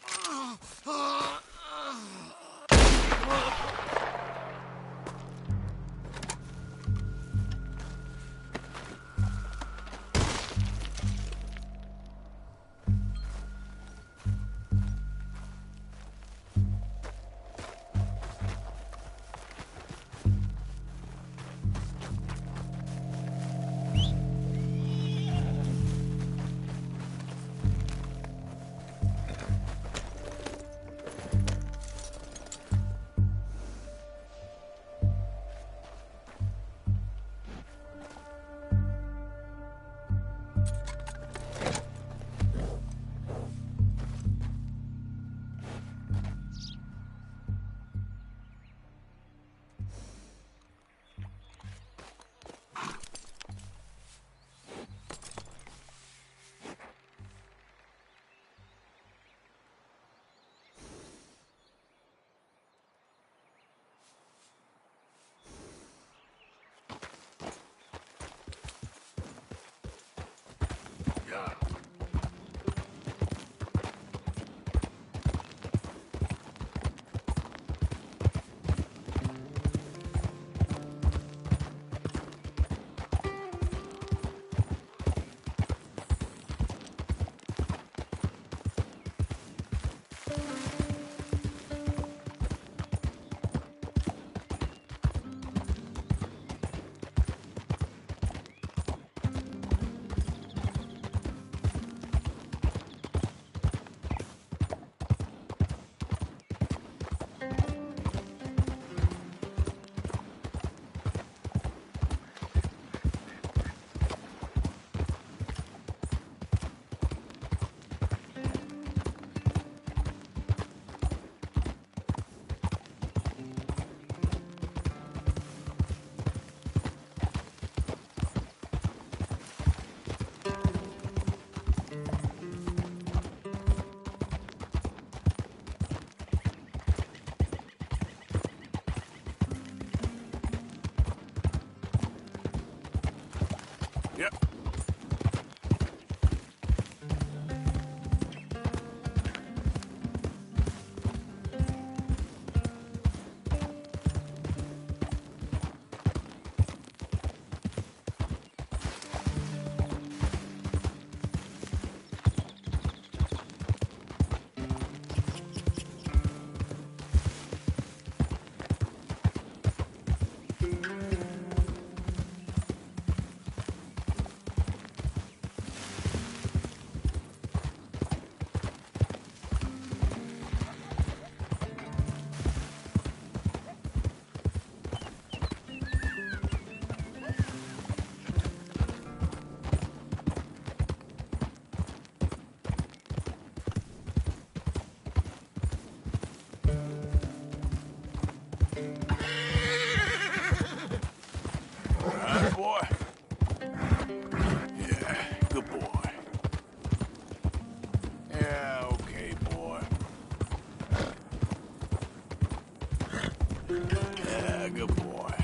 Good boy.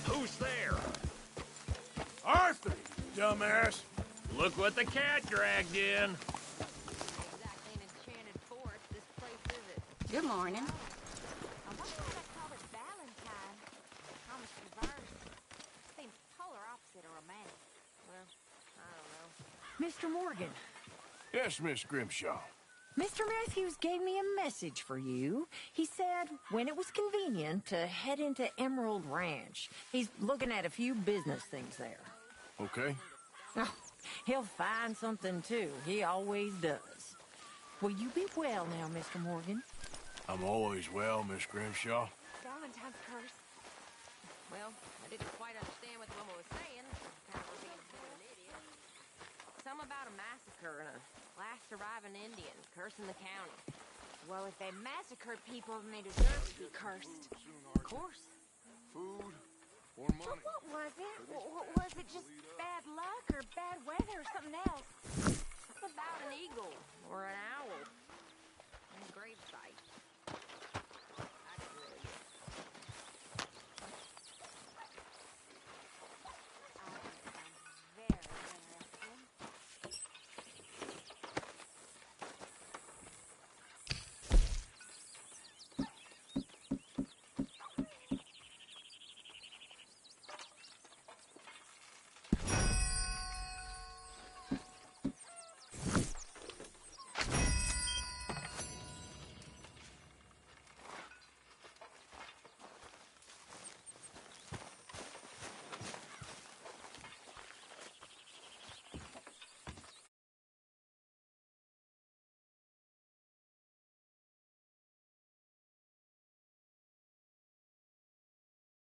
Who's there? Arthur, you dumbass. Look what the cat dragged in. Good morning. Mr. Morgan, Yes, Miss Grimshaw. Mr. Matthews gave me a message for you. He said when it was convenient to head into Emerald Ranch. He's looking at a few business things there. Okay. Oh, he'll find something, too. He always does. Will you be well now, Mr. Morgan? I'm always well, Miss Grimshaw. Valentine's curse. Well, I didn't quite understand what the woman was saying. Kind of being an idiot. Something about a massacre and a last surviving Indian cursing the county. Well, if they massacred people, then they deserve to be cursed. Of course. Food or money? What was it? Was it just bad luck or bad weather or something